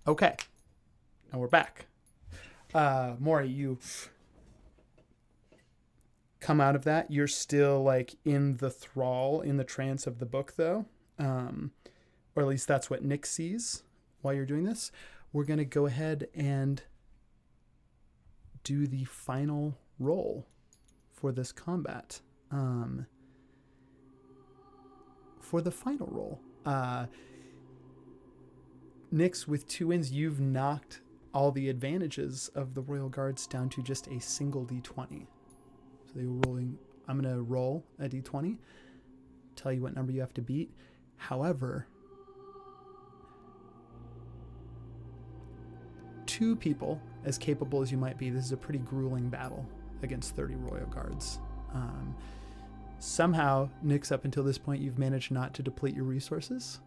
Okay. And we're back. Maury, you come out of that. You're still like in the thrall, in the trance of the book, though. Um, or at least that's what Nick sees while you're doing this. We're going to go ahead and do the final roll for this combat. Um, for the final roll, Nyx, with 2 wins, you've knocked all the advantages of the Royal Guards down to just a single d20. So they were rolling. I'm going to roll a d20, tell you what number you have to beat. However, 2 people, as capable as you might be, this is a pretty grueling battle against 30 Royal Guards. Somehow, Nyx, up until this point, you've managed not to deplete your resources.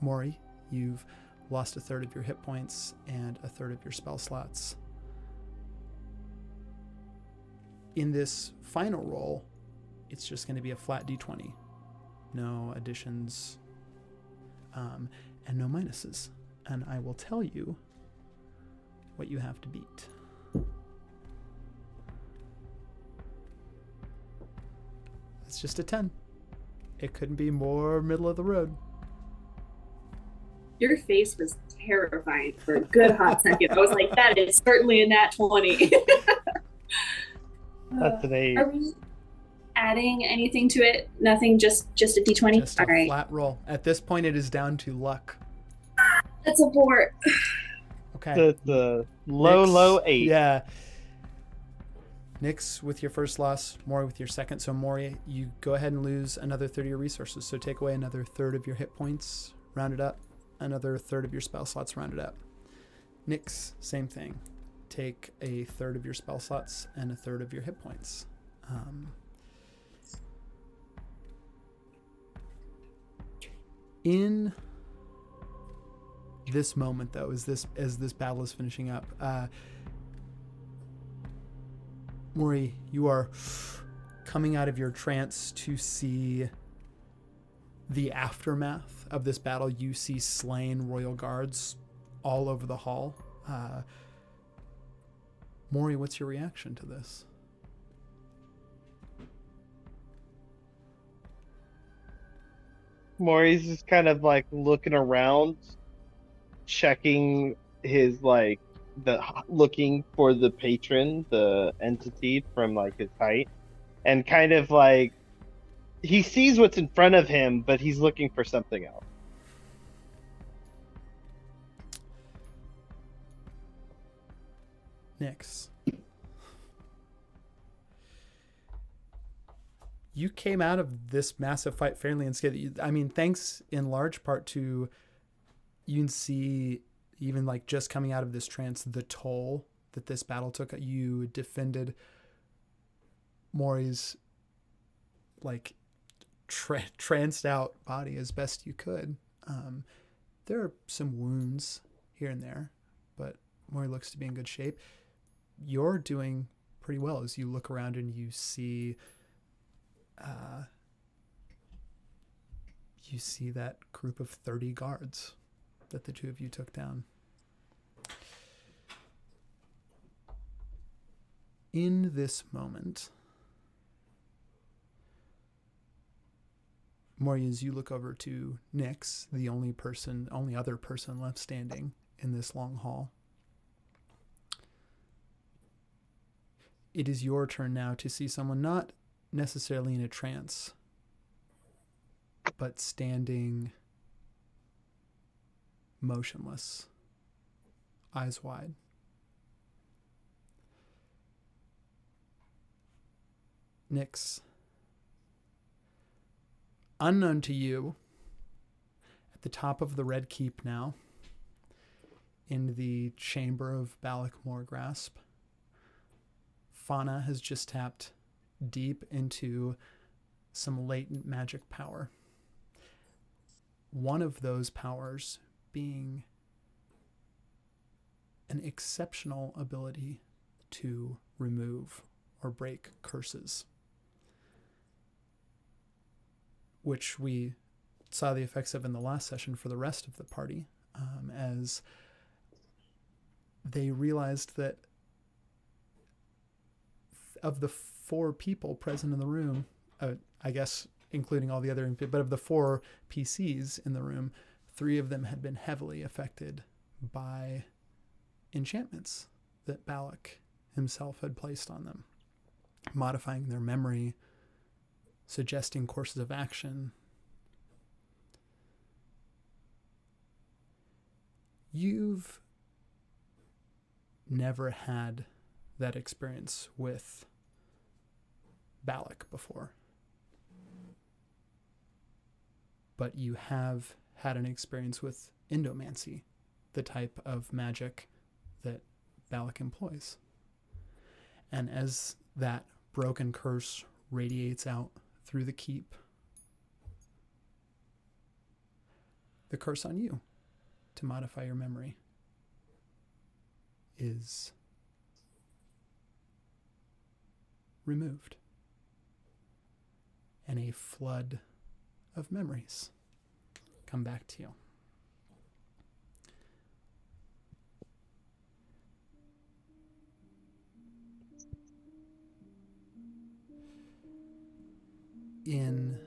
Maury, you've lost a third of your hit points and a third of your spell slots. In this final roll, it's just going to be a flat d20. No additions and no minuses. And I will tell you what you have to beat. It's just a 10. It couldn't be more middle of the road. Your face was terrifying for a good hot second. I was like, that is certainly a nat 20. That's an 8. Are we adding anything to it? Nothing, just a d20? Just a All right. flat roll. At this point, it is down to luck. That's a 4. Okay. The low, Nyx, low 8. Yeah. Nyx with your first loss, Maury with your second. So Maury, you go ahead and lose another third of your resources. So take away another third of your hit points, round it up. Another third of your spell slots, round it up. Nyx, same thing. Take a third of your spell slots and a third of your hit points. In this moment, though, as this battle is finishing up, Maury, you are coming out of your trance to see the aftermath of this battle. You see slain royal guards all over the hall. Maury, what's your reaction to this? Maury's just kind of like looking around, checking his looking for the patron, the entity from like his height, and kind of like he sees what's in front of him, but he's looking for something else. Nyx, you came out of this massive fight fairly unscathed. I mean, thanks in large part to you can see, even like just coming out of this trance, the toll that this battle took. You defended Maury's like tranced out body as best you could. There are some wounds here and there, but Maury looks to be in good shape. You're doing pretty well as you look around and you see that group of 30 guards that the 2 of you took down. In this moment, Maury, as you look over to Nyx, the only other person left standing in this long hall, it is your turn now to see someone not necessarily in a trance, but standing motionless, eyes wide. Nyx, unknown to you, at the top of the Red Keep now, in the chamber of Balik Morgrasp, Fauna has just tapped deep into some latent magic power. One of those powers being an exceptional ability to remove or break curses, which we saw the effects of in the last session for the rest of the party. as they realized that of the 4 people present in the room, I guess including all the other, but of the 4 PCs in the room, 3 of them had been heavily affected by enchantments that Balik himself had placed on them, modifying their memory, suggesting courses of action. You've never had that experience with Balik before, but you have had an experience with endomancy, the type of magic that Balik employs. And as that broken curse radiates out through the keep, the curse on you to modify your memory is removed, and a flood of memories come back to you. In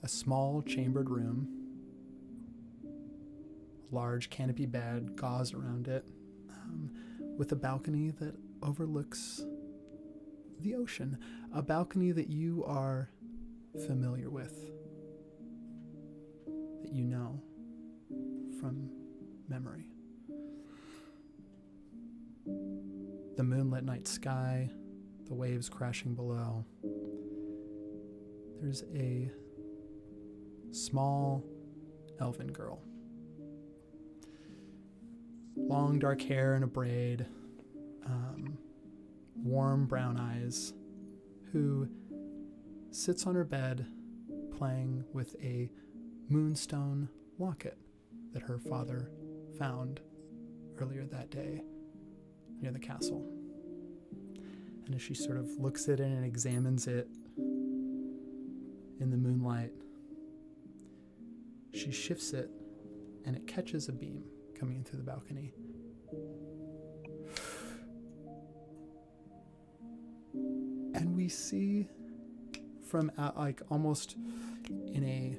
a small chambered room, large canopy bed, gauze around it, with a balcony that overlooks the ocean, a balcony that you are familiar with, that you know from memory. The moonlit night sky, the waves crashing below. There's a small elven girl. Long dark hair in a braid, warm brown eyes, who sits on her bed playing with a moonstone locket that her father found earlier that day near the castle. And as she sort of looks at it and examines it in the moonlight, she shifts it and it catches a beam coming in through the balcony. And we see from like almost in a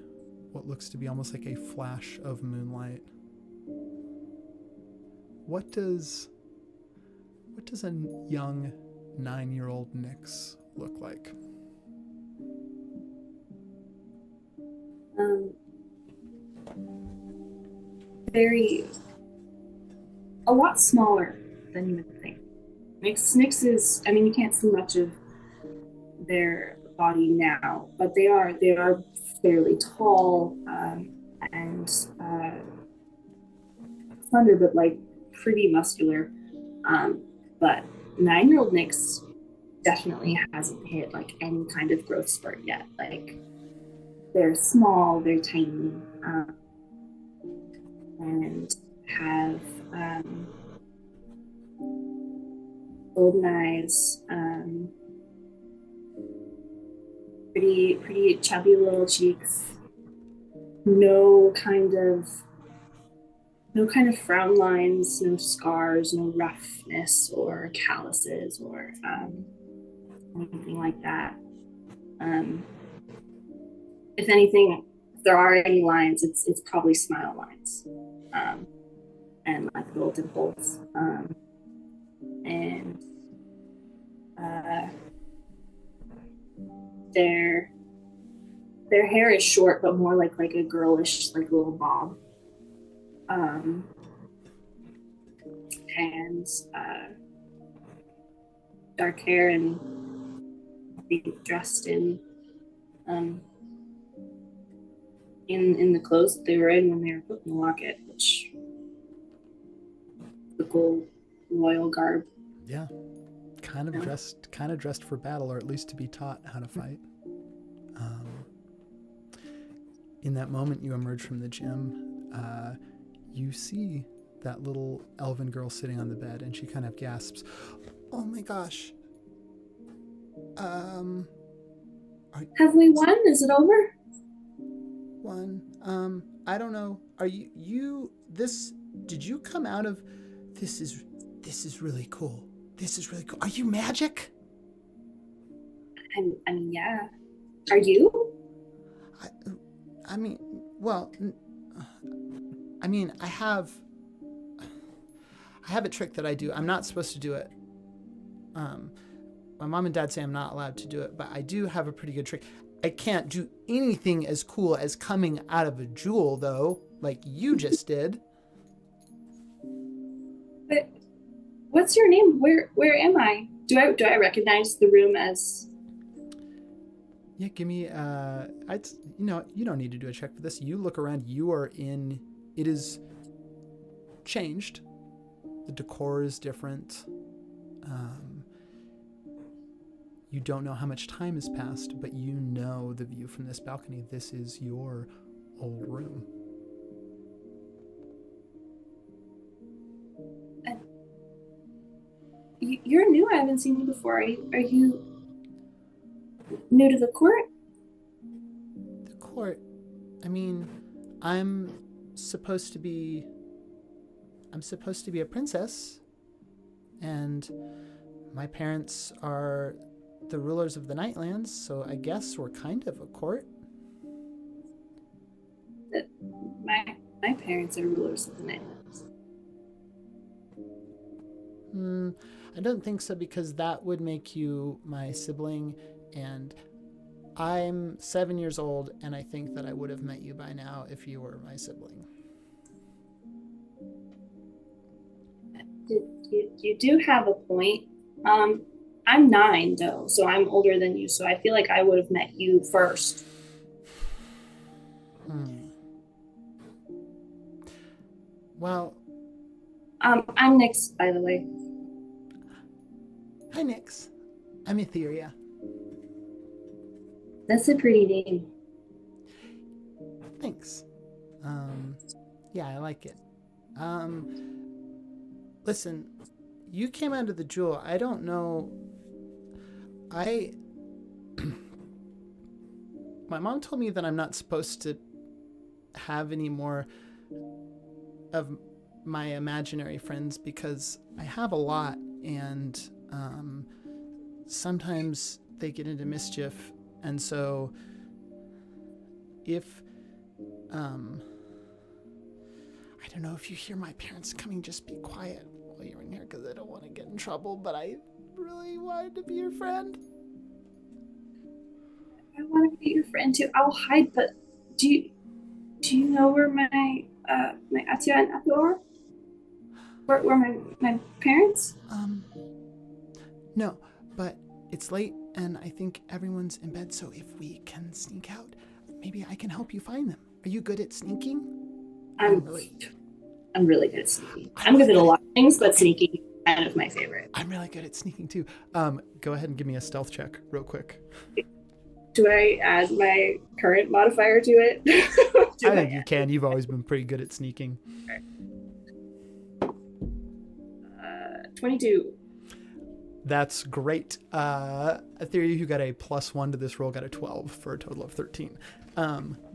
what looks to be almost like a flash of moonlight, what does a young 9-year-old Nyx look like? A lot smaller than you would think. Nyx is, I mean, you can't see much of their body now, but they are fairly tall and slender, but like pretty muscular. But 9-year-old Nyx definitely hasn't hit like any kind of growth spurt yet. Like they're small, they're tiny, and have golden eyes, pretty chubby little cheeks, no kind of frown lines, no scars, no roughness or calluses or anything like that. If anything, if there are any lines, it's probably smile lines, and like little dimples, and their hair is short, but more like a girlish, like little bob. And dark hair, and being dressed in the clothes that they were in when they were put in the locket, which typical royal garb. Yeah, kind of dressed for battle, or at least to be taught how to fight. In that moment, you emerge from the gym. You see that little elven girl sitting on the bed, and she kind of gasps, "Oh my gosh! Have we won? Is it over?" Won. I don't know. Are you this? Did you come out of? This is really cool. This is really cool. Are you magic? I mean, yeah. Are you? I mean, well, I mean, I have a trick that I do. I'm not supposed to do it. My mom and dad say I'm not allowed to do it, but I do have a pretty good trick. I can't do anything as cool as coming out of a jewel, though, like you just did. But what's your name? Where am I? Do I recognize the room as? Yeah, give me. You don't need to do a check for this. You look around. You are in. It is changed. The decor is different. You don't know how much time has passed, but you know the view from this balcony. This is your old room. You're new. I haven't seen you before. Are you new to the court? The court. I mean, I'm supposed to be a princess, and my parents are the rulers of the Nightlands, so I guess we're kind of a court. My parents are rulers of the Nightlands. I don't think so, because that would make you my sibling, and I'm 7 years old, and I think that I would have met you by now if you were my sibling. You do have a point. I'm 9 though, so I'm older than you, so I feel like I would have met you first. Well, I'm Nyx, by the way. Hi, Nyx. I'm Etheria. That's a pretty name. Thanks. Yeah, I like it. Listen, you came out of the jewel. I don't know. My mom told me that I'm not supposed to have any more of my imaginary friends because I have a lot, and sometimes they get into mischief, and so if I don't know if you hear my parents coming, just be quiet while you're in here, because I don't want to get in trouble, but I really wanted to be your friend. I want to be your friend too. I'll hide, but do you know where my Atia and Ato are? Where my parents? No, but it's late and I think everyone's in bed, so if we can sneak out, maybe I can help you find them. Are you good at sneaking? I'm really good at sneaking. I'm good at a lot of things, but sneaking is kind of my favorite. I'm really good at sneaking too. Go ahead and give me a stealth check real quick. Do I add my current modifier to it? I think you can. You've always been pretty good at sneaking. Okay. 22. That's great. Etheria, who got a +1 to this roll, got a 12 for a total of 13.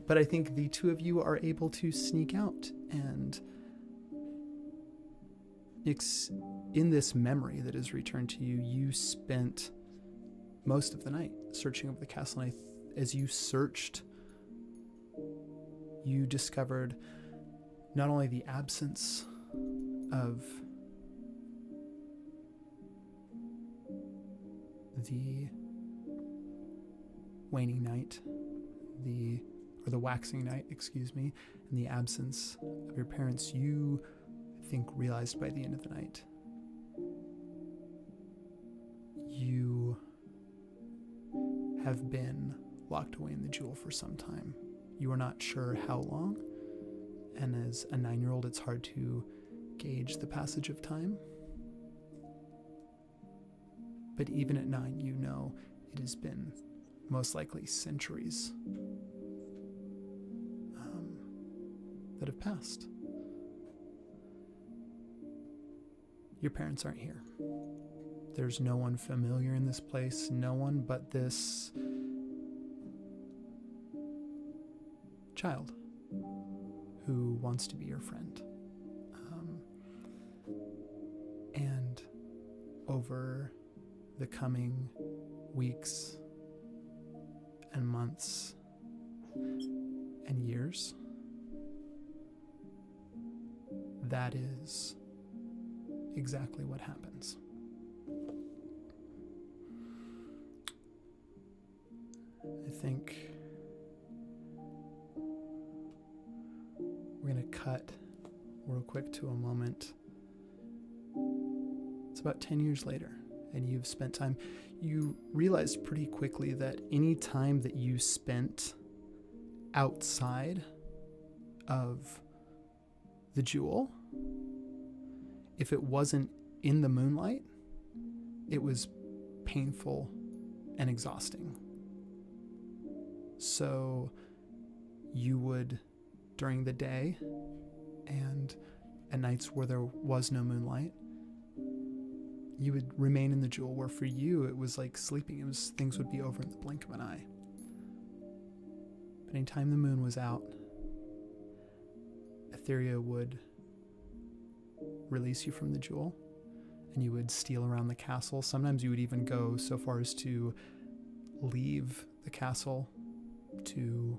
But I think the two of you are able to sneak out, and it's in this memory that is returned to you. You spent most of the night searching over the castle, and as you searched, you discovered not only the absence of the waning night, the waxing night, and the absence of your parents. You, I think, realized by the end of the night, you have been locked away in the jewel for some time. You are not sure how long, and as a 9-year-old, it's hard to gauge the passage of time. But even at 9, you know it has been most likely centuries that have passed. Your parents aren't here. There's no one familiar in this place, no one but this child who wants to be your friend. And over the coming weeks and months and years, that is exactly what happens. I think we're going to cut real quick to a moment. It's about 10 years later, and you've spent time. You realized pretty quickly that any time that you spent outside of the jewel, if it wasn't in the moonlight, it was painful and exhausting. So you would, during the day and at nights where there was no moonlight, you would remain in the jewel, where for you it was like sleeping. It was, things would be over in the blink of an eye. But anytime the moon was out, Etheria would release you from the jewel, and you would steal around the castle. Sometimes you would even go so far as to leave the castle to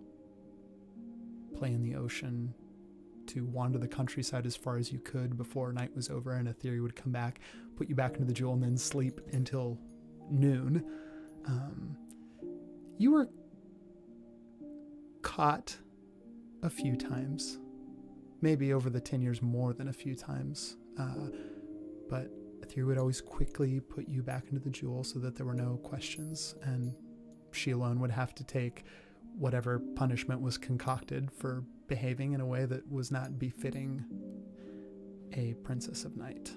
play in the ocean, to wander the countryside as far as you could before night was over, and Etheria would come back, put you back into the jewel, and then sleep until noon. You were caught a few times, maybe over the 10 years more than a few times, but Etheria would always quickly put you back into the jewel so that there were no questions, and she alone would have to take whatever punishment was concocted for behaving in a way that was not befitting a princess of night.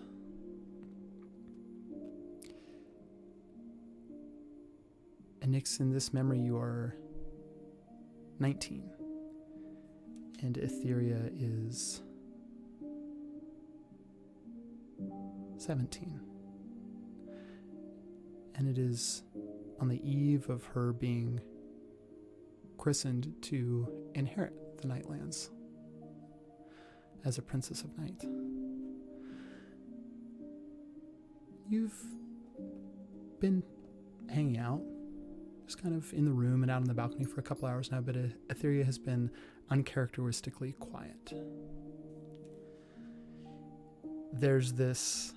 And Nyx, in this memory, you are 19, and Etheria is 17. And it is on the eve of her being christened to inherit the Nightlands as a princess of night. You've been hanging out, just kind of in the room and out on the balcony for a couple hours now, but Etheria has been uncharacteristically quiet. There's this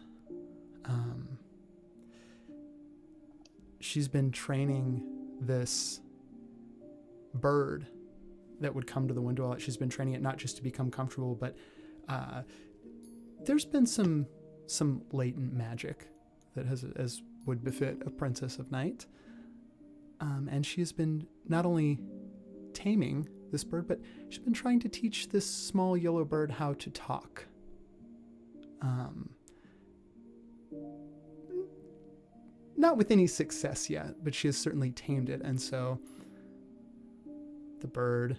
she's been training this bird that would come to the window. She's been training it not just to become comfortable, but there's been some latent magic that has, as would befit a princess of night. And she has been not only taming this bird, but she's been trying to teach this small yellow bird how to talk. Not with any success yet, but she has certainly tamed it. And so the bird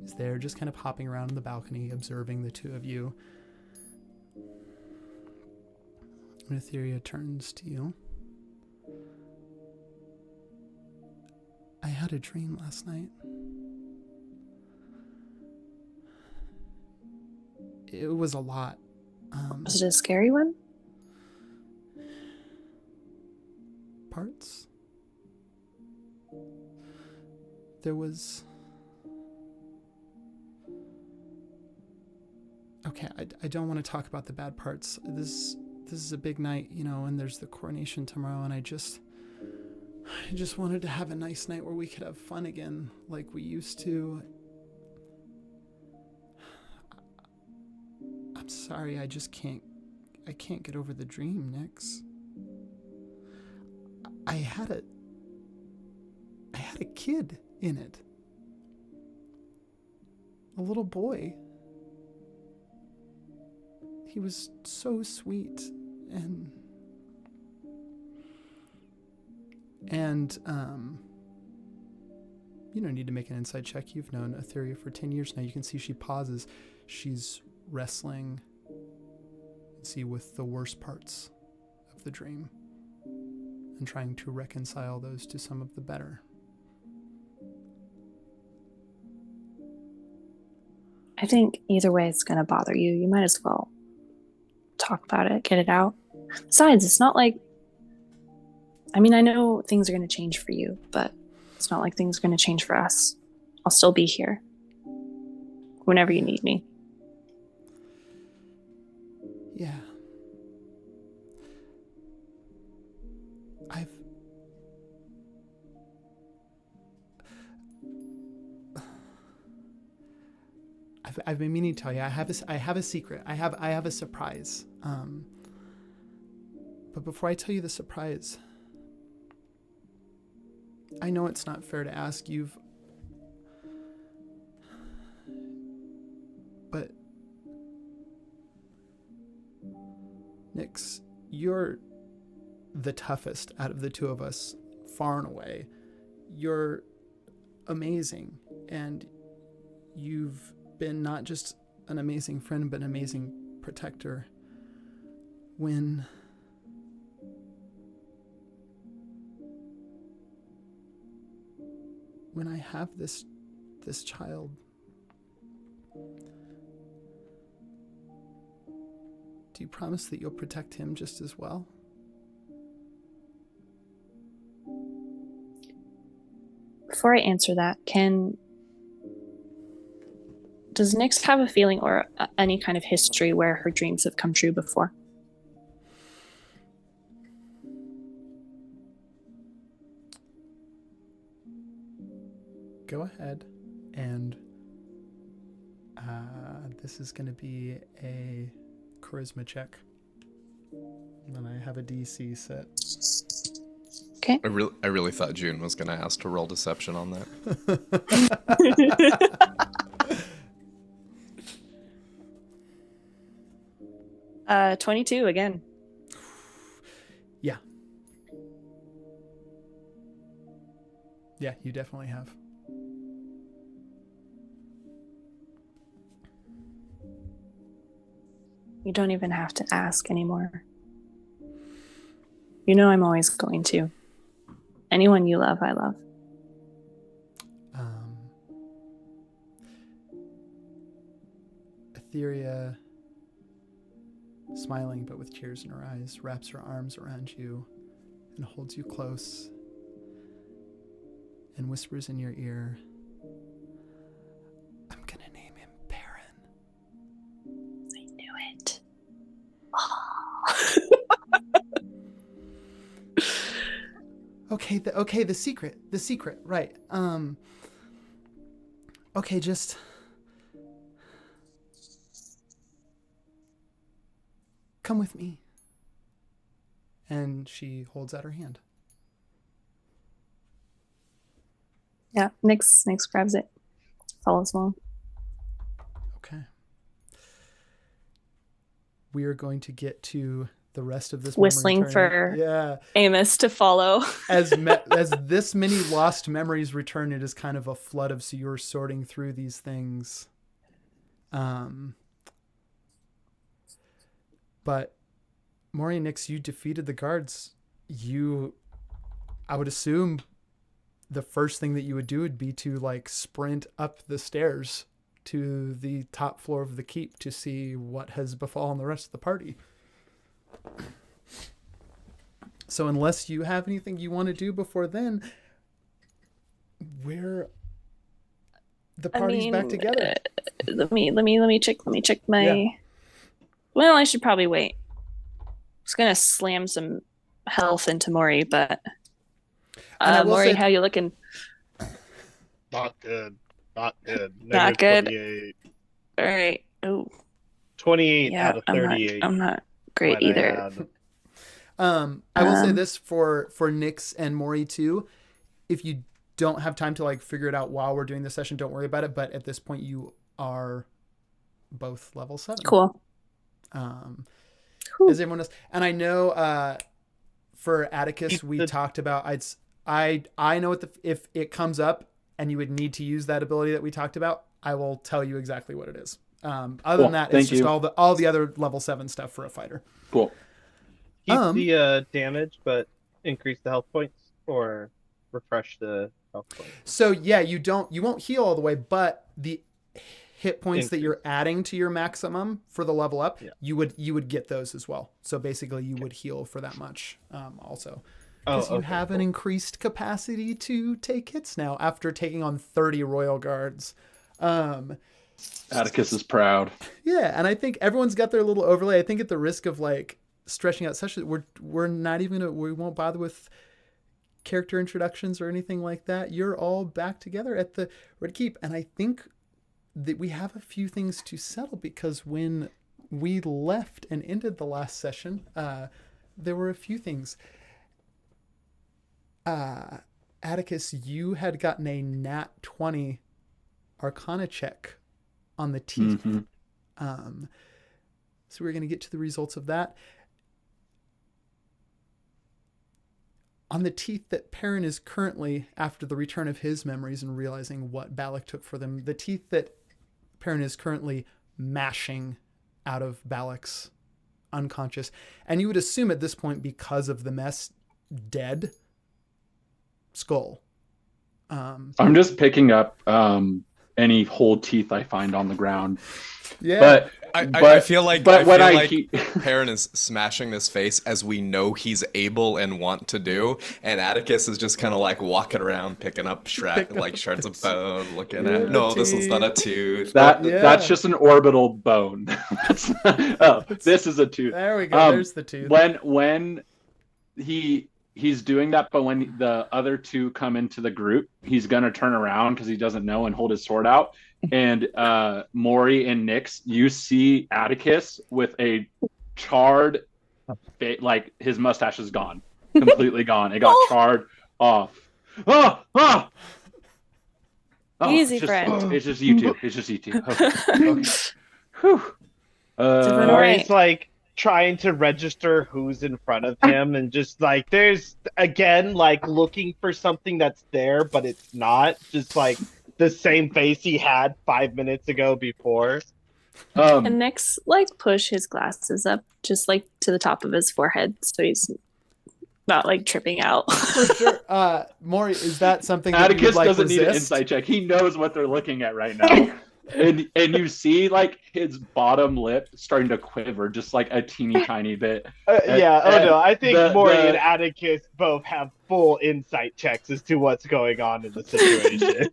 is there just kind of hopping around on the balcony, observing the two of you. And Etheria turns to you. I had a dream last night. It was a lot. Was it a scary one? Parts. There was... Okay, I don't want to talk about the bad parts. This is a big night, you know, and there's the coronation tomorrow, and I just wanted to have a nice night where we could have fun again like we used to. I'm sorry, I can't get over the dream, Nyx. I had a kid in it. A little boy. He was so sweet, and you don't need to make an insight check. You've known Etheria for 10 years now. You can see she pauses. She's wrestling, see, with the worst parts of the dream and trying to reconcile those to some of the better. I think either way it's going to bother you. You might as well talk about it, get it out. Besides, it's not like, I mean, I know things are going to change for you, but it's not like things are going to change for us. I'll still be here whenever you need me. Yeah. I've been meaning to tell you. I have a secret. I have a surprise. But before I tell you the surprise, I know it's not fair to ask. But Nyx, you're the toughest out of the two of us, far and away. You're amazing, and you've been not just an amazing friend, but an amazing protector. When I have this child, do you promise that you'll protect him just as well? Before I answer that, does Nyx have a feeling or any kind of history where her dreams have come true before? Go ahead, and this is going to be a charisma check. And I have a DC set. Okay. I really thought June was going to ask to roll deception on that. 22 again. Yeah. Yeah, you definitely have. You don't even have to ask anymore. You know I'm always going to. Anyone you love, I love. Etheria, smiling but with tears in her eyes, wraps her arms around you and holds you close and whispers in your ear, "I'm gonna name him Peren." I knew it. Okay, the secret, right. Okay, just come with me. And she holds out her hand. Yeah, Nyx grabs it. Follows along. Okay. We are going to get to the rest of this whistling for Amos to follow. as this many lost memories return, it is kind of a flood of, so you're sorting through these things. But Maury and Nyx, you defeated the guards. I would assume the first thing that you would do would be to like sprint up the stairs to the top floor of the keep to see what has befallen the rest of the party. So unless you have anything you want to do before then, the party's back together. Let me check my. Yeah. Well, I should probably wait. I was gonna slam some health into Maury, but Maury, how you looking? Not good. Not good. 28. All right. Oh. 28 out of 38. I'm not great either. I will say this for Nyx and Maury too. If you don't have time to like figure it out while we're doing the session, don't worry about it. But at this point, you are both level 7. Cool. As everyone else, and I know for Atticus, we talked about. I know if it comes up and you would need to use that ability that we talked about, I will tell you exactly what it is. Other than that, it's just all the other level 7 stuff for a fighter. Cool. Keep the damage, but increase the health points or refresh the health points. So yeah, you won't heal all the way, but the hit points that Increase. you're adding to your maximum for the level up, Yeah. you would get those as well. So basically, you would heal for that much also. Because you have an increased capacity to take hits now after taking on 30 Royal Guards. Atticus is proud. Yeah, and I think everyone's got their little overlay. I think at the risk of like stretching out sessions, we're not even we won't bother with character introductions or anything like that. You're all back together at the Red Keep, and I think that we have a few things to settle because when we left and ended the last session, there were a few things. Atticus, you had gotten a nat 20 Arcana check on the teeth. Mm-hmm. So we're going to get to the results of that. On the teeth that Peren is currently, after the return of his memories and realizing what Balik took for them, the teeth that Peren is currently mashing out of Balik's unconscious. And you would assume at this point, because of the mess, dead skull. I'm just picking up any whole teeth I find on the ground. Yeah. But I feel like keep... Peren is smashing this face as we know he's able and want to do, and Atticus is just kind of like walking around picking up shards of bone, looking at. No, this one's not a tooth. That's just an orbital bone. This is a tooth. There we go. There's the tooth. When he's doing that, but when the other two come into the group, he's gonna turn around because he doesn't know and hold his sword out. And Maury and Nyx, you see Atticus with a charred, like his mustache is gone, completely gone. It got charred off. Oh, Easy, friend. It's just you two. It's just you two. Okay. Whew. Maury's like trying to register who's in front of him, and just like there's again like looking for something that's there, but it's not. Just like the same face he had 5 minutes ago before. And Nyx like push his glasses up just like to the top of his forehead so he's not like tripping out. For sure. Maury, is that something that Atticus you'd, like, doesn't need an resist? insight check. He knows what they're looking at right now. and you see like his bottom lip starting to quiver just like a teeny tiny bit. I think Maury and Atticus both have full insight checks as to what's going on in the situation.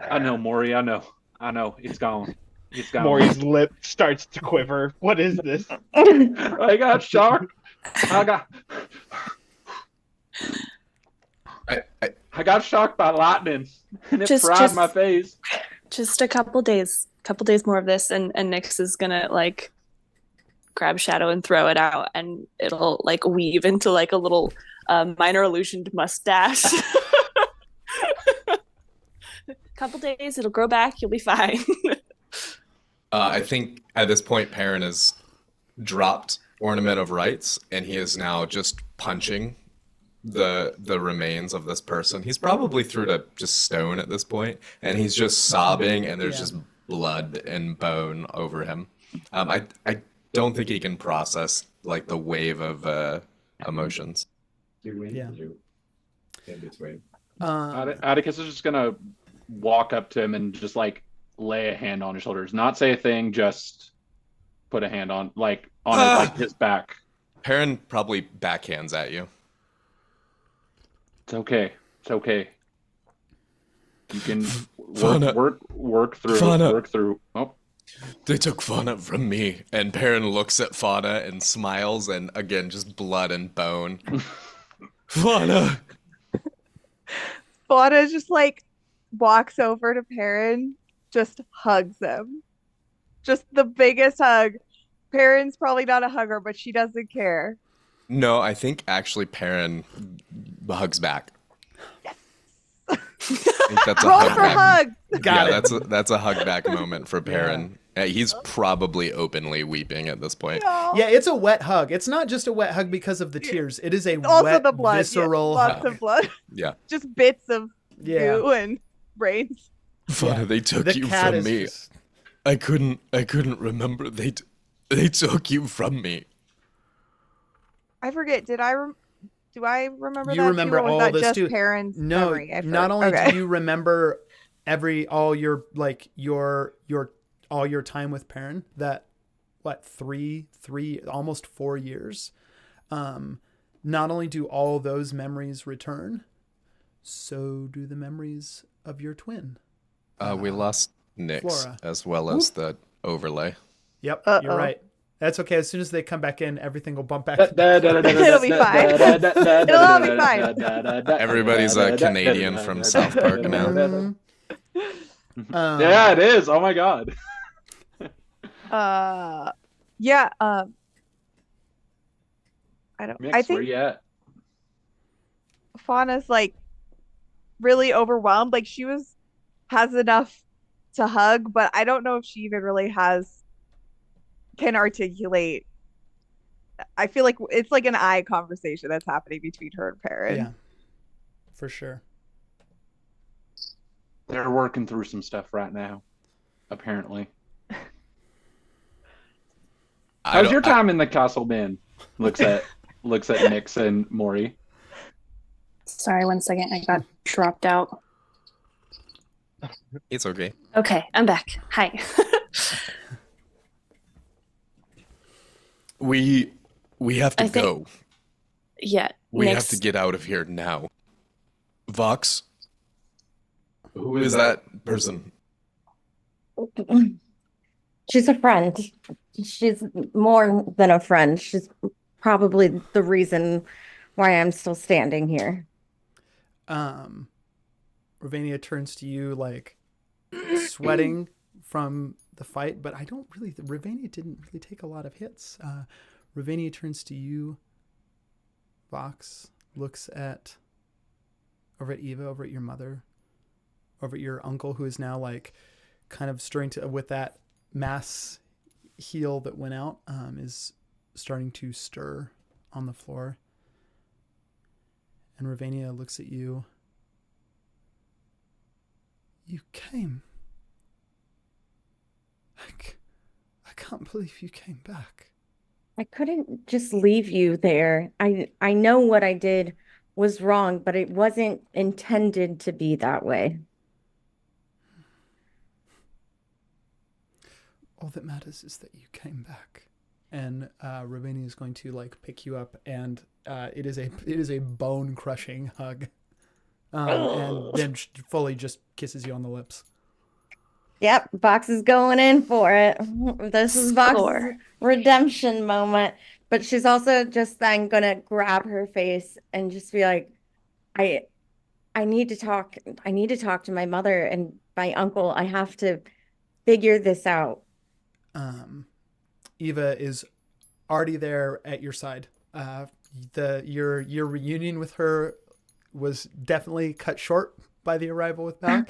I know, Maury. I know. It's gone. Maury's lip starts to quiver. What is this? I got shocked. I got shocked by lightning, and it fried my face. Just a couple days more of this, and Nyx is gonna like grab Shadow and throw it out, and it'll like weave into like a little minor illusioned mustache. Couple days, it'll grow back. You'll be fine. I think at this point, Peren has dropped Ornament of Rights, and he is now just punching the remains of this person. He's probably through to just stone at this point, and he's just sobbing, and there's just blood and bone over him. I don't think he can process like the wave of emotions. Yeah. Atticus is just gonna walk up to him and just like lay a hand on his shoulders, not say a thing, just put a hand on his back. Peren probably backhands at you. It's okay. You can work through. Oh, they took Fauna from me, and Peren looks at Fauna and smiles, and again, just blood and bone. Fauna just like walks over to Peren, just hugs him. Just the biggest hug. Peren's probably not a hugger, but she doesn't care. No, I think actually Peren hugs back. Yes. I think that's a Roll hug for back. hugs. That's a hug back moment for Peren. He's probably openly weeping at this point. Yeah, it's a wet hug. It's not just a wet hug because of the tears. It is a Also wet, the blood. visceral Lots hug. of blood. Yeah. Just bits of goo and brains. Fauna, they took The you cat from is me. just- I couldn't remember. They took you from me. I forget. Do I remember You that remember too, or was all that this just too. Peren's No, memory? not only do you remember all your all your time with Peren, that what, three almost 4 years, not only do all those memories return, so do the memories of your twin. We lost Nyx Flora. as well as the overlay. Yep, Uh-oh. you're right. That's okay. As soon as they come back in, everything will bump back. It'll be fine. It'll all be fine. Everybody's a Canadian from South Park now. Yeah, it is. Oh my god. Yeah. I Mix, think where you at? Fauna's like really overwhelmed. Like has enough to hug, but I don't know if she even really can articulate. I feel like it's like an eye conversation that's happening between her and Peren. Yeah, for sure. They're working through some stuff right now, apparently. How's your time in the castle been? Looks at Nyx and Maury. Sorry, 1 second. I got dropped out. It's okay. Okay, I'm back. Hi. We have to go. Yeah. We Nyx, have to get out of here now. Vox, Who is that person? She's a friend. She's more than a friend. She's probably the reason why I'm still standing here. Ravenia turns to you, like sweating from the fight, but Ravenia didn't really take a lot of hits. Ravenia turns to you, Vox, looks over at Eva, over at your mother, over at your uncle, who is now like kind of starting to, with that mass heal that went out, is starting to stir on the floor. And Ravenia looks at you. You came. I can't believe you came back. I couldn't just leave you there. I know what I did was wrong, but it wasn't intended to be that way. All that matters is that you came back. And Ravenia is going to like pick you up, and it is a bone crushing hug, and then fully just kisses you on the lips. Yep, Vox is going in for it. This is Vox's redemption moment. But she's also just then gonna grab her face and just be like, I need to talk. I need to talk to my mother and my uncle. I have to figure this out. Eva is already there at your side. Your reunion with her was definitely cut short by the arrival with Balik.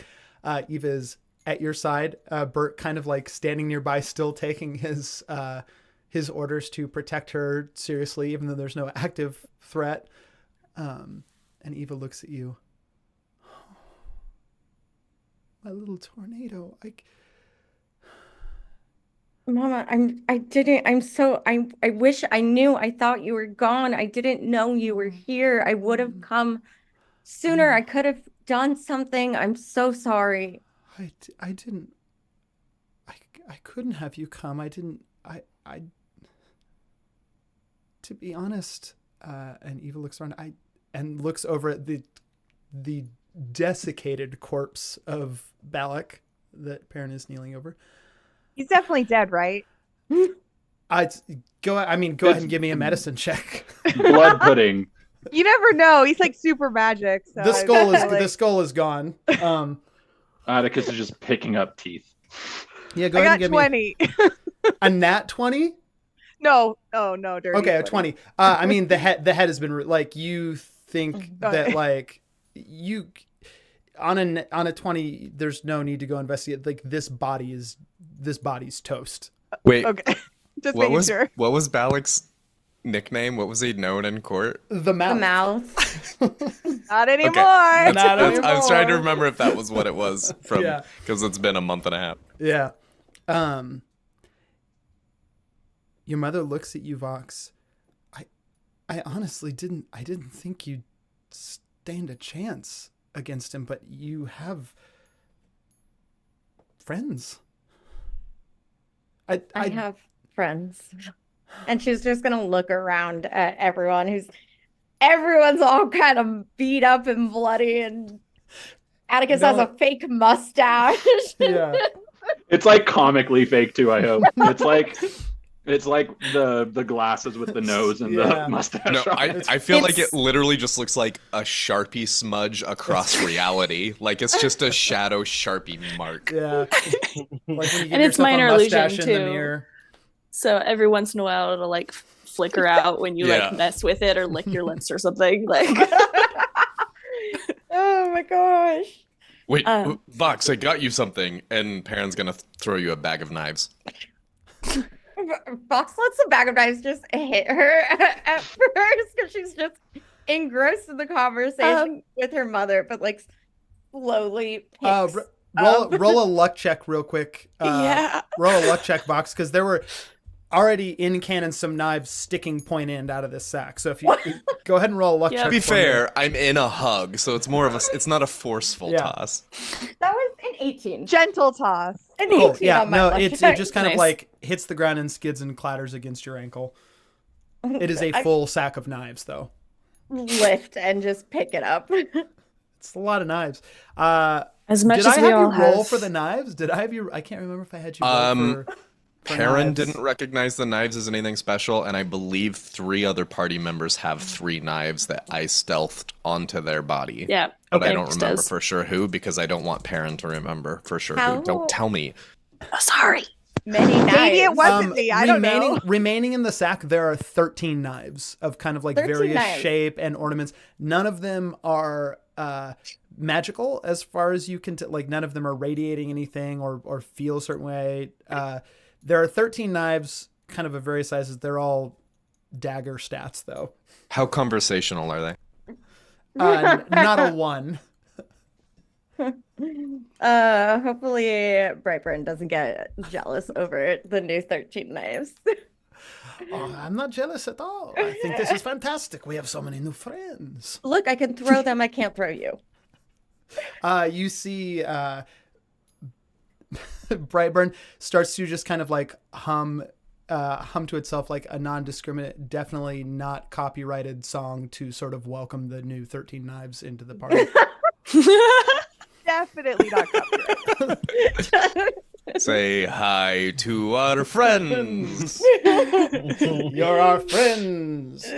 Eva is at your side. Bert kind of like standing nearby, still taking his orders to protect her seriously, even though there's no active threat. And Eva looks at you. Oh, my little tornado. Mama, I wish I knew. I thought you were gone. I didn't know you were here. I would have come sooner. I could have done something. I'm so sorry. I didn't. I couldn't have you come. To be honest, and Eva looks around, and looks over at the desiccated corpse of Balik that Peren is kneeling over. He's definitely dead, right? Go ahead and give me a medicine check. Blood pudding. You never know. He's like super magic. So the skull is gone. Atticus is just picking up teeth. Yeah, go ahead and give 20. me a nat 20. No, oh no, dirty. Okay, a 20. I mean the head has been like, you think that like you on a 20, there's no need to go investigate. Like this body's toast. Wait. Okay. Just what making sure. What was Balik's nickname? What was he known in court? The mouth. The mouth. Not anymore. Not I was trying to anymore. remember if that was what it was from, Yeah. because it's been a month and a half. Yeah. Your mother looks at you, Vox. I honestly didn't think you'd stand a chance against him, but you have friends. I have friends. And she's just gonna look around at everyone's all kind of beat up and bloody, and Atticus has a fake mustache. Yeah. It's like comically fake too, I hope. It's like the glasses with the nose and the mustache. No, on it. I feel like it literally just looks like a Sharpie smudge across reality. Like it's just a shadow Sharpie mark. Yeah. Like when you give And it's yourself minor a mustache illusion, in the too. mirror. So every once in a while it'll like flicker out when you Yeah. like mess with it or lick your lips or something. Like Oh my gosh. Wait, Vox, I got you something, and Peren's gonna throw you a bag of knives. Fox lets the bag of knives just hit her at first because she's just engrossed in the conversation with her mother, but like slowly picks roll a luck check real quick. yeah. Roll a luck check, Vox, because there were already in canon some knives sticking point end out of this sack. So if you go ahead and roll a luck check. To be for me. fair, I'm in a hug, so it's more of it's not a forceful toss. That was an 18. Gentle toss. An Cool. 18 Yeah, on my no, luck it check. just kind of Nice. like hits the ground and skids and clatters against your ankle. It is a full sack of knives, though. Lift and just pick it up. It's a lot of knives. As much Did as I we have all you roll have for the knives? Did I have you? I can't remember if I had you roll for Peren knives. didn't recognize the knives as anything special, and I believe 3 other party members have 3 knives that I stealthed onto their body. Yeah. But I Okay. don't remember for sure who, because I don't want Peren to remember for sure How- who. Don't tell me. Oh, sorry. Many knives. Maybe it wasn't me. I don't know. Remaining in the sack, there are 13 knives of kind of like 13 various knives. shape and ornaments. None of them are magical as far as you can like none of them are radiating anything or feel a certain way. There are 13 knives kind of of various sizes. They're all dagger stats though. How conversational are they? Not a 1. Hopefully Brightburn doesn't get jealous over the new 13 knives. Oh, I'm not jealous at all. I think this is fantastic. We have so many new friends. Look, I can throw them, I can't throw you. You see Brightburn starts to just kind of like hum to itself like a non-discriminate, definitely not copyrighted song to sort of welcome the new 13 knives into the party. Definitely not copyrighted. Say hi to our friends. You're our friends.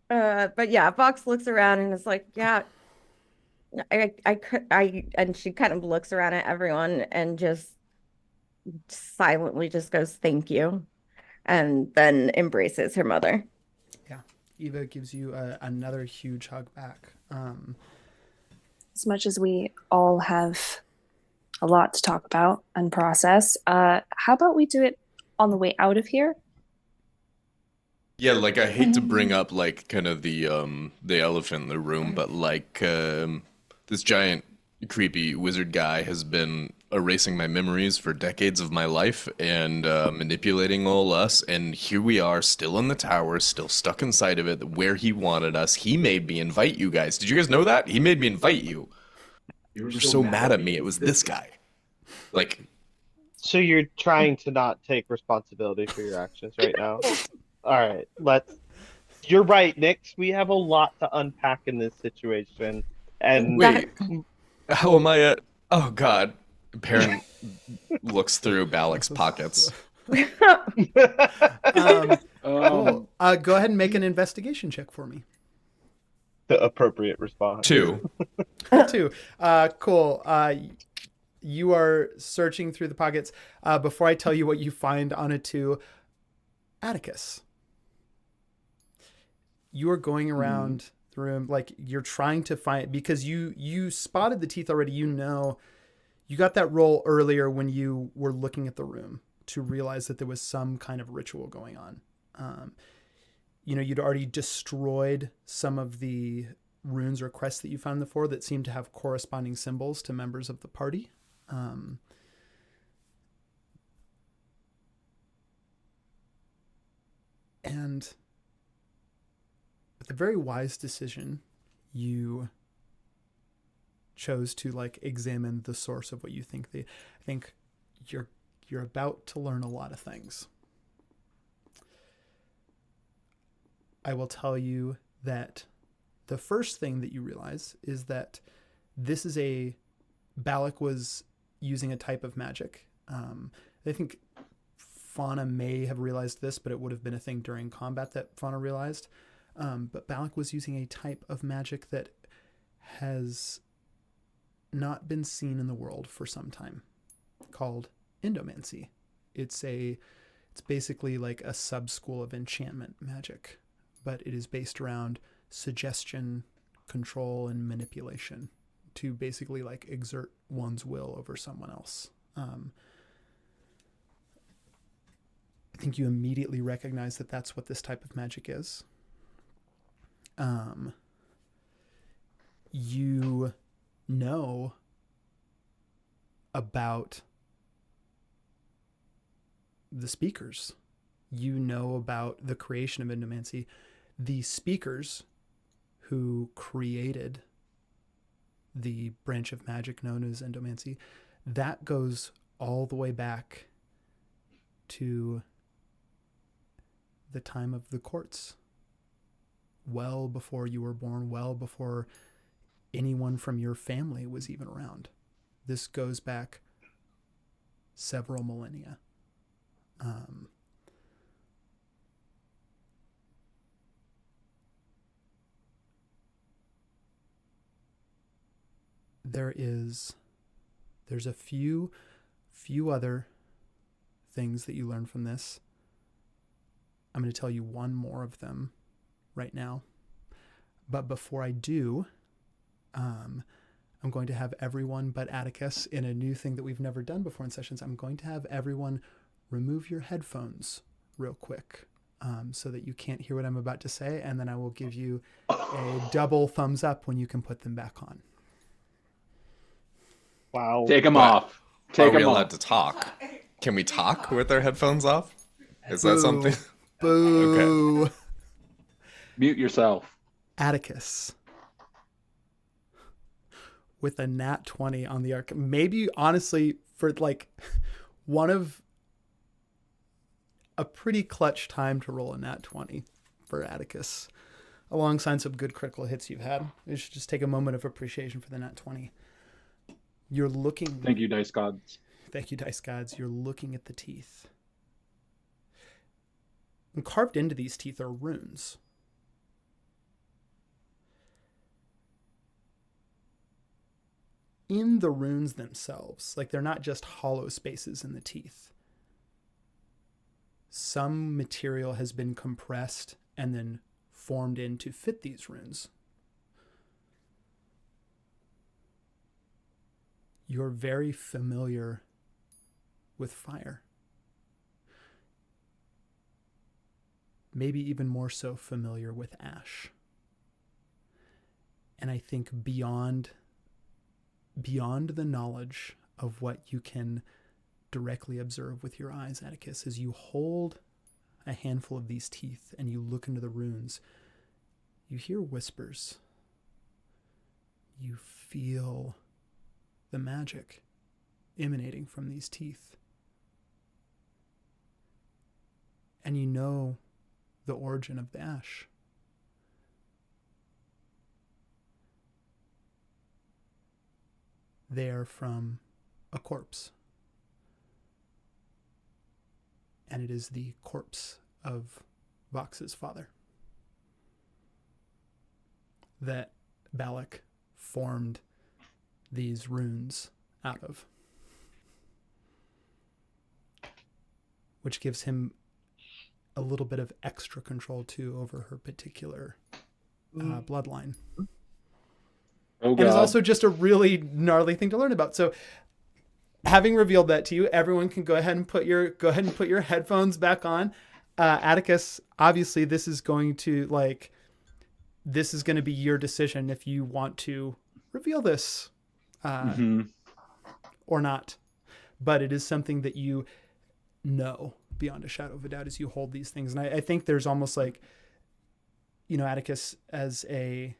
But yeah, Fox looks around and is like, yeah, and she kind of looks around at everyone and just silently just goes, thank you. And then embraces her mother. Yeah. Eva gives you another huge hug back. As much as we all have a lot to talk about and process, how about we do it on the way out of here? Yeah, like I hate to bring up like kind of the elephant in the room, but like this giant creepy wizard guy has been erasing my memories for decades of my life and manipulating all us, and here we are still in the tower, still stuck inside of it where he wanted us. He made me invite you guys. Did you guys know that? He made me invite you. You were so mad at me. It was this guy. Like, So you're trying to not take responsibility for your actions right now? All right, You're right, Nyx. We have a lot to unpack in this situation. And wait, how am I oh god. Peren looks through Balik's pockets. Cool. Go ahead and make an investigation check for me. The appropriate response. 2. 2. Cool. You are searching through the pockets. Before I tell you what you find on a 2, Atticus. You are going around the room like you're trying to find, because you spotted the teeth already. You know, you got that roll earlier when you were looking at the room to realize that there was some kind of ritual going on. You'd already destroyed some of the runes or crests that you found in the floor that seemed to have corresponding symbols to members of the party. And with a very wise decision, you chose to like examine the source of what you think. I think you're about to learn a lot of things. I will tell you that the first thing that you realize is that this is Balik was using a type of magic. I think Fauna may have realized this, but it would have been a thing during combat that Fauna realized. But Balik was using a type of magic that has not been seen in the world for some time, called endomancy. It's basically like a sub-school of enchantment magic, but it is based around suggestion, control, and manipulation to basically like exert one's will over someone else. I think you immediately recognize that that's what this type of magic is. You know about the speakers. You know about the creation of endomancy. The speakers who created the branch of magic known as endomancy, that goes all the way back to the time of the courts. Well before you were born, well before anyone from your family was even around. This goes back several millennia. There's a few other things that you learn from this. I'm going to tell you one more of them right now. But before I do, I'm going to have everyone but Atticus, in a new thing that we've never done before in sessions, I'm going to have everyone remove your headphones real quick so that you can't hear what I'm about to say, and then I will give you a double thumbs up when you can put them back on. Wow. Take them But off. Take Are we them allowed off. to talk? Can we talk with our headphones off? Is that Boo. something? Boo. Okay. Mute yourself. Atticus with a nat 20 on the arc. Maybe honestly for like one of a pretty clutch time to roll a nat 20 for Atticus, alongside some good critical hits you've had. You should just take a moment of appreciation for the nat 20. You're looking. Thank you, Dice Gods. Thank you, Dice Gods. You're looking at the teeth. And carved into these teeth are runes. In the runes themselves, like they're not just hollow spaces in the teeth. Some material has been compressed and then formed in to fit these runes. You're very familiar with fire. Maybe even more so familiar with ash. And I think beyond the knowledge of what you can directly observe with your eyes, Atticus, as you hold a handful of these teeth and you look into the runes, you hear whispers. You feel the magic emanating from these teeth. And you know the origin of the ash. They are from a corpse. And it is the corpse of Vox's father that Balik formed these runes out of, which gives him a little bit of extra control too over her particular bloodline. Oh, And it's God. also just a really gnarly thing to learn about. So having revealed that to you, everyone can go ahead and put your headphones back on. Atticus, obviously this is going to be your decision if you want to reveal this or not. But it is something that you know beyond a shadow of a doubt as you hold these things. And I think there's almost like, Atticus, as a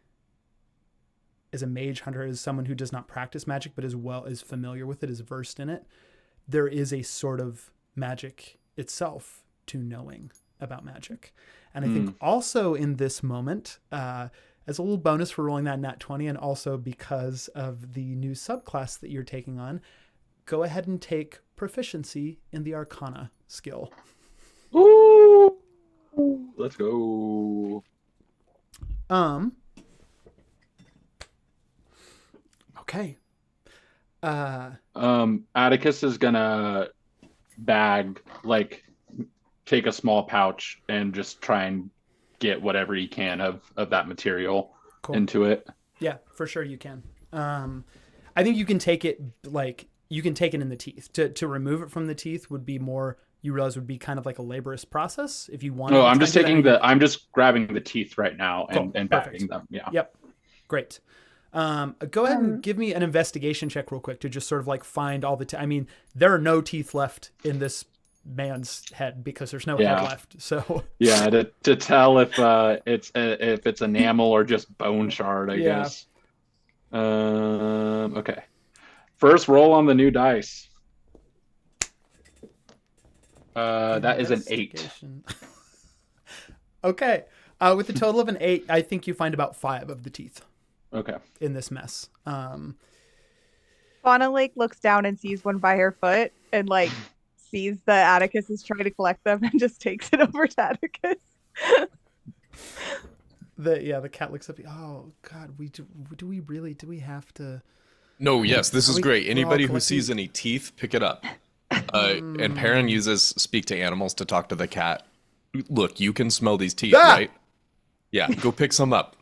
as a mage hunter, as someone who does not practice magic, but is familiar with it, is versed in it, there is a sort of magic itself to knowing about magic. And I think also in this moment, as a little bonus for rolling that nat 20, and also because of the new subclass that you're taking on, go ahead and take proficiency in the Arcana skill. Ooh, let's go. Okay. Atticus is gonna take a small pouch and just try and get whatever he can of that material into it. Yeah, for sure you can. I think you can take it in the teeth. To remove it from the teeth would be more, you realize, would be kind of like a laborious process if you want. No, I'm just grabbing the teeth right now and bagging them. Yeah. Yep. Great. Go ahead and give me an investigation check real quick to just sort of like find all the I mean, there are no teeth left in this man's head because there's no head left. So yeah, to tell if it's enamel or just bone shard, I guess. Okay. First roll on the new dice. That is an 8. Okay. With a total of an 8, I think you find about 5 of the teeth. Okay. In this mess. Fauna Lake looks down and sees one by her foot and like sees that Atticus is trying to collect them and just takes it over to Atticus. The cat looks up. Oh God, do we have to? No, yes, this is great. Anybody who sees any teeth, pick it up. And Peren uses speak to animals to talk to the cat. Look, you can smell these teeth, right? Yeah, go pick some up.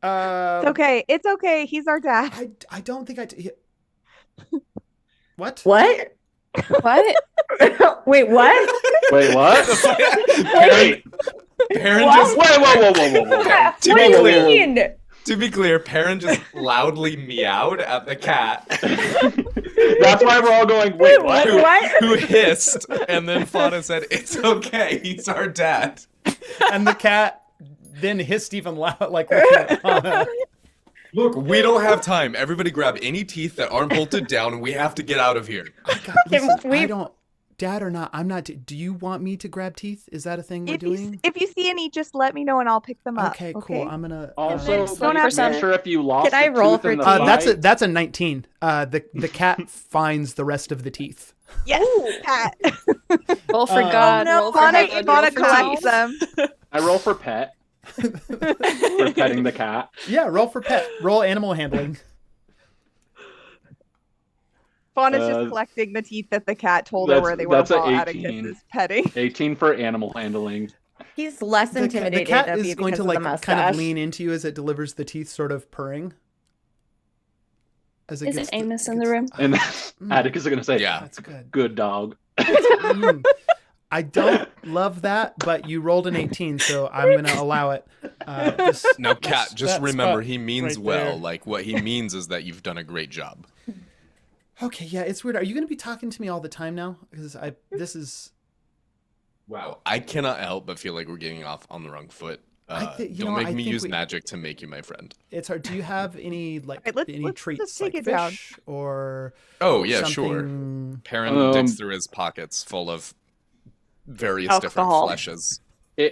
It's okay. It's okay. He's our dad. I don't think What? What? What? Wait, what? Wait, what? Peren just whoa. What do you mean? To be clear, Peren just loudly meowed at the cat. That's why we're all going, wait, what? Who hissed, and then Fauna said, "It's okay, he's our dad." And the cat then hissed even loud, like looking at Fauna. Look, we don't have time. Everybody grab any teeth that aren't bolted down, and we have to get out of here. Listen, I don't, Dad or not, I'm not. Do you want me to grab teeth? Is that a thing we're doing? If you see any, just let me know and I'll pick them up. Okay, cool. I'm gonna. Also, make sure if you lost. Can I roll for teeth? That's a 19. The cat finds the rest of the teeth. Yes, cat. Roll for God. No, roll for heaven, roll Fauna for collects teeth. them. I roll for pet. For petting the cat. Yeah, roll for pet. Roll animal handling. Fauna's just collecting the teeth that the cat told her where they were while Atticus is petting. 18 for animal handling. He's less intimidated. The cat of is you going to because of the like kind of mustache. lean into you as it delivers the teeth, sort of purring. As it Is gets it Amos in the room? And Atticus is going to say, Yeah. That's good. Good dog. I don't love that, but you rolled an 18, so I'm going to allow it. Now, Cat, just remember, he means right well. there. Like, what he means is that you've done a great job. Okay, yeah, it's weird. Are you going to be talking to me all the time now? Because this is... Wow. I cannot help but feel like we're getting off on the wrong foot. Don't make me use magic to make you my friend. It's hard. Do you have any any treats let's like take it fish or? Oh yeah, sure. something- Peren digs through his pockets full of various different Alcohol. fleshes.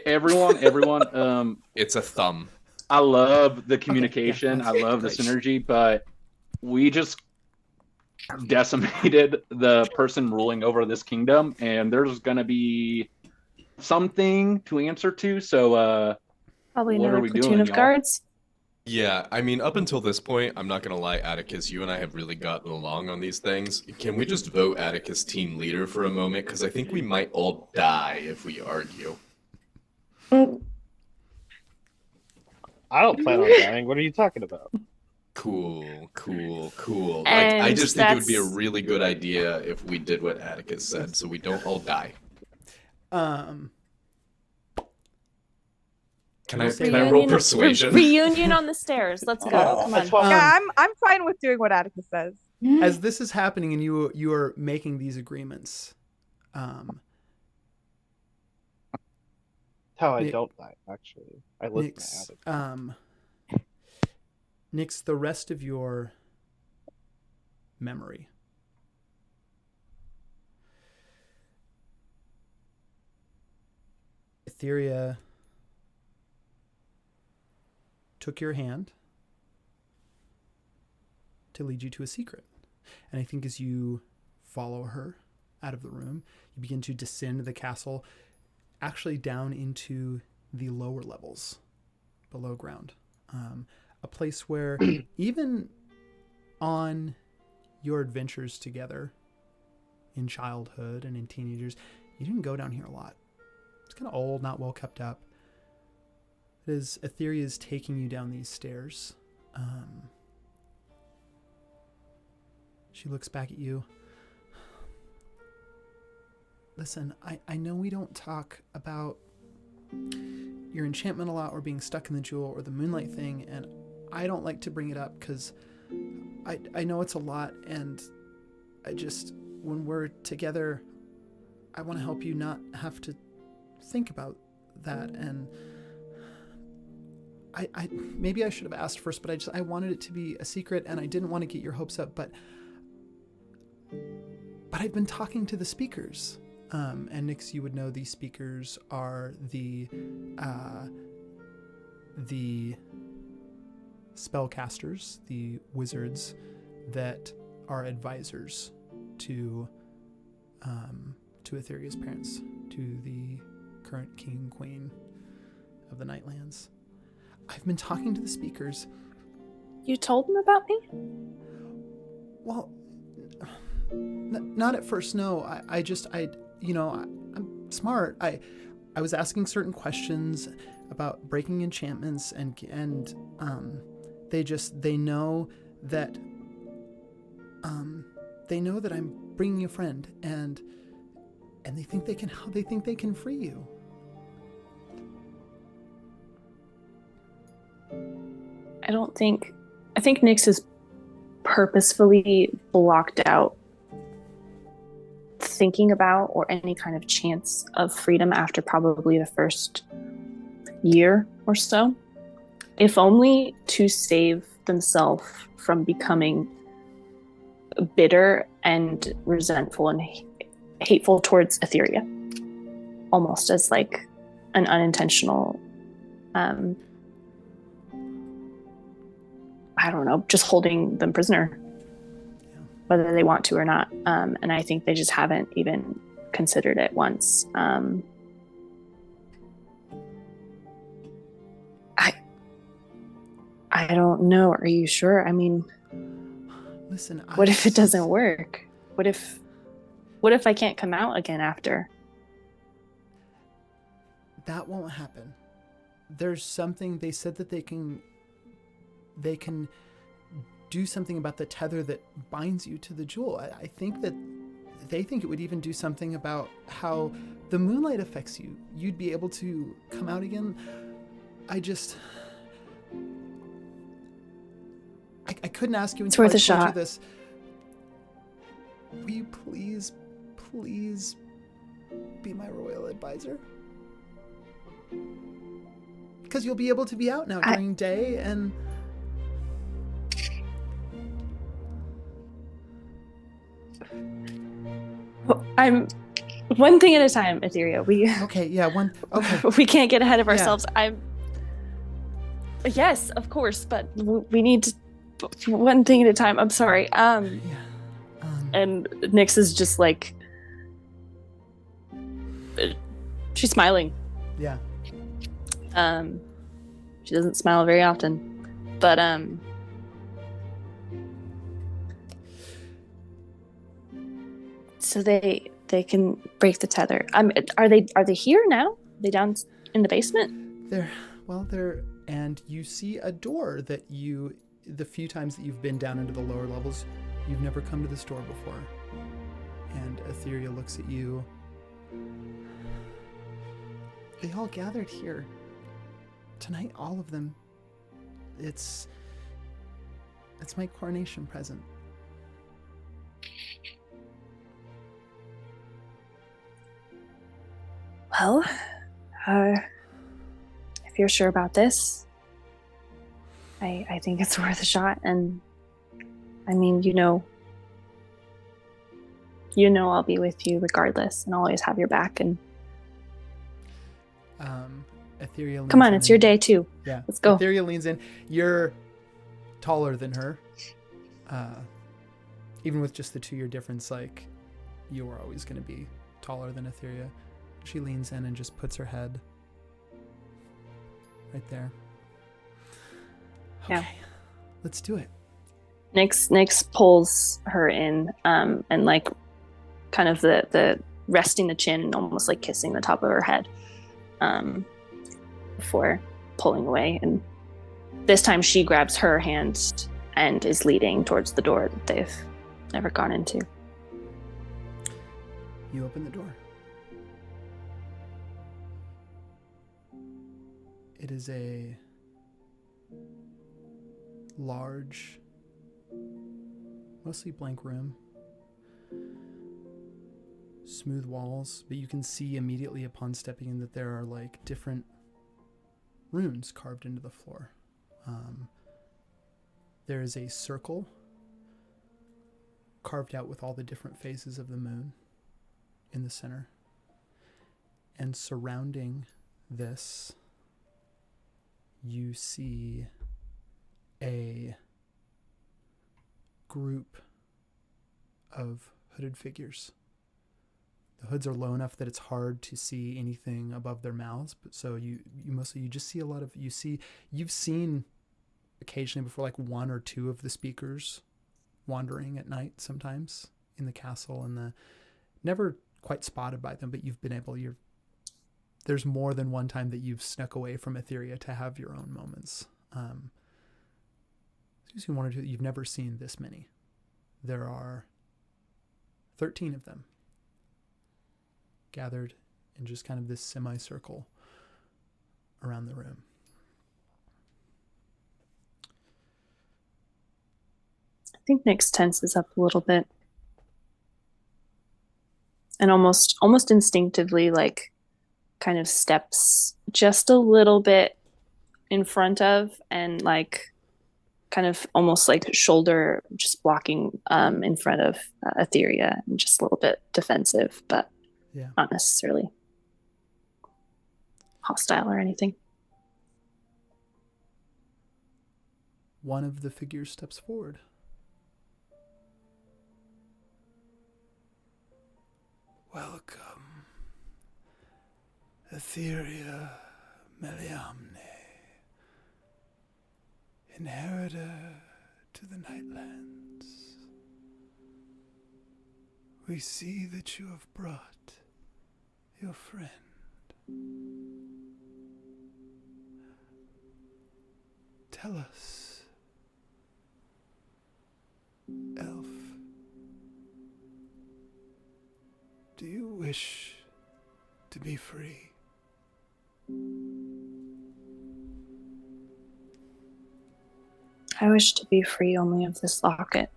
Everyone. It's a thumb. I love the communication. yeah, I love the great. synergy, but we just decimated the person ruling over this kingdom, and there's gonna be something to answer to. So, Probably what are another we platoon doing, of y'all? guards. Yeah, I mean, up until this point, I'm not gonna lie, Atticus, you and I have really gotten along on these things. Can we just vote Atticus team leader for a moment? Because I think we might all die if we argue. I don't plan on dying. What are you talking about? Cool. Like, And I just think it would be a that's- really good idea if we did what Atticus said, so we don't all die. Can I roll persuasion? Reunion on the stairs. Let's go. Come on. That's fine. Yeah, I'm fine with doing what Atticus says. As this is happening and you are making these agreements, How I Nick- don't die, actually. I live Nyx, my attic. Nyx, the rest of your memory. Etheria took your hand to lead you to a secret. And I think as you follow her out of the room, you begin to descend the castle, actually down into the lower levels, below ground. A place where even on your adventures together in childhood and in teenagers, you didn't go down here a lot. It's kind of old, not well kept up. As Etheria is taking you down these stairs, she looks back at you. Listen, I know we don't talk about your enchantment a lot or being stuck in the jewel or the moonlight thing, and I don't like to bring it up because I know it's a lot, and I just, when we're together, I want to help you not have to think about that. And I maybe I should have asked first, but I wanted it to be a secret, and I didn't want to get your hopes up, but I've been talking to the speakers. And Nyx, you would know these speakers are the spellcasters, the wizards that are advisors to Etheria's parents, to the current king and queen of the Nightlands. I've been talking to the speakers. You told them about me? Well, not at first, no. I'm smart. I was asking certain questions about breaking enchantments, and they know that I'm bringing a friend, and they think they can free you. I think Nyx is purposefully blocked out thinking about or any kind of chance of freedom after probably the first year or so, if only to save themselves from becoming bitter and resentful and hateful towards Etheria, almost as like an unintentional I don't know, just holding them prisoner, whether they want to or not. And I think they just haven't even considered it once. I don't know. Are you sure? I mean, listen, what if it doesn't work? What if I can't come out again after? That won't happen. There's something, they said that they can do something about the tether that binds you to the jewel. I think that they think it would even do something about how the moonlight affects you. You'd be able to come out again. I couldn't ask you It's until worth I a told you shot. this. Will you please be my royal advisor? Because you'll be able to be out now during day, and I'm one thing at a time, Etheria. We can't get ahead of ourselves. Yes, of course, but we need to one thing at a time. I'm sorry. And Nyx is just like, she's smiling. Yeah. She doesn't smile very often, but so they can break the tether. Are they here now? Are they down in the basement? They're and you see a door that the few times that you've been down into the lower levels, you've never come to this door before. And Etheria looks at you. They all gathered here tonight, all of them. It's my coronation present. Well, if you're sure about this, I think it's worth a shot, and I mean, I'll be with you regardless, and I'll always have your back. And Etheria come leans on, in it's your and- day too. Yeah. Let's go. Etheria leans in. You're taller than her. Even with just the 2-year difference, like, you are always going to be taller than Etheria. She leans in and just puts her head right there. Okay. Yeah. Let's do it. Nyx pulls her in, and like, kind of the resting the chin and almost like kissing the top of her head, before pulling away. And this time she grabs her hand and is leading towards the door that they've never gone into. You open the door. It is a large, mostly blank room. Smooth walls, but you can see immediately upon stepping in that there are like different runes carved into the floor. There is a circle carved out with all the different phases of the moon in the center. And surrounding this, you see a group of hooded figures. The hoods are low enough that it's hard to see anything above their mouths, but so you just see a lot of, you've seen occasionally before, like 1 or 2 of the speakers wandering at night sometimes in the castle, and never quite spotted by them, but there's more than one time that you've snuck away from Etheria to have your own moments. You've seen 1 or 2, you've never seen this many. There are 13 of them gathered in just kind of this semicircle around the room. I think Nyx tenses up a little bit, and almost instinctively, like, kind of steps just a little bit in front of, and like kind of almost like shoulder just blocking in front of Etheria, and just a little bit defensive, but Yeah. not necessarily hostile or anything. One of the figures steps forward. Welcome, Etheria Meliamne, inheritor to the Nightlands. We see that you have brought your friend. Tell us, elf, do you wish to be free? I wish to be free only of this locket.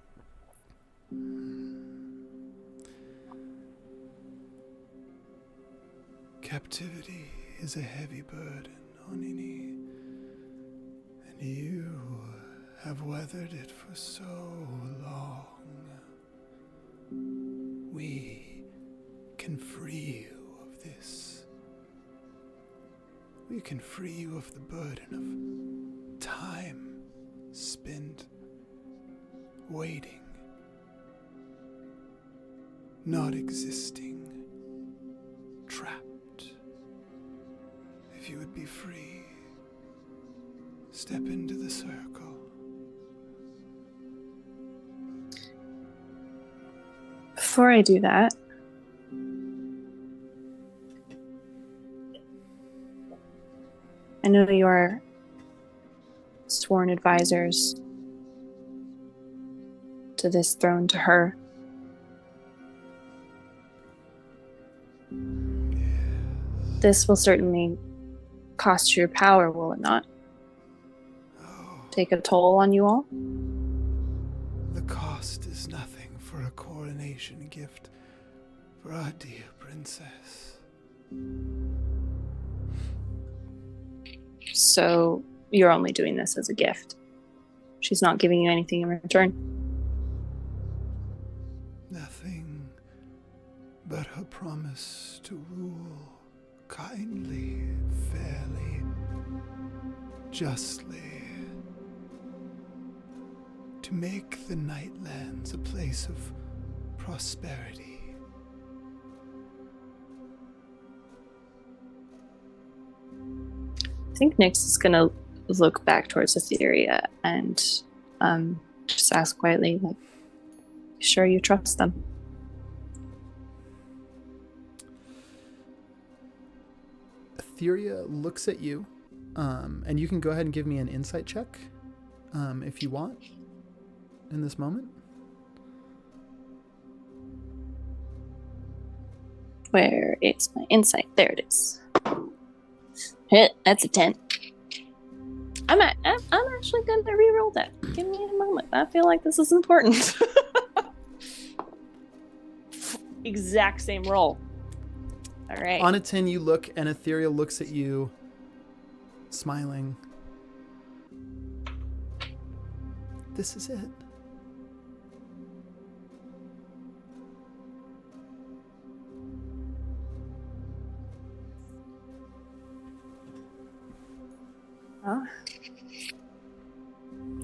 Captivity is a heavy burden on any, and you have weathered it for so long. We can free you of this. We can free you of the burden of time spent waiting, not existing, trapped. If you would be free, step into the circle. Before I do that, I know you are sworn advisors to this throne, to her. This will certainly cost your power, will it not? Take a toll on you all? The cost is nothing for a coronation gift for our dear princess. So you're only doing this as a gift? she's not giving you anything in return. Nothing but her promise to rule kindly, fairly, justly, to make the Nightlands a place of prosperity. I think Nyx is going to look back towards Etheria and just ask quietly, like, sure you trust them? Etheria looks at you, and you can go ahead and give me an insight check if you want in this moment. Where is my insight? There it is. That's a 10. I'm actually going to re-roll that. Give me a moment. I feel like this is important. Exact same roll. All right. On a 10, you look, and Etheria looks at you, smiling. This is it.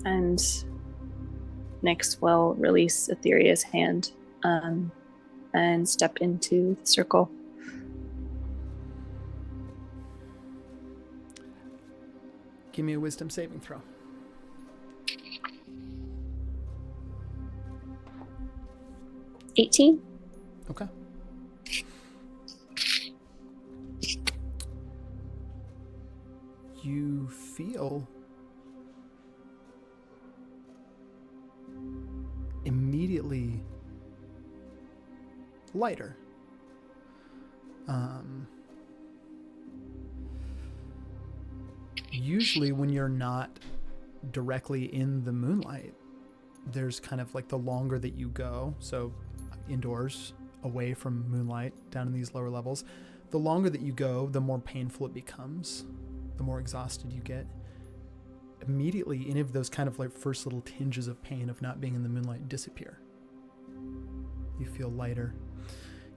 And Nyx will release Etheria's hand and step into the circle. Give me a wisdom saving throw. $18. Okay. You feel immediately lighter. Usually when you're not directly in the moonlight, there's kind of like the longer that you go, so indoors, away from moonlight, down in these lower levels, the longer that you go, the more painful it becomes, the more exhausted you get. Immediately, any of those kind of like first little tinges of pain of not being in the moonlight disappear. You feel lighter.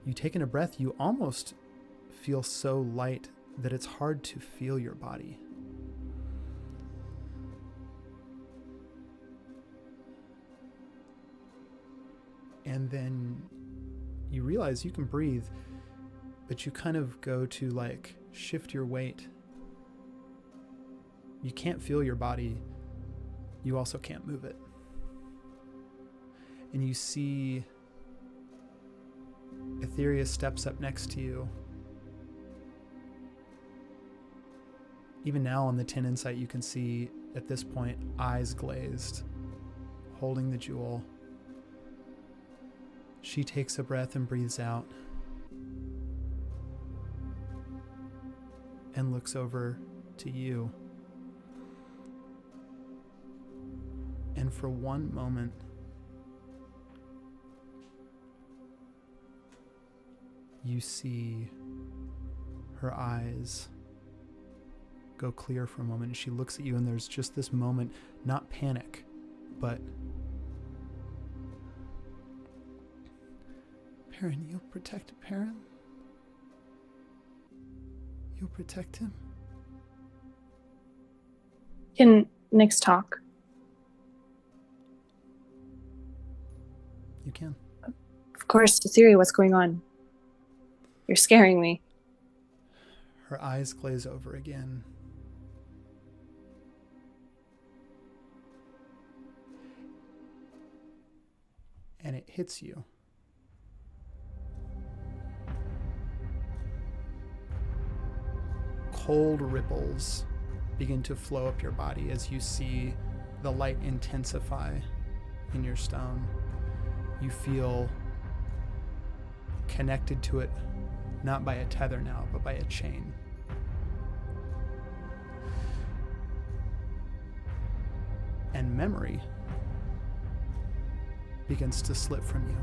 You take in a breath, you almost feel so light that it's hard to feel your body. And then you realize you can breathe, but you kind of go to like shift your weight. You can't feel your body. You also can't move it. And you see Etheria steps up next to you. Even now on the 10 insight, you can see at this point, eyes glazed, holding the jewel. She takes a breath and breathes out and looks over to you. And for one moment, you see her eyes go clear for a moment. And she looks at you, and there's just this moment, not panic, but Peren, you'll protect Peren? You'll protect him? Can Nyx talk? You can. Of course, Etheria, what's going on? You're scaring me. Her eyes glaze over again. And it hits you. Cold ripples begin to flow up your body as you see the light intensify in your stone. You feel connected to it, not by a tether now, but by a chain. And memory begins to slip from you.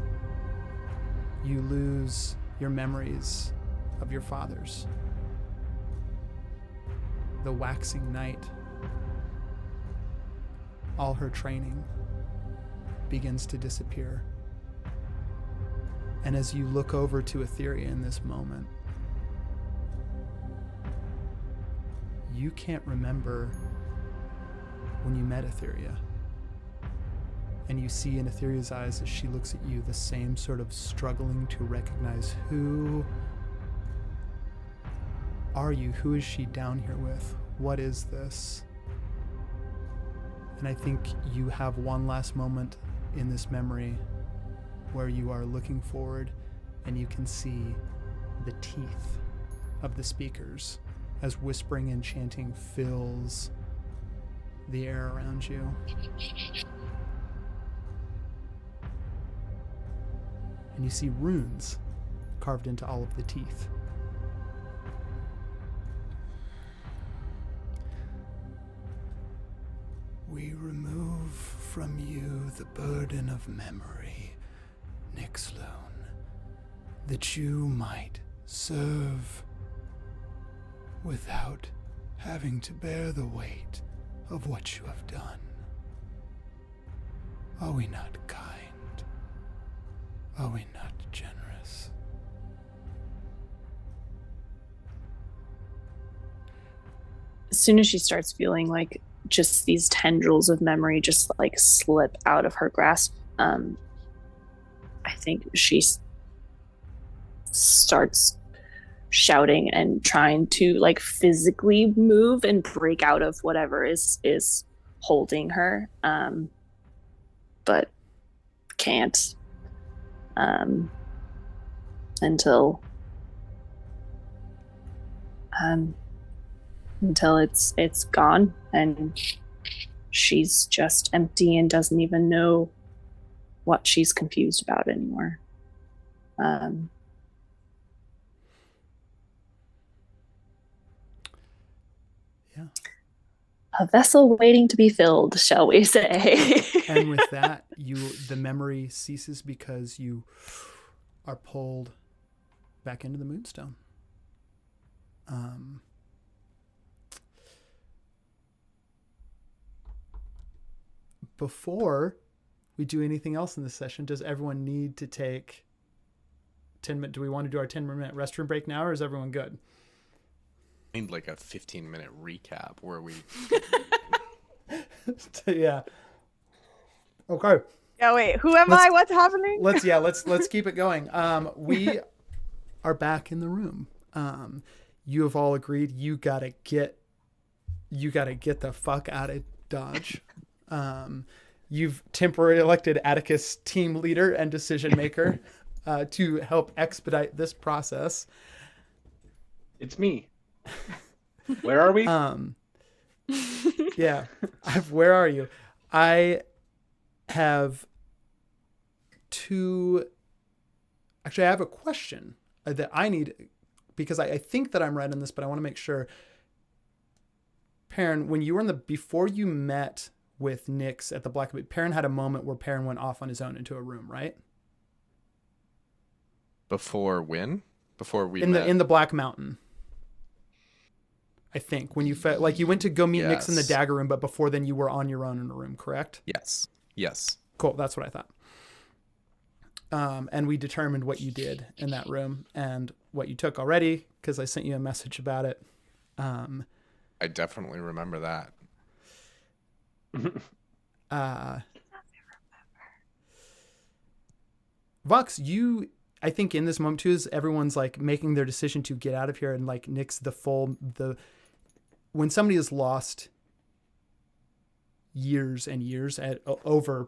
You lose your memories of your fathers. The waxing night. all her training begins to disappear. And as you look over to Etheria in this moment, you can't remember when you met Etheria. And you see in Etheria's eyes as she looks at you the same sort of struggling to recognize, who are you? Who is she down here with? What is this? And I think you have one last moment in this memory where you are looking forward and you can see the teeth of the speakers as whispering and chanting fills the air around you. And you see runes carved into all of the teeth. We remove from you the burden of memory, Nyxloon, that you might serve without having to bear the weight of what you have done. Are we not kind? Are we not generous? As soon as she starts feeling like just these tendrils of memory just like slip out of her grasp, I think she starts shouting and trying to like physically move and break out of whatever is holding her, but can't until it's gone and she's just empty and doesn't even know what she's confused about anymore. Yeah. A vessel waiting to be filled, shall we say. And with that, the memory ceases because you are pulled back into the Moonstone. Before we do anything else in this session, does everyone need to take 10 minutes? Do we want to do our 10-minute restroom break now, or is everyone good? I need like a 15-minute recap where we... Yeah. Okay. Yeah, wait, who am I? What's happening? Let's keep it going. We are back in the room. You have all agreed you gotta get the fuck out of Dodge. You've temporarily elected Atticus team leader and decision maker to help expedite this process. It's me. Where are we? Yeah. Where are you? I have I have a question that I need, because I think that I'm right on this, but I want to make sure. Peren, when you were before you met with Nyx at the Black, Peren had a moment where Peren went off on his own into a room, right? Before we in met? the Black Mountain. I think when you you went to go meet Nyx in the dagger room, but before then you were on your own in a room, correct? Yes. Cool. That's what I thought. And we determined what you did in that room and what you took already, because I sent you a message about it. I definitely remember that. Vox, I think in this moment too, is everyone's like making their decision to get out of here, and like Nyx, when somebody has lost years and years over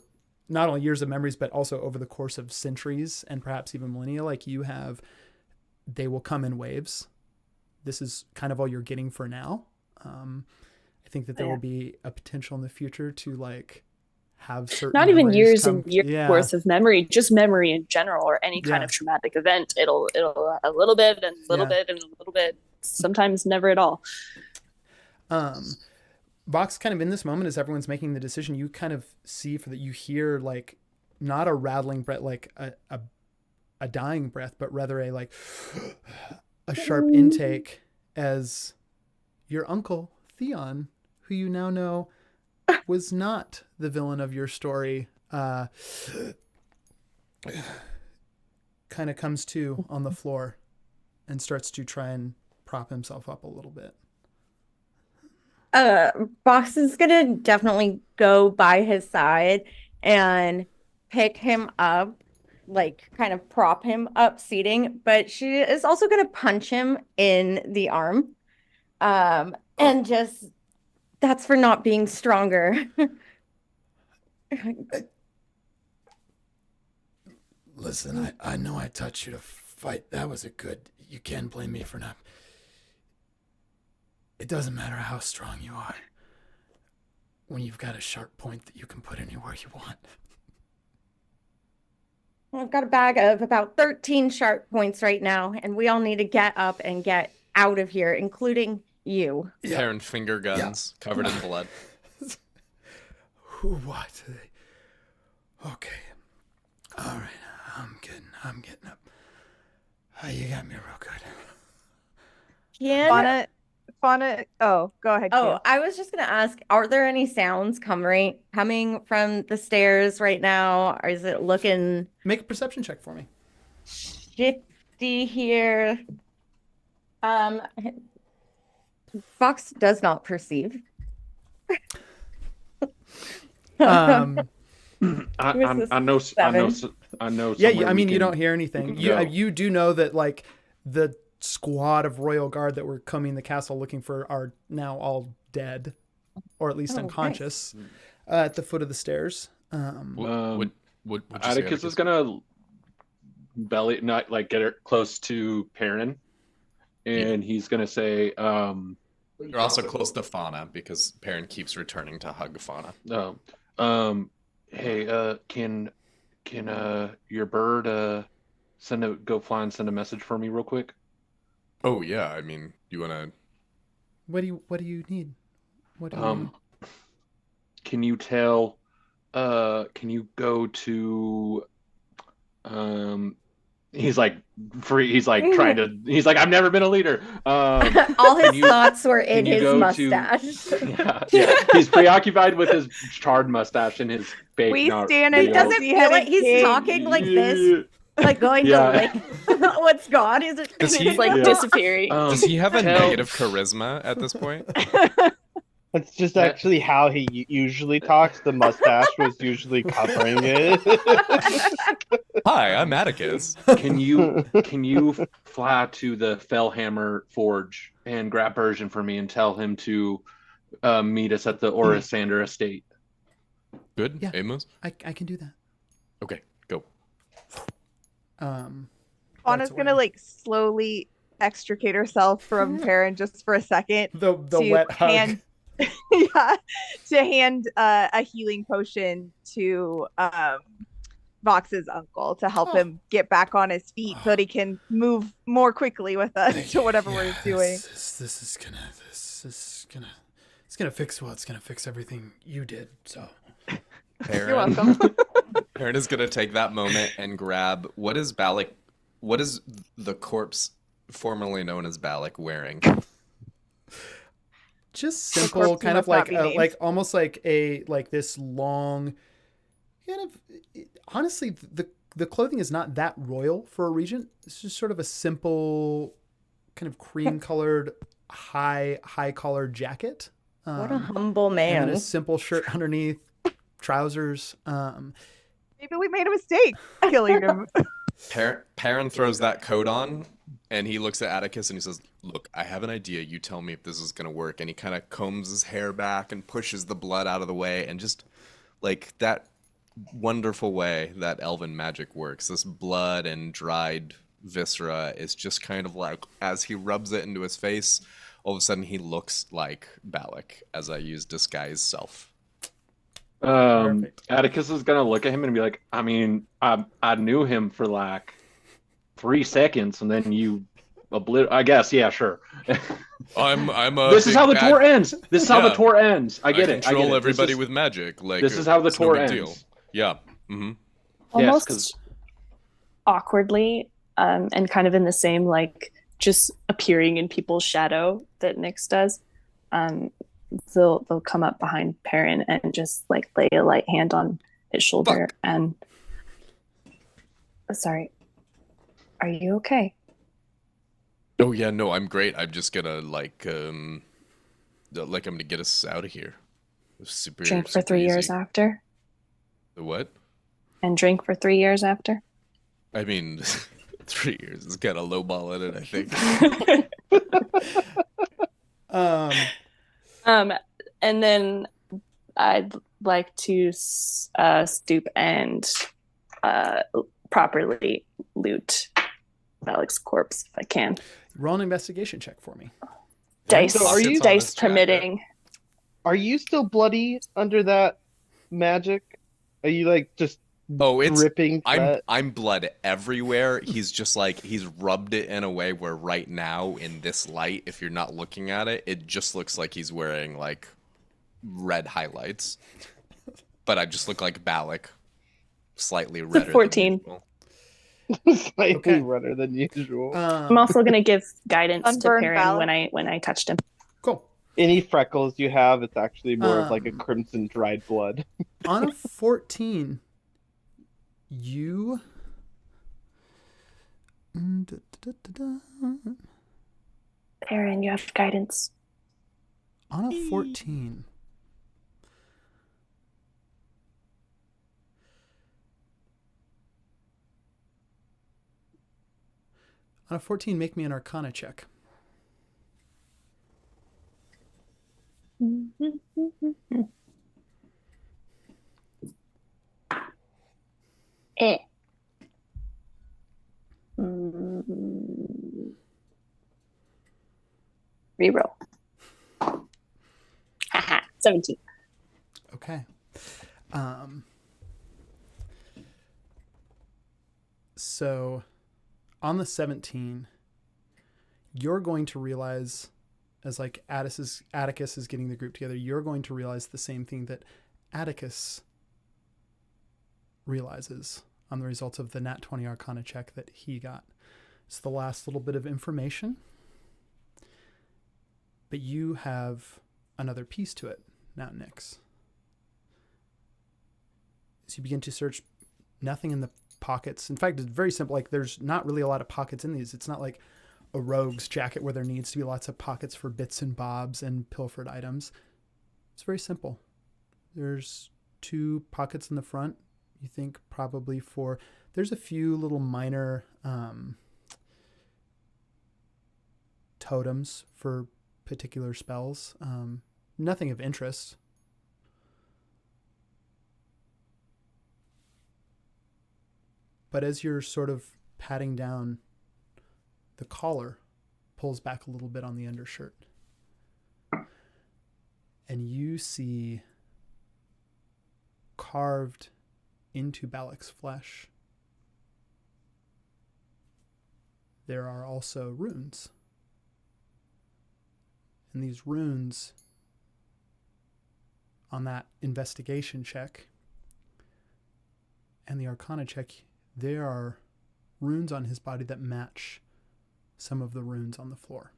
not only years of memories, but also over the course of centuries and perhaps even millennia, like you have, they will come in waves. This is kind of all you're getting for now. I think that there will be a potential in the future to like have certain, not even years and years worth of memory, just memory in general, or any kind of traumatic event. It'll a little bit and a little bit and a little bit, sometimes never at all. Vox, kind of in this moment as everyone's making the decision, you kind of see you hear like not a rattling breath, like a dying breath, but rather a sharp intake as your uncle Theon, who you now know was not the villain of your story kind of comes to on the floor and starts to try and prop himself up a little bit. Box is gonna definitely go by his side and pick him up, like kind of prop him up seating, but she is also gonna punch him in the arm. And just that's for not being stronger. Listen, I know I taught you to fight. That was a good. You can't blame me for not. It doesn't matter how strong you are when you've got a sharp point that you can put anywhere you want. I've got a bag of about 13 sharp points right now, and we all need to get up and get out of here, including you. Peren finger guns covered in blood. Who? What? Okay. All right. I'm getting up. You got me real good. Fauna. Oh, go ahead. Oh, Kim. I was just gonna ask, are there any sounds coming from the stairs right now? Or is it looking Make a perception check for me. shifty here? Fox does not perceive. Um, I know. yeah, I mean, you don't hear anything. go. You do know that like the squad of royal guard that were combing the castle looking for are now all dead, or at least Oh, unconscious, at the foot of the stairs. Would you say, Atticus is gonna belly not like get her close to Peren, and he's gonna say, You're also close to Fauna because Peren keeps returning to hug Fauna. "Hey, can your bird go fly and send a message for me real quick?" Oh yeah, I mean, you wanna? What do you need? What do you? Can you tell? Can you go to? He's like free. He's like trying to. He's like, I've never been a leader. All his thoughts were in can you his go to- mustache. yeah. He's preoccupied with his charred mustache and his fake. We not stand real- It doesn't feel like he's King. talking like this, like going Yeah. to like what's gone. He's just, Does he- It's like Yeah. disappearing. Does he have a tell- negative charisma at this point? That's just actually how he usually talks. The mustache was usually covering it. Hi, I'm Atticus. Can you fly to the Fellhammer Forge and grab Persian for me and tell him to meet us at the Orisander estate? Good, Yeah. Amos. I can do that. Okay, go. Fauna's that's gonna away. like slowly extricate herself from Peren just for a second. the to wet hug. hand, yeah, to hand a healing potion to Vox's uncle to help him get back on his feet so that he can move more quickly with us to whatever we're doing. This is gonna fix it's gonna fix everything you did. So Peren, You're welcome. Peren is gonna take that moment and grab what is Balik? What is the corpse formerly known as Balik wearing? just The simple, corpse kind of must not like be named. like almost like this long, kind of. Honestly, the clothing is not that royal for a regent. It's just sort of a simple, kind of cream colored, high collared jacket. what a humble And man. a simple shirt underneath, trousers. Maybe we made a mistake killing him. Peren throws that coat on, and he looks at Atticus and he says, "Look, I have an idea. You tell me if this is gonna work." And he kind of combs his hair back and pushes the blood out of the way, and just like that wonderful way that elven magic works. This blood and dried viscera is just kind of like, as he rubs it into his face, all of a sudden he looks like Balik, as I use disguise self. Perfect. Atticus is gonna look at him and be like, I mean, I knew him for like 3 seconds, and then you I guess, yeah, sure. I'm a This is big how the bad- tour ends. This is how the Yeah. tour ends. I get I it. control I get it. everybody This is, with magic. Like this is how the it's no tour big ends. deal. Yeah. Mm-hmm. Yes, Almost 'cause- awkwardly, and kind of in the same like just appearing in people's shadow that Nyx does. they'll come up behind Peren and just like lay a light hand on his shoulder. Fuck. And sorry, are you okay? Oh yeah, no, I'm great. I'm just gonna I'm gonna get us out of here. Super. Drink for super 3 years easy. after, The what? and drink for 3 years after. I mean, 3 years is kind of lowball in it, I think. And then I'd like to stoop and properly loot Balik's corpse if I can. Roll an investigation check for me. Dice, So are you- dice permitting. Are you still bloody under that magic? Are you like just Oh, it's dripping sweat? I'm blood everywhere. He's just like he's rubbed it in a way where right now in this light, if you're not looking at it, it just looks like he's wearing like red highlights. But I just look like Balik, slightly redder. 14. Than Slightly Okay. redder than usual. I'm also gonna give guidance Sunburned to Peren Balik. when I touched him. Cool. Any freckles you have, it's actually more of like a crimson dried blood. On a 14, you. Peren, you have guidance. On a 14. On a 14, make me an Arcana check. Eh. Reroll. Haha, 17. Okay. So on the 17, you're going to realize, as like Atticus is getting the group together, you're going to realize the same thing that Atticus realizes on the results of the Nat 20 Arcana check that he got. It's the last little bit of information. But you have another piece to it now, Nyx. As you begin to search, nothing in the pockets. In fact, it's very simple. Like, there's not really a lot of pockets in these. It's not like a rogue's jacket where there needs to be lots of pockets for bits and bobs and pilfered items. It's very simple. There's 2 pockets in the front. You think probably for... There's a few little minor totems for particular spells. Nothing of interest. But as you're sort of patting down, the collar pulls back a little bit on the undershirt. And you see carved into Balik's flesh, there are also runes. And these runes, on that investigation check and the Arcana check, there are runes on his body that match some of the runes on the floor.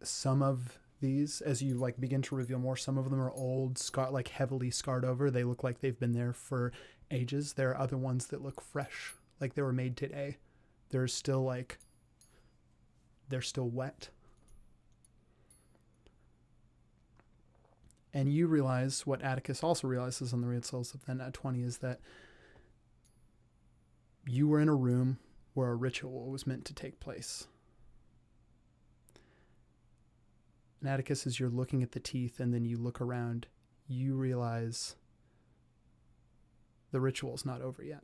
Some of these, as you like begin to reveal more, some of them are old, like heavily scarred over. They look like they've been there for ages. There are other ones that look fresh, like they were made today. They're still wet. And you realize what Atticus also realizes on the results of the Nat 20 is that you were in a room where a ritual was meant to take place. And Atticus, as you're looking at the teeth and then you look around, you realize the ritual's not over yet.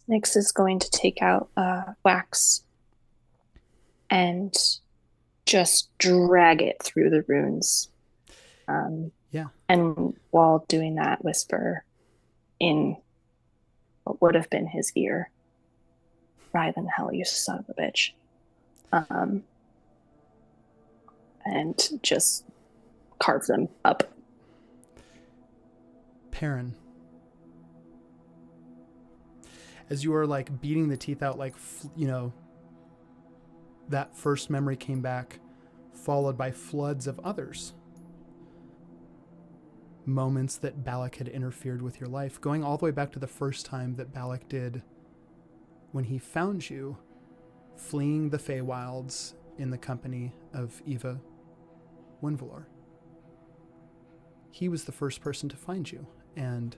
Nyx is going to take out wax and just drag it through the runes. Yeah. And while doing that, whisper in what would have been his ear, "Ride in hell, you son of a bitch." And just carve them up. Peren. as you are like beating the teeth out, like, that first memory came back, followed by floods of others. Moments that Balik had interfered with your life, going all the way back to the first time that Balik did when he found you, fleeing the Feywilds in the company of Eva Winvalor. He was the first person to find you, and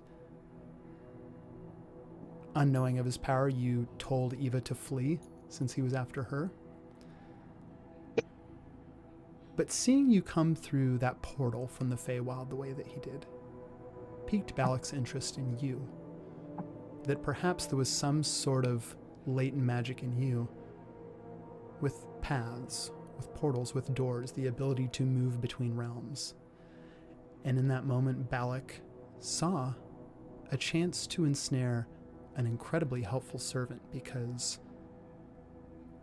unknowing of his power, you told Eva to flee since he was after her. But seeing you come through that portal from the Feywild the way that he did piqued Balik's interest in you. That perhaps there was some sort of latent magic in you, with paths, with portals, with doors, the ability to move between realms. And in that moment, Balik saw a chance to ensnare an incredibly helpful servant, because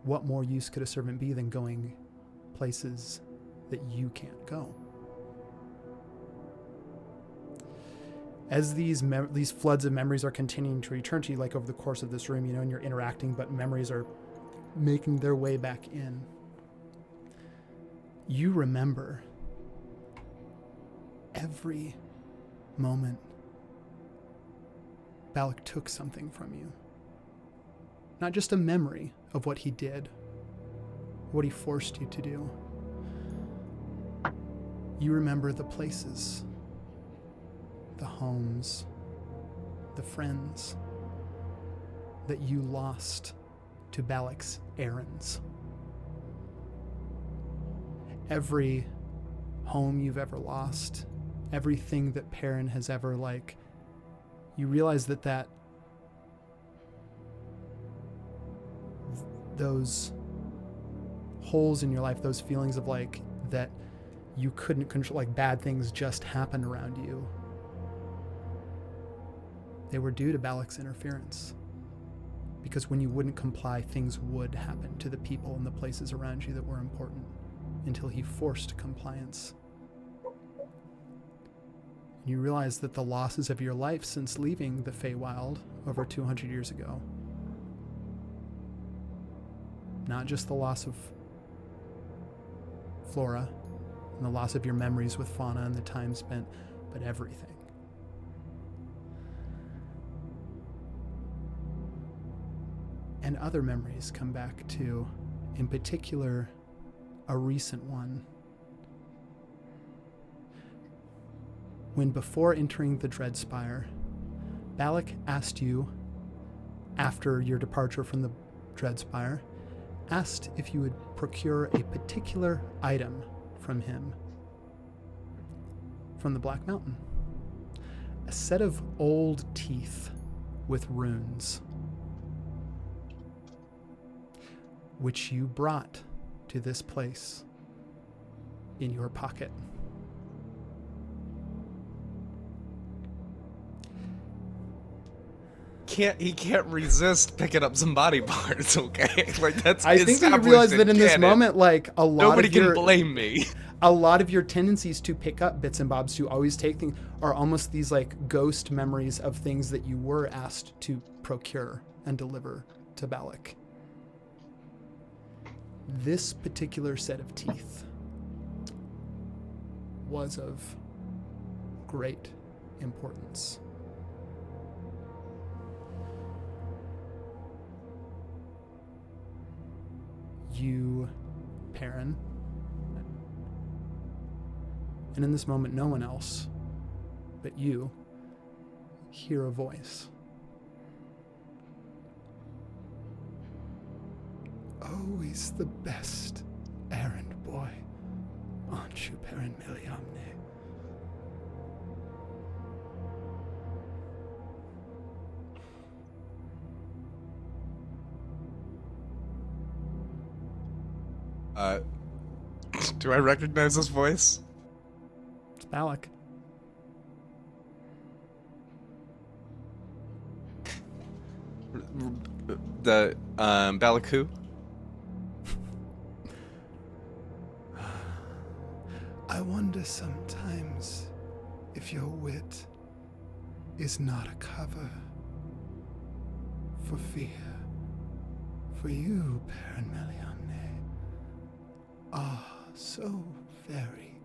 what more use could a servant be than going places that you can't go? As these floods of memories are continuing to return to you, like over the course of this room, and you're interacting, but memories are making their way back in. You remember every moment Balik took something from you. Not just a memory of what he did, what he forced you to do. You remember the places, the homes, the friends that you lost to Balik's errands. Every home you've ever lost, everything that Peren has ever, you realize that those holes in your life, those feelings of that you couldn't control, bad things just happened around you, they were due to Balik's interference. Because when you wouldn't comply, things would happen to the people and the places around you that were important, until he forced compliance. And you realize that the losses of your life since leaving the Feywild over 200 years ago, not just the loss of flora and the loss of your memories with fauna and the time spent, but everything. And other memories come back too, in particular, a recent one. When before entering the Dreadspire, Balik asked you, after your departure from the Dreadspire, asked if you would procure a particular item from him from the Black Mountain. A set of old teeth with runes, which you brought to this place in your pocket. He can't resist picking up some body parts, okay? That's I think that you realize that in this moment, nobody can blame me. A lot of your tendencies to pick up bits and bobs, to always take things, are almost these ghost memories of things that you were asked to procure and deliver to Balik. This particular set of teeth was of great importance. You, Peren, and in this moment no one else but you hear a voice. Always the best errand boy, aren't you, Peren Miliamne? Do I recognize this voice? It's Balik. The, Balik who? I wonder sometimes if your wit is not a cover for fear. For you, Peren Meliamne, are so very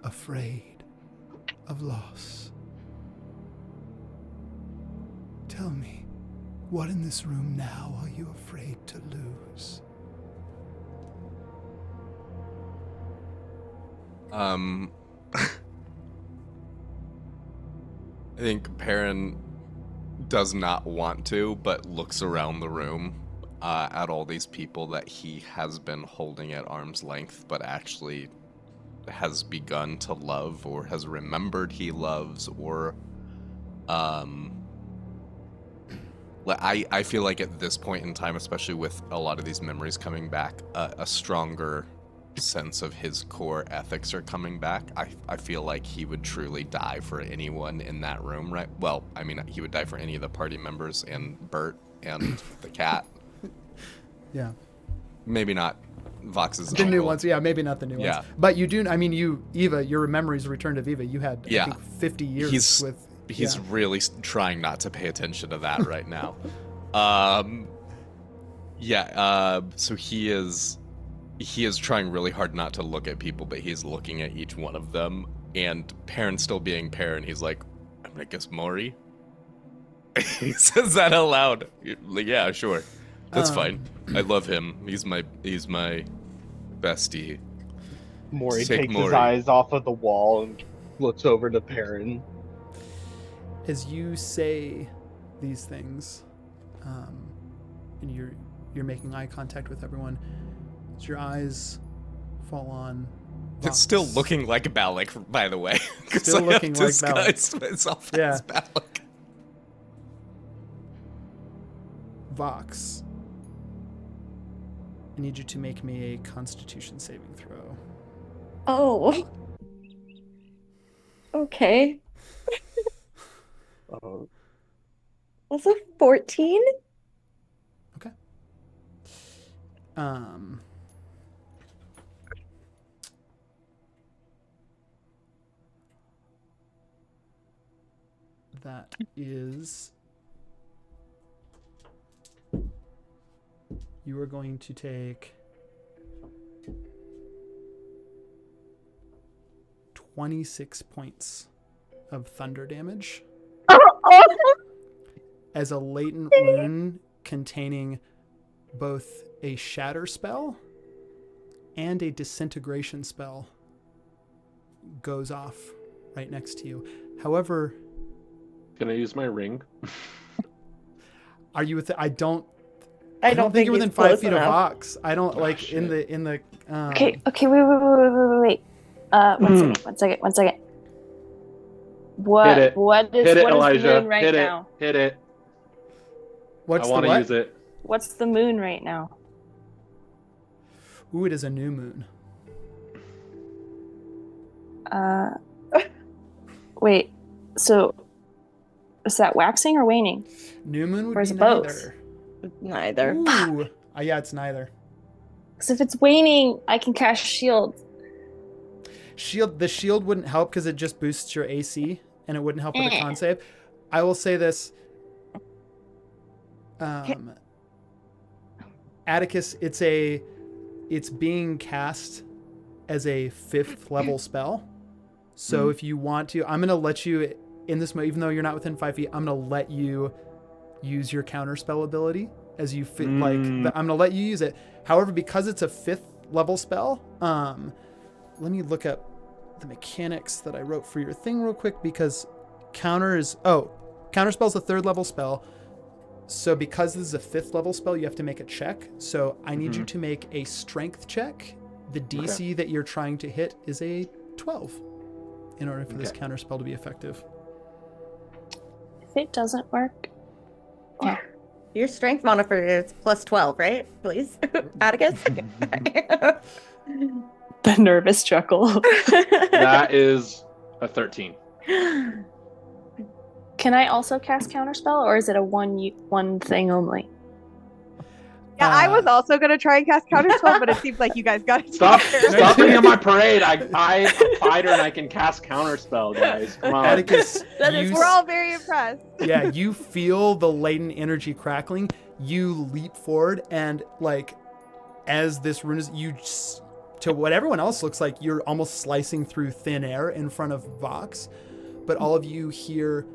afraid of loss. Tell me, what in this room now are you afraid to lose? I think Peren does not want to, but looks around the room at all these people that he has been holding at arm's length, but actually has begun to love, or has remembered he loves, or I feel like at this point in time, especially with a lot of these memories coming back, a stronger sense of his core ethics are coming back. I feel like he would truly die for anyone in that room, right? Well, I mean, he would die for any of the party members and Bert and the cat. Yeah. Maybe not Vox's The uncle. new ones, yeah, maybe not the new Yeah. ones. But you do, I mean, Eva, your memories returned to Viva. You had, I think, 50 years with... He's really trying not to pay attention to that right now. So he is trying really hard not to look at people, but he's looking at each one of them. And Peren still being Peren, he's like, I'm gonna guess Maury. He says that out loud. Like, yeah, sure. That's fine. I love him. He's my bestie. Maury Take takes Maury. his eyes off of the wall and looks over to Peren. As you say these things, and you're making eye contact with everyone, as your eyes fall on It's Vox. still looking like Balik, by the way. 'Cause Still I have looking like Balik. disguised myself Yeah. as Balik. Vox, I need you to make me a Constitution saving throw. Oh. Okay. That's a 14? Okay. That is... You are going to take 26 points of thunder damage as a latent rune containing both a shatter spell and a disintegration spell goes off right next to you. However, Can I use my ring? are you with I don't I don't think think you're he's within 5 close feet enough. of Vox. I don't Oh, like shit. in the Okay, wait. One second. What? Hit it. What is Hit it, what is Elijah. the moon right Hit now? it. Hit it. What's I the want to what? use it. What's the moon right now? Ooh, it is a new moon. Wait. So, is that waxing or waning? New moon would Or is be it both? neither. Neither. Ooh. Yeah, it's neither. Because if it's waning, I can cast shield. The shield wouldn't help because it just boosts your AC and it wouldn't help with a con save. I will say this. Atticus, it's being cast as a 5th level spell. So if you want to, I'm going to let you in this mode, even though you're not within 5 feet, I'm going to let you use your counter spell ability as you fit. I'm going to let you use it. However, because it's a 5th level spell, let me look up the mechanics that I wrote for your thing real quick, because counter spell's a 3rd level spell. So because this is a 5th level spell, you have to make a check. So I need you to make a strength check. The DC that you're trying to hit is a 12 in order for this counter spell to be effective. If it doesn't work, Your strength modifier is plus 12, right? Please, Atticus. the nervous chuckle. That is a 13. Can I also cast counterspell, or is it a one thing only? Yeah, I was also gonna try and cast counterspell, but it seems like you guys got it. Stop being on my parade. I'm a fighter and I can cast counterspell, guys. Come on. Atticus, We're all very impressed. yeah, you feel the latent energy crackling. You leap forward, and like, as this rune is, to what everyone else looks like, you're almost slicing through thin air in front of Vox, but all of you hear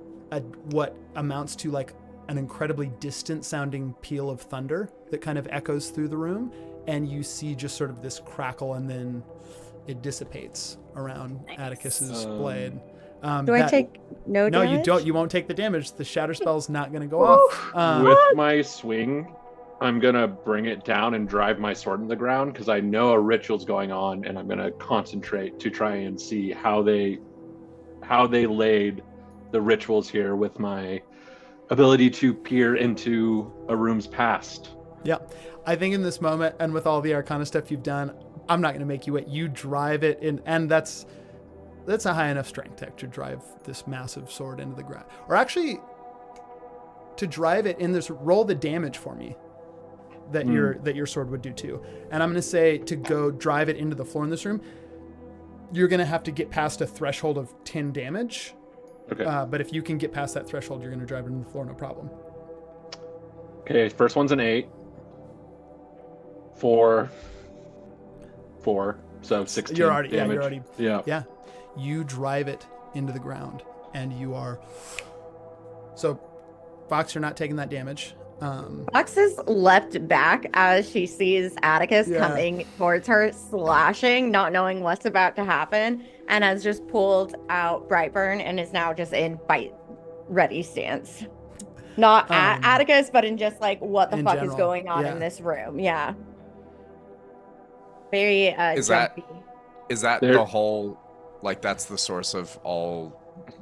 what amounts to like an incredibly distant sounding peal of thunder that kind of echoes through the room, and you see just sort of this crackle, and then it dissipates around Atticus's blade. Do I take no damage? No, you don't. You won't take the damage. The shatter spell's not going to go off. With my swing, I'm going to bring it down and drive my sword in the ground because I know a ritual's going on, and I'm going to concentrate to try and see how they laid the rituals here with my ability to peer into a room's past. Yeah. I think in this moment, and with all the Arcana stuff you've done, I'm not going to make you wait. You drive it in, and that's a high enough strength check to drive this massive sword into the ground. Or actually, to drive it in this, roll the damage for me that your sword would do too. And I'm going to say to go drive it into the floor in this room, you're going to have to get past a threshold of 10 damage. Okay. But if you can get past that threshold, you're going to drive it into the floor, no problem. Okay, first one's an 8. 4. So 16 damage. Yeah. You drive it into the ground, and you are... So, Fox, you're not taking that damage. Fox is leapt back as she sees Atticus coming towards her, slashing, not knowing what's about to happen, and has just pulled out Brightburn and is now just in fight ready stance. Not at Atticus, but in just like what the fuck is going on in this room. Yeah. Very Is that the whole, like, that's the source of all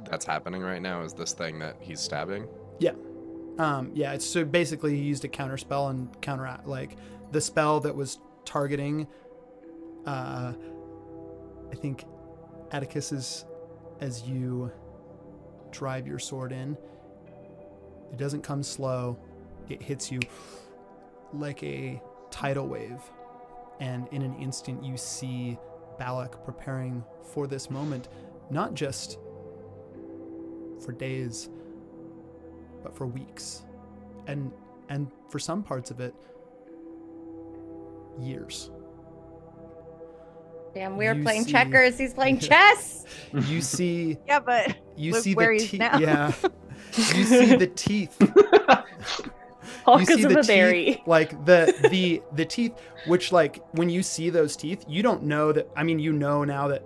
that's happening right now, is this thing that he's stabbing? Yeah. It's so basically he used a counter spell and counteract, like, the spell that was targeting I think Atticus is, as you drive your sword in, it doesn't come slow. It hits you like a tidal wave, and in an instant you see Balik preparing for this moment, not just for days, but for weeks, and for some parts of it, years. Damn, we were playing checkers. He's playing chess. You see, but you look see where the he's teeth. now. Yeah, you see the teeth. All You see because of the a teeth, berry. like the teeth, which, like, when you see those teeth, you don't know that. I mean, you know now that,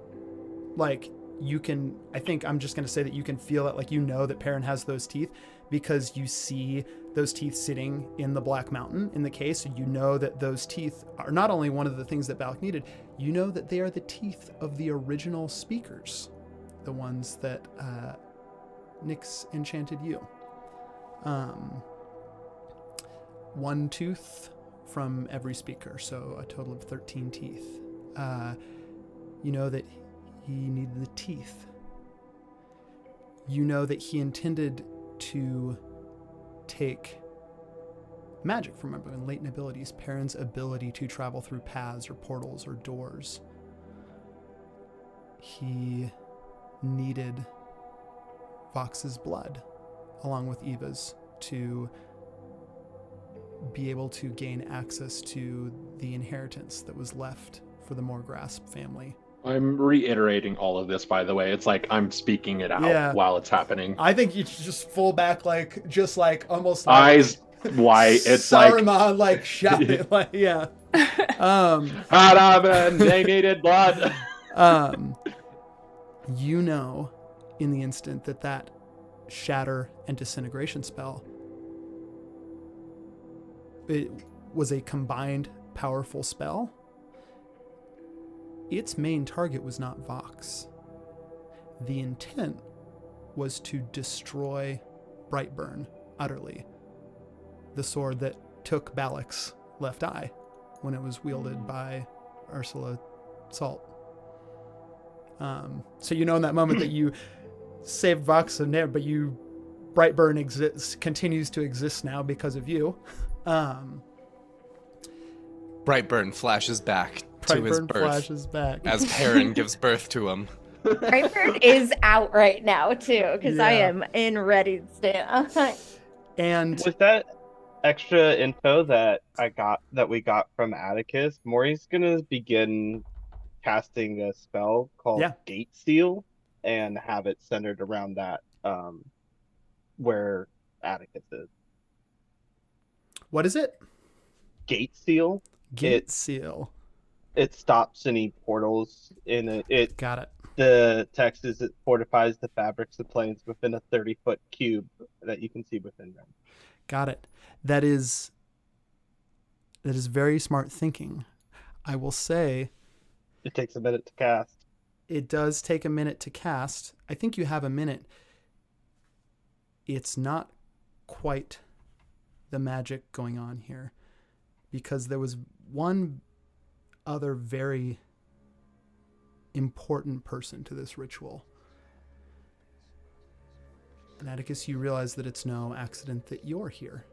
like, you can. I think I'm just gonna say that you can feel it. Like, you know that Peren has those teeth because you see those teeth sitting in the Black Mountain in the case, and you know that those teeth are not only one of the things that Balik needed. You know that they are the teeth of the original speakers, the ones that Nyx enchanted you. One tooth from every speaker, so a total of 13 teeth. You know that he needed the teeth. You know that he intended to take magic from everyone, latent abilities, Peren's ability to travel through paths or portals or doors. He needed Vox's blood, along with Eva's, to be able to gain access to the inheritance that was left for the Moorgrasp family. I'm reiterating all of this, by the way. It's like I'm speaking it out while it's happening. I think you should just fall back, like, just like almost like eyes wide. It's Saruman, like shouting, like, yeah. They needed blood. You know, in the instant that shatter and disintegration spell, it was a combined powerful spell. Its main target was not Vox. The intent was to destroy Brightburn utterly, the sword that took Balik's left eye when it was wielded by Ursula Salt. So you know in that moment that you saved Vox and but Brightburn continues to exist now because of you. Brightburn flashes back to his Brightburn birth flashes back. as Peren gives birth to him. Brightburn is out right now too, because I Yeah. am in ready state. And With that extra info that we got from Atticus, Maury's gonna begin casting a spell called Yeah. Gate Seal and have it centered around that where Atticus is. what is it? Gate Seal. Gate seal. It stops any portals in it. Got it. The text is it fortifies the fabrics of planes within a 30-foot cube that you can see within them. Got it. That is very smart thinking. I will say It takes a minute to cast. it does take a minute to cast. I think you have a minute. It's not quite the magic going on here, because there was one other very important person to this ritual. And Atticus, you realize that it's no accident that you're here.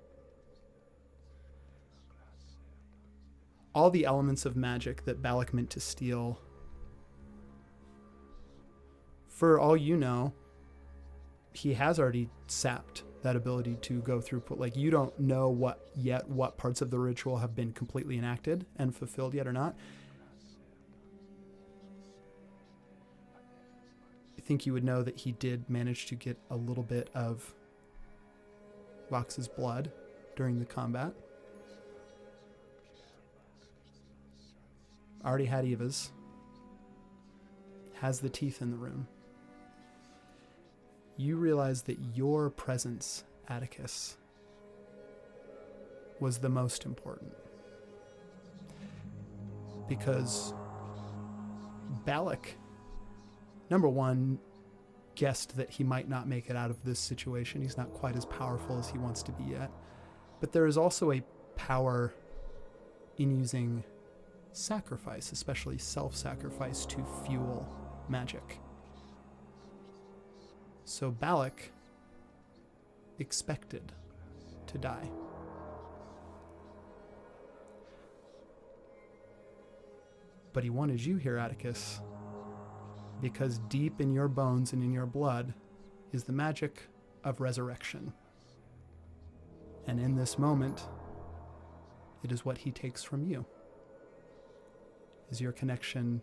All the elements of magic that Balik meant to steal, for all you know, he has already sapped that ability to go through. Like, you don't know what parts of the ritual have been completely enacted and fulfilled yet or not. I think you would know that he did manage to get a little bit of Vox's blood during the combat. Already had Eva's. Has the teeth in the room. You realize that your presence, Atticus, was the most important. Because Balik, number one, guessed that he might not make it out of this situation. He's not quite as powerful as he wants to be yet. But there is also a power in using sacrifice, especially self-sacrifice, to fuel magic. So Balik expected to die. But he wanted you here, Atticus, because deep in your bones and in your blood is the magic of resurrection. And in this moment, it is what he takes from you. Is your connection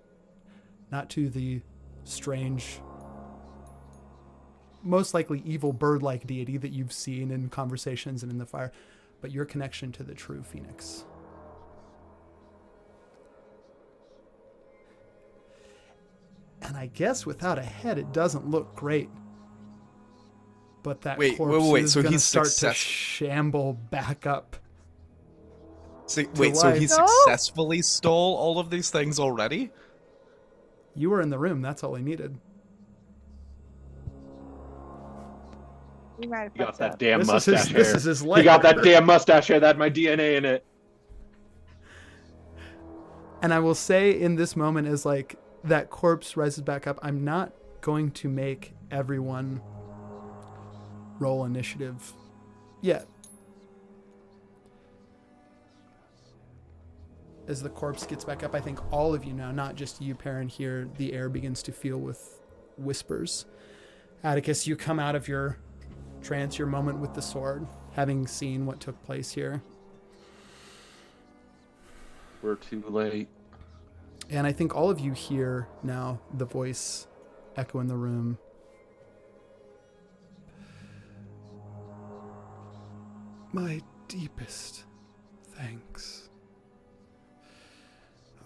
not to the strange, most likely evil bird-like deity that you've seen in conversations and in the fire, but your connection to the true Phoenix. And I guess without a head, it doesn't look great. But that corpse is so going to he's start to shamble back up. So life. he No. successfully stole all of these things already? You were in the room. That's all I needed. We might have He got fucked that up. damn This is mustache his- hair. this is his He lair. got that damn mustache hair that had my DNA in it. And I will say in this moment, as like that corpse rises back up, I'm not going to make everyone roll initiative yet. As the corpse gets back up, I think all of you now, not just you, Peren, here, the air begins to fill with whispers. Atticus, you come out of your trance, your moment with the sword, having seen what took place here. We're too late. And I think all of you hear now the voice echo in the room. My deepest thanks.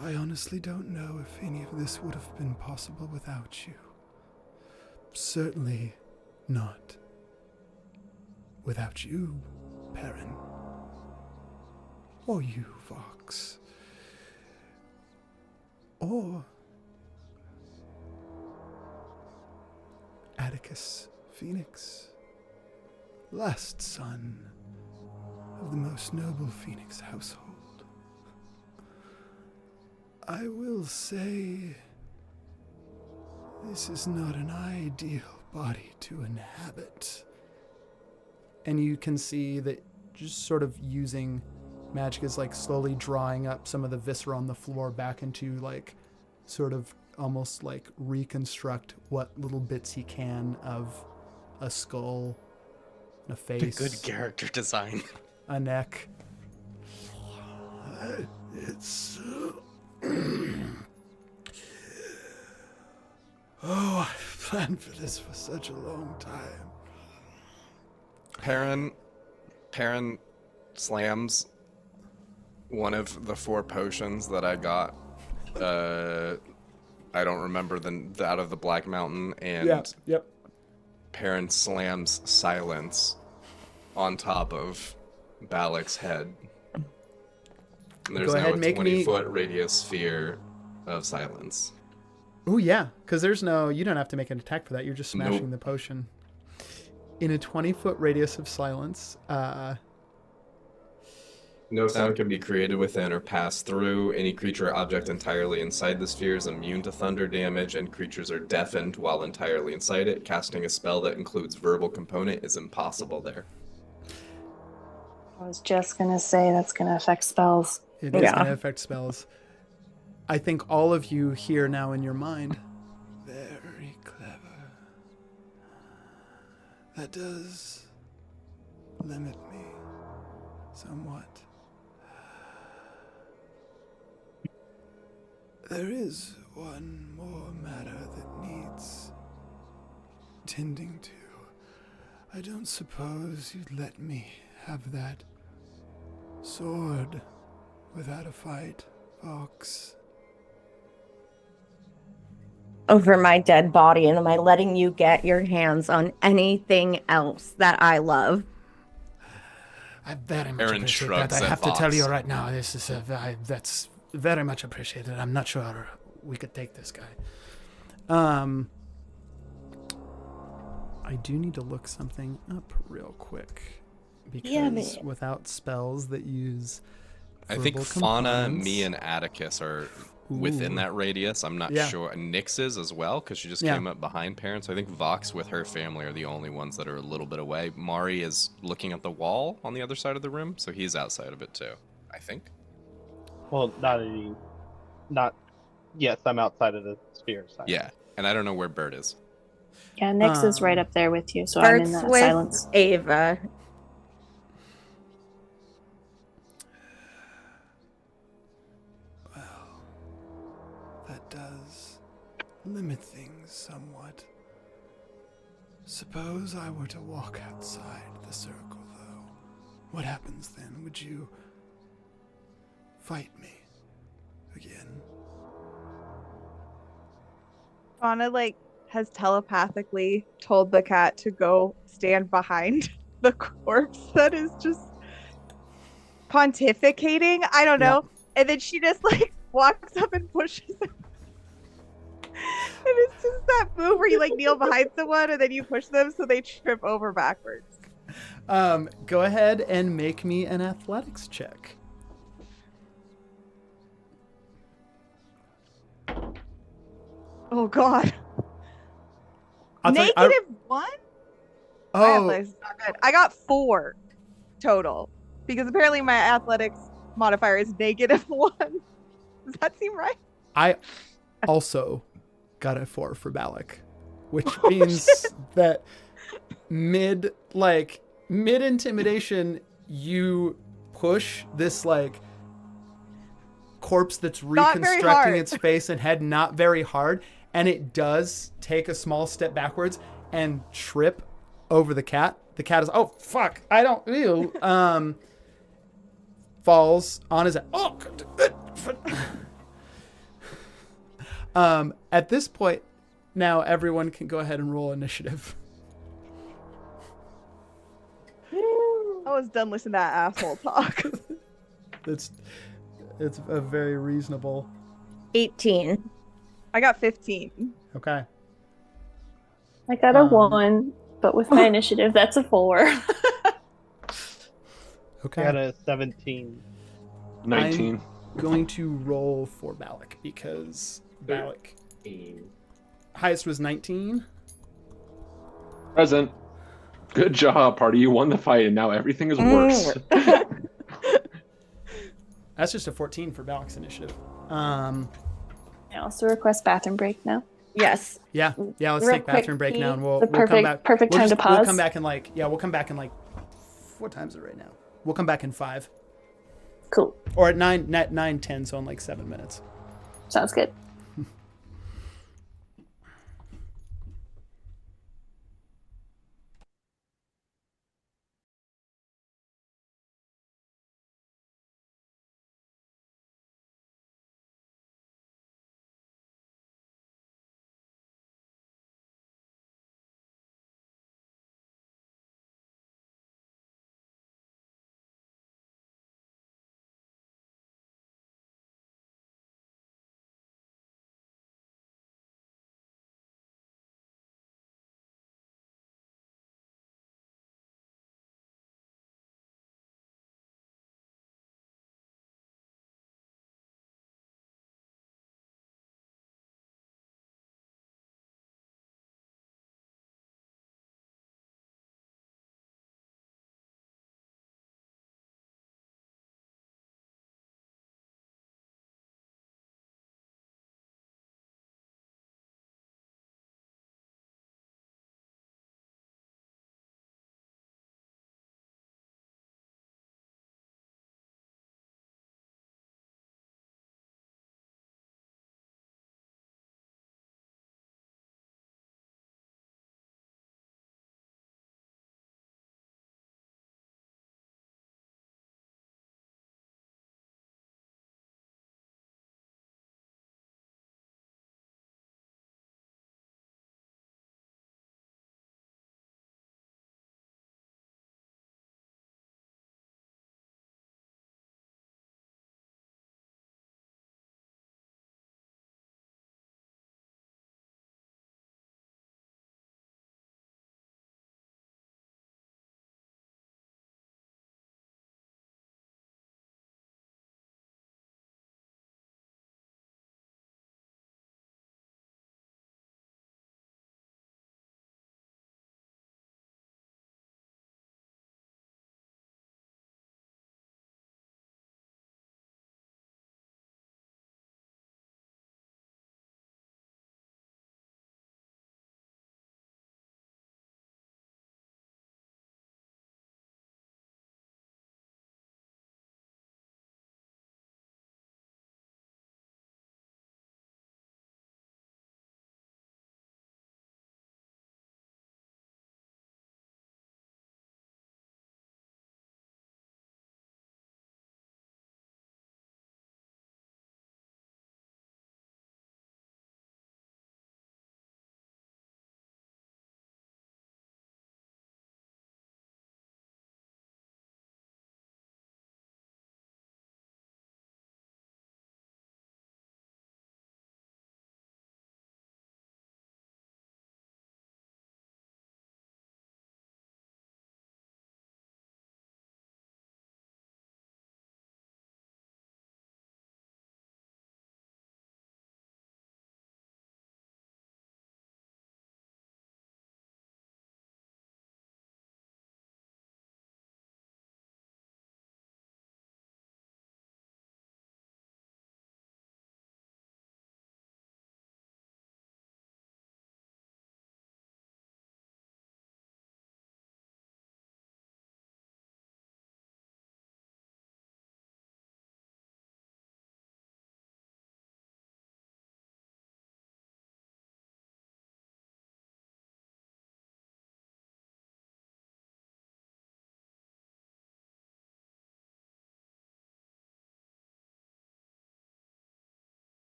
I honestly don't know if any of this would have been possible without you. Certainly not without you, Peren. Or you, Vox. Or Atticus Phoenix, last son of the most noble Phoenix household. I will say, this is not an ideal body to inhabit. And you can see that just sort of using magic is like slowly drawing up some of the viscera on the floor back into like sort of almost like reconstruct what little bits he can of a skull, a face, Good character design. a neck. It's... Oh, I've planned for this for such a long time. Peren slams one of the 4 potions that I got. I don't remember out of the Black Mountain, and Yep. Peren slams silence on top of Balik's head. And there's Go now ahead, a make me- 20-foot radius sphere of silence. Oh yeah, because you don't have to make an attack for that. You're just smashing Nope. the potion. In a 20-foot radius of silence, No sound can be created within or passed through. Any creature or object entirely inside the sphere is immune to thunder damage, and creatures are deafened while entirely inside it. Casting a spell that includes verbal component is impossible there. I was just gonna say that's gonna affect spells. it is going to affect spells. I think all of you hear now in your mind. Very clever. That does limit me somewhat. There is one more matter that needs tending to. I don't suppose you'd let me have that sword without a fight, Fox. Over my dead body, and am I letting you get your hands on anything else that I love? I very much Peren appreciate shrugs that. I at have to tell Fox. you right now, this is that's very much appreciated. I'm not sure we could take this guy. I do need to look something up real quick because Yeah, man. without spells that use I think verbal Fauna, components- me, and Atticus are within Ooh. that radius. I'm not Yeah. sure. Nyx is as well, because she just Yeah. came up behind Peren. So I think Vox with her family are the only ones that are a little bit away. Maury is looking at the wall on the other side of the room, so he's outside of it too, I think. Well, yes, I'm outside of the sphere side. Yeah, and I don't know where Bert is. Yeah, Nyx is right up there with you, so I'm in Starts that with silence. Ava. Well, that does limit things somewhat. Suppose I were to walk outside the circle, though. What happens then? Would you fight me again? Fauna has telepathically told the cat to go stand behind the corpse that is just pontificating. I don't know. And then she just walks up and pushes him. And it's just that move where you kneel behind someone and then you push them so they trip over backwards. Go ahead and make me an athletics check. Oh god. I'll tell you- -1? My Oh, athletics is not good. I got 4 total because apparently my athletics modifier is -1. Does that seem right? I also got a 4 for Balik, which Oh, means shit. that mid intimidation, you push this corpse that's Not very reconstructing hard. its face and head not very hard, and it does take a small step backwards and trip over the cat. The cat is, oh fuck, I don't ew. Falls on his oh. At this point, now everyone can go ahead and roll initiative. I was done listening to that asshole talk. It's a very reasonable. 18. I got 15. Okay. I got a Um, 1, but with my initiative, that's a 4. Okay. I got a 17. 19. Going to roll for Balik because Balik highest was 19. Present. Good job, party. You won the fight, and now everything is worse. That's just a 14 for Balik's initiative. I also request bathroom break now. Yes. Yeah. Let's Real take bathroom quick break pee. now, and we'll The come back. perfect time to We'll pause. come back in we'll come back in what time is it right now? We'll come back in 5. Cool. Or at 9:10, so in like 7 minutes. Sounds good.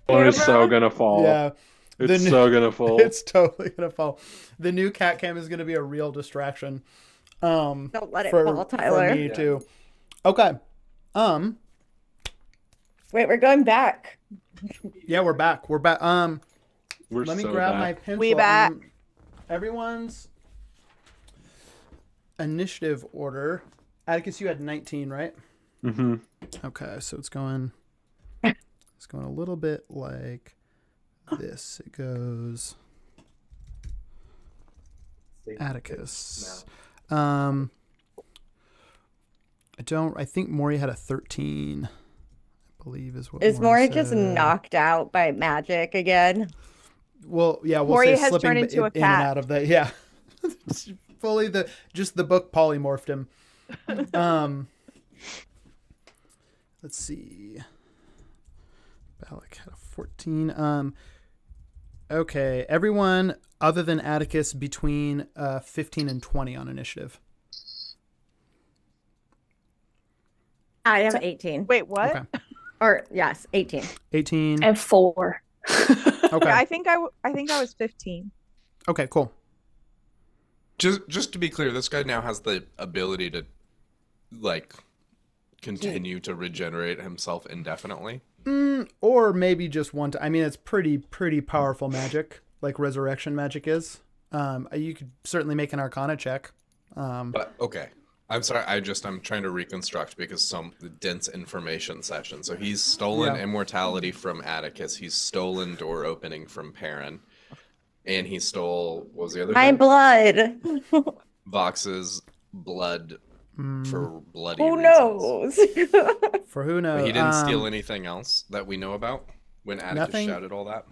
Or it's so camera. gonna fall. Yeah. It's so gonna fall. It's totally gonna fall. The new cat cam is gonna be a real distraction. Don't let it fall, Tyler. For me too. Okay. Wait, we're going back. Yeah, we're back. We're back. Let me grab my pencil. We back. Everyone's initiative order. Atticus, you had 19, right? Mm-hmm. Okay, so it's going a little bit like this. It goes Atticus. I think Maury had a 13. I believe is what Is Maury said. just knocked out by magic again? Well, yeah, we'll Maury say has slipping turned into a in and cat. out of that. Yeah. Fully the book polymorphed him. Let's see. Balik had a 14. Okay, everyone other than Atticus between 15 and 20 on initiative. I have 18. Wait, what? Okay. Or yes, 18. 18. I have 4. Okay. I think I was 15. Okay, cool. Just to be clear, this guy now has the ability to, like, continue to regenerate himself indefinitely. Or maybe just one time. I mean, it's pretty powerful magic, like resurrection magic is. You could certainly make an Arcana check. But okay, I'm sorry. I'm trying to reconstruct because some dense information session. So he's stolen immortality from Atticus. He's stolen door opening from Peren, and he stole what was the other? My thing? blood. Vox's blood for bloody Who reasons. knows? For who knows? But he didn't steal anything else that we know about when Atticus nothing. shouted all that.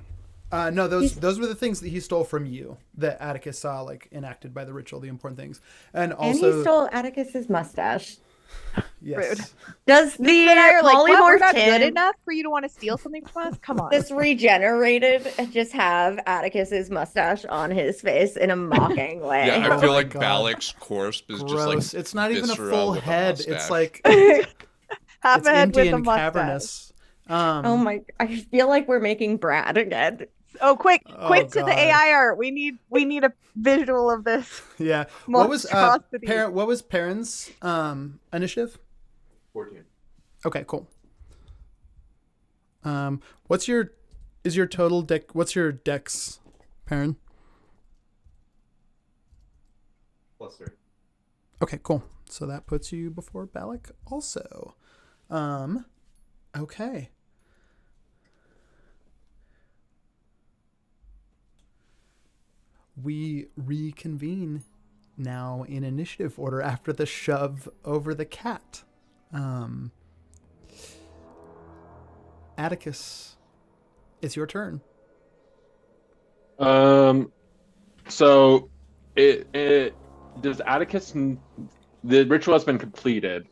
No, those were the things that he stole from you that Atticus saw, like enacted by the ritual, the important things, and also And he stole Atticus's mustache. yes. Rude. Does the And I are like, what? We're polymorph not good tin, enough for you to want to steal something from us? Come on. this regenerated, just have Atticus's mustache on his face in a mocking way? Yeah, I feel my like God. Balik's corpse is Gross. just like It's not even a viscera full with a head. It's mustache. like Half it's a head empty with a and mustache. cavernous. Oh my! I feel like we're making Brad again. Oh, quick Oh, to the God. AI art. We need a visual of this. Yeah. What was monstrosity. What was Peren's initiative? 14. Okay, cool. What's your total deck? What's your dex, Peren? +3. Okay, cool. So that puts you before Balik also. Okay. We reconvene now in initiative order after the shove over the cat. Atticus, it's your turn. So it does Atticus, the ritual has been completed.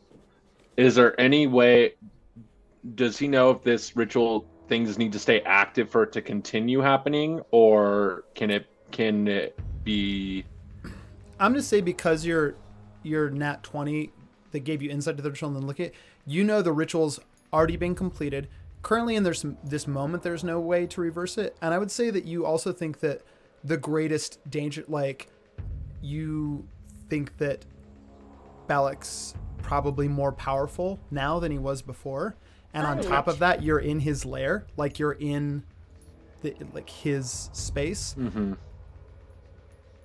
Is there any way, does he know if this ritual things need to stay active for it to continue happening, or can it be? I'm gonna say because you're nat 20 that gave you insight to the ritual and then look at it, you know the ritual's already been completed. Currently in this moment, there's no way to reverse it. And I would say that you also think that the greatest danger, like you think that Balik's probably more powerful now than he was before. And on top of that, you're in his lair, like you're in his space. Mm-hmm.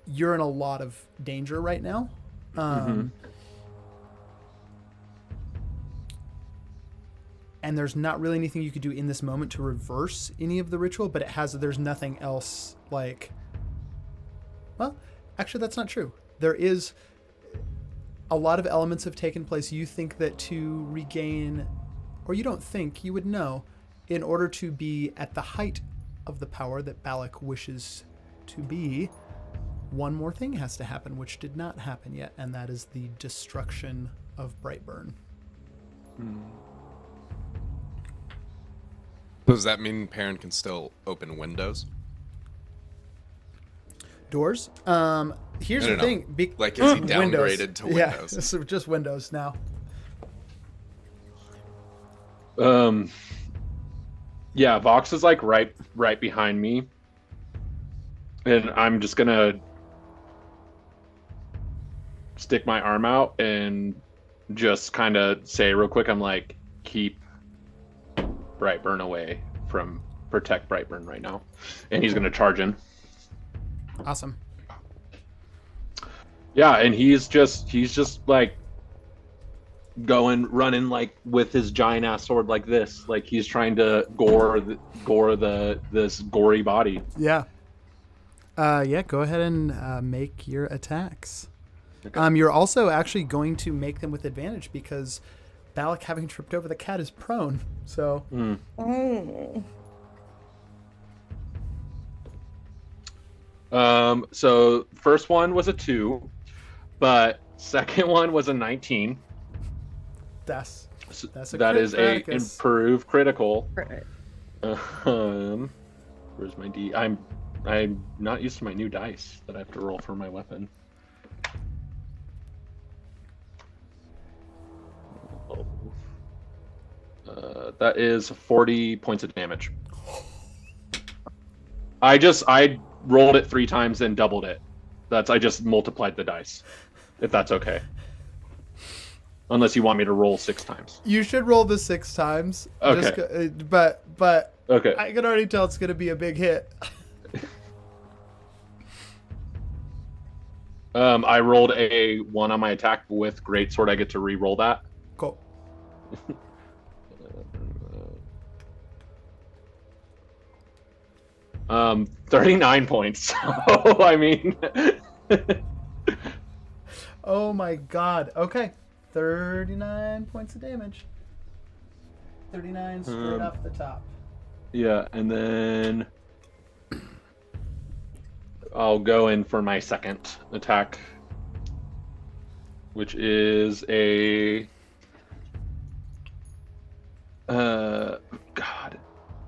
You're in a lot of danger right now. And there's not really anything you could do in this moment to reverse any of the ritual, but there's nothing else like, well, actually that's not true. There is a lot of elements have taken place. You think that to regain, or you don't think, you would know, in order to be at the height of the power that Balik wishes to be, one more thing has to happen, which did not happen yet, and that is the destruction of Brightburn. Does that mean Peren can still open windows? Doors? Here's No, the thing. Like, is he downgraded Windows. to Windows? Yeah, so just Windows now. Yeah, Vox is like right behind me. And I'm just gonna stick my arm out and just kind of say real quick, I'm like, keep Brightburn away from protect Brightburn right now. And he's gonna charge in. Awesome. Yeah, and he's just like running like with his giant ass sword like this, like he's trying to gore this gory body. Yeah. Yeah, go ahead and make your attacks. Okay. You're also actually going to make them with advantage because Balik, having tripped over the cat, is prone. So. So first one was a 2, but second one was a 19. That's a that crit is for a Atticus. improved critical. Right. Where's my D? I'm not used to my new dice that I have to roll for my weapon. That is 40 points of damage. I rolled it 3 times and doubled it. I just multiplied the dice, if that's okay. Unless you want me to roll 6 times. You should roll the 6 times. Okay. But Okay. I can already tell it's going to be a big hit. I rolled a 1 on my attack with greatsword. I get to re-roll that. Cool. 39 points. So, I mean... Oh my god. Okay. 39 points of damage. 39 straight off the top. Yeah, and then... I'll go in for my second attack, which is a...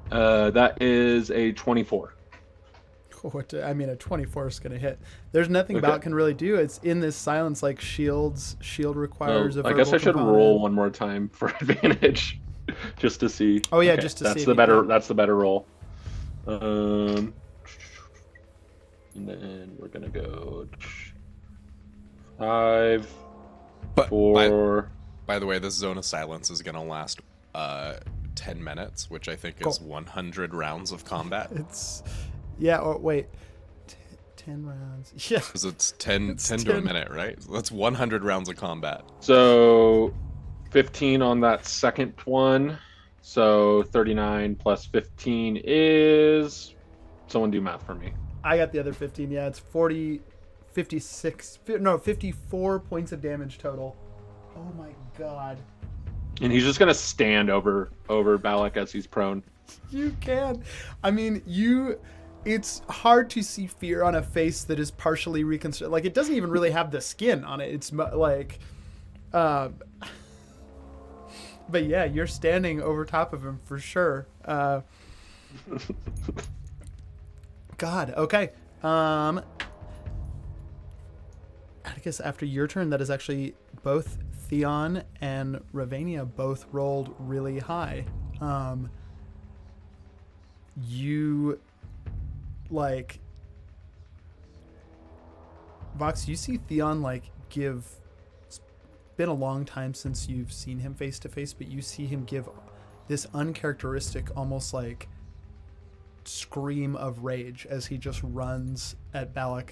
that is a 24. I mean, a 24 is going to hit. There's nothing Okay. Balik can really do. It's in this silence, like shield requires a I guess verbal I should component. roll one more time for advantage, just to see. Oh yeah, just to see. That's if the you better. can. That's the better roll. And then we're gonna go 5, But 4. by the way, this zone of silence is going to last 10 minutes, which I think is 100 rounds of combat. It's yeah. Or wait, 10 rounds. Yeah. Because it's 10 It's to a 10. minute, right? That's 100 rounds of combat. So 15 on that second one. So 39 plus 15 is. Someone do math for me. I got the other 15. Yeah, it's 54 points of damage total. Oh my god. And he's just gonna stand over Balik as he's prone. You can. I mean, it's hard to see fear on a face that is partially reconstructed. Like, it doesn't even really have the skin on it. It's like, but yeah, you're standing over top of him for sure. God. Okay. Atticus, after your turn, that is actually both Theon and Ravania both rolled really high. You, like, Vox, you see Theon, like, it's been a long time since you've seen him face to face, but you see him give this uncharacteristic, almost like scream of rage as he just runs at Balik.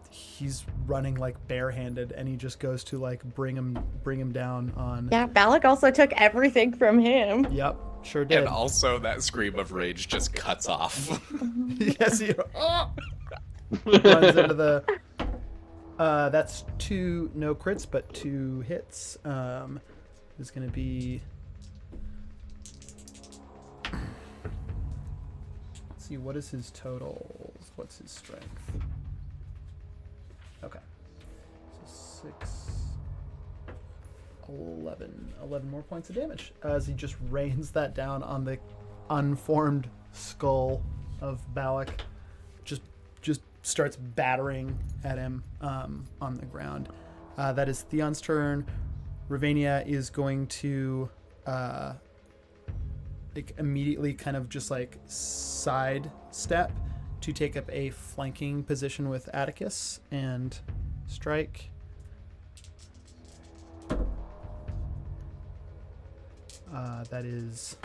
He's running like barehanded, and he just goes to like bring him down on. Yeah, Balik also took everything from him. Yep, sure did. And also, that scream of rage just cuts off. Yes, he runs into the. That's 2 no crits, but 2 hits. Is going to be. Let's see, what is his totals? What's his strength? Okay. So 6, 11 more points of damage as he just rains that down on the unformed skull of Balik. Just starts battering at him on the ground. That is Theon's turn. Ravania is going to like immediately kind of just like side step to take up a flanking position with Atticus and strike. That is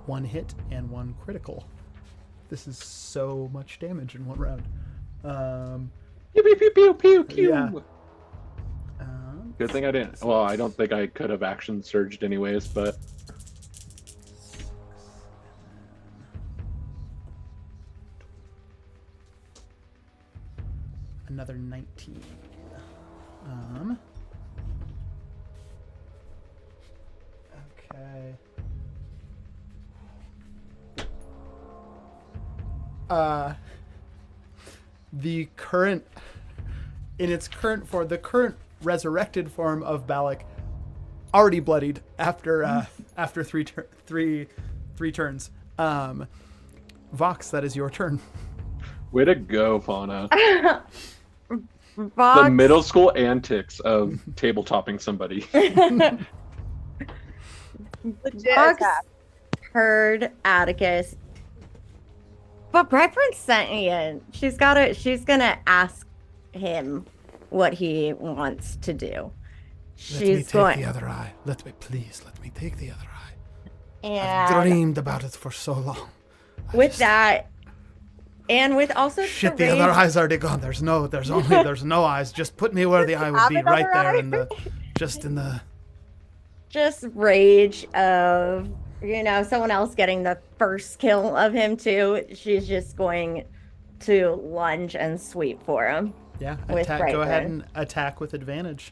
1 hit and 1 critical. This is so much damage in one round. Pew pew pew pew pew pew. Yeah. Good thing I didn't. Well, I don't think I could have action surged anyways, but Another 19. Okay. The current, in its current form, the current resurrected form of Balik, already bloodied after three turns. Vox, that is your turn. way to go, Fauna. Vox, The middle school antics of tabletopping somebody. Legit Vox attack. heard Atticus, but Brightburn sent you. She's gonna ask him what he wants to do. Let me She's take going, the other eye. Let me take the other eye. I've and dreamed about it for so long. with that, and with also Shit, the the other rage- eye's already gone. There's no eyes. Just put me where the eye would Have be, right another there eye? in the, just in the. just rage of someone else getting the first kill of him too. She's just going to lunge and sweep for him. Yeah, With attack. Go ahead Brightburn. and attack with advantage.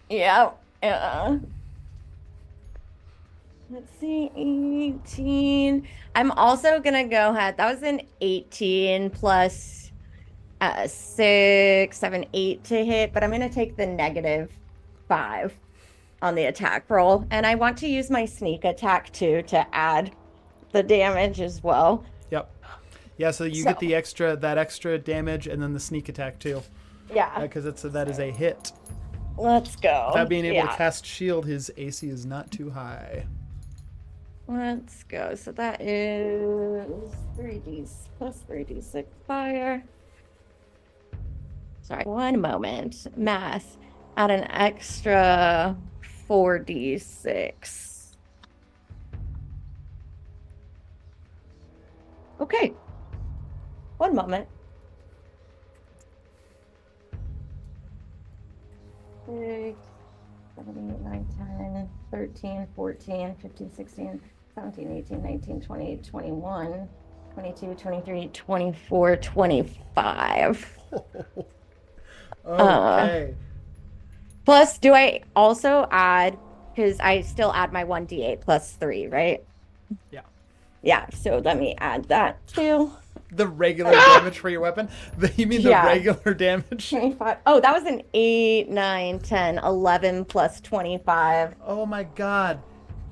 Yeah. Let's see, 18. I'm also gonna go ahead. That was an 18 plus 6, 7, 8 to hit, but I'm gonna take the -5 on the attack roll, and I want to use my sneak attack too to add the damage as well. Yep. Yeah, so you get the extra damage and then the sneak attack too, Yeah. because that is a hit. Let's go. Without being able Yeah. to cast shield, his AC is not too high. Let's go. So that is 3d plus 3d6 fire. Sorry, one moment. Math. Add an extra 4d6. Okay. One moment. 6, 7, 8, 9, 10, 13, 14, 15, 16, 17, 18, 19, 20, 21, 22, 23, 24, 25. Okay. Plus, do I also add, because I still add my 1d8 plus 3, right? Yeah. Yeah, so let me add that too. The regular damage for your weapon? You mean the Yeah. regular damage? 25. Oh, that was an 8, 9, 10, 11 plus 25. Oh my god.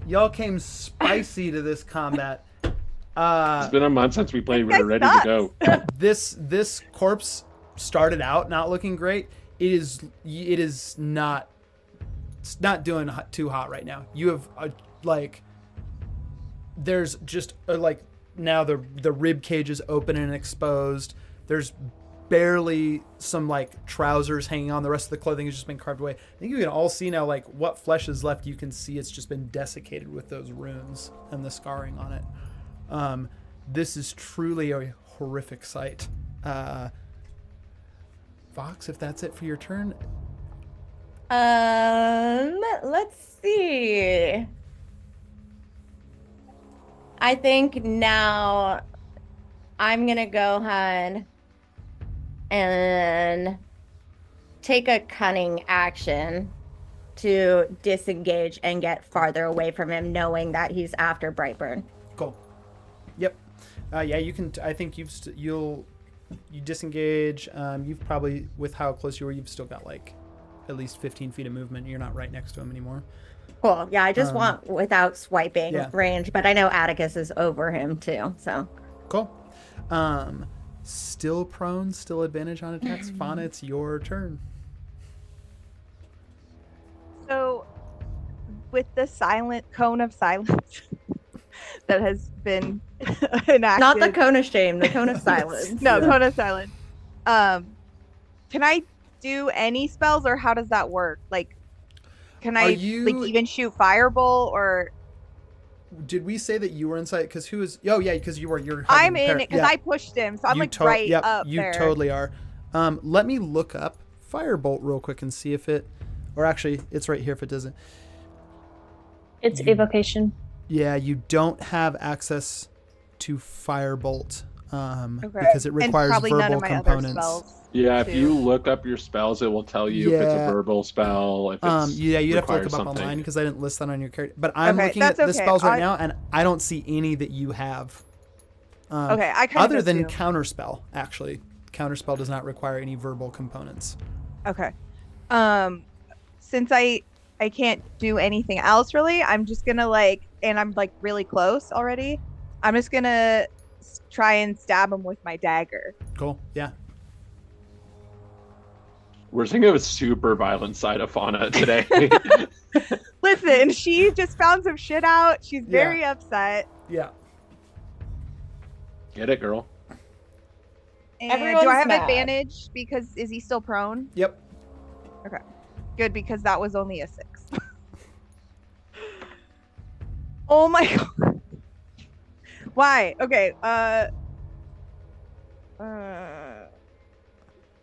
Y'all came spicy to this combat. It's been a month since we played. This We were guy ready to go. This corpse started out not looking great. It is not, it's not doing too hot right now. You have there's just now the rib cage is open and exposed. There's barely some trousers hanging on. The rest of the clothing has just been carved away. I think you can all see now what flesh is left. You can see it's just been desiccated with those runes and the scarring on it. This is truly a horrific sight. Vox, if that's it for your turn. Let's see. I think now I'm gonna go ahead and take a cunning action to disengage and get farther away from him, knowing that he's after Brightburn. Cool. Yep. Yeah, you can. I think you disengage. You've probably, with how close you were, you've still got at least 15 feet of movement. You're not right next to him anymore. Cool. Yeah, I just want without swiping yeah. range, but I know Atticus is over him too. So Cool. Still prone, still advantage on attacks. Fauna, it's your turn. So with the silent cone of silence that has been enacted. Not the cone of shame, the cone of silence. No, cone of silence. Can I do any spells, or how does that work? Like, can I like even shoot fireball, or? Did we say that you were inside? Because who is? Oh yeah, because you're. I'm in it because I pushed him, so I'm right up you there. You totally are. Let me look up firebolt real quick and see if it, or actually, it's right here if it doesn't. It's evocation. Yeah, you don't have access to firebolt because it requires verbal components. Yeah, if you look up your spells, it will tell you if it's a verbal spell. If it's you'd have to look them up online because I didn't list that on your character. But I'm looking at the spells right now, and I don't see any that you have. I kind other than counterspell, actually, counterspell does not require any verbal components. Okay. Since I can't do anything else really, I'm just gonna and I'm really close already. I'm just gonna try and stab him with my dagger. Cool. Yeah. We're seeing a super violent side of Fauna today. Listen, she just found some shit out. She's very upset. Yeah. Get it, girl. And do I have advantage because is he still prone? Yep. Okay. Good, because that was only a 6. Oh my god. Why? Okay.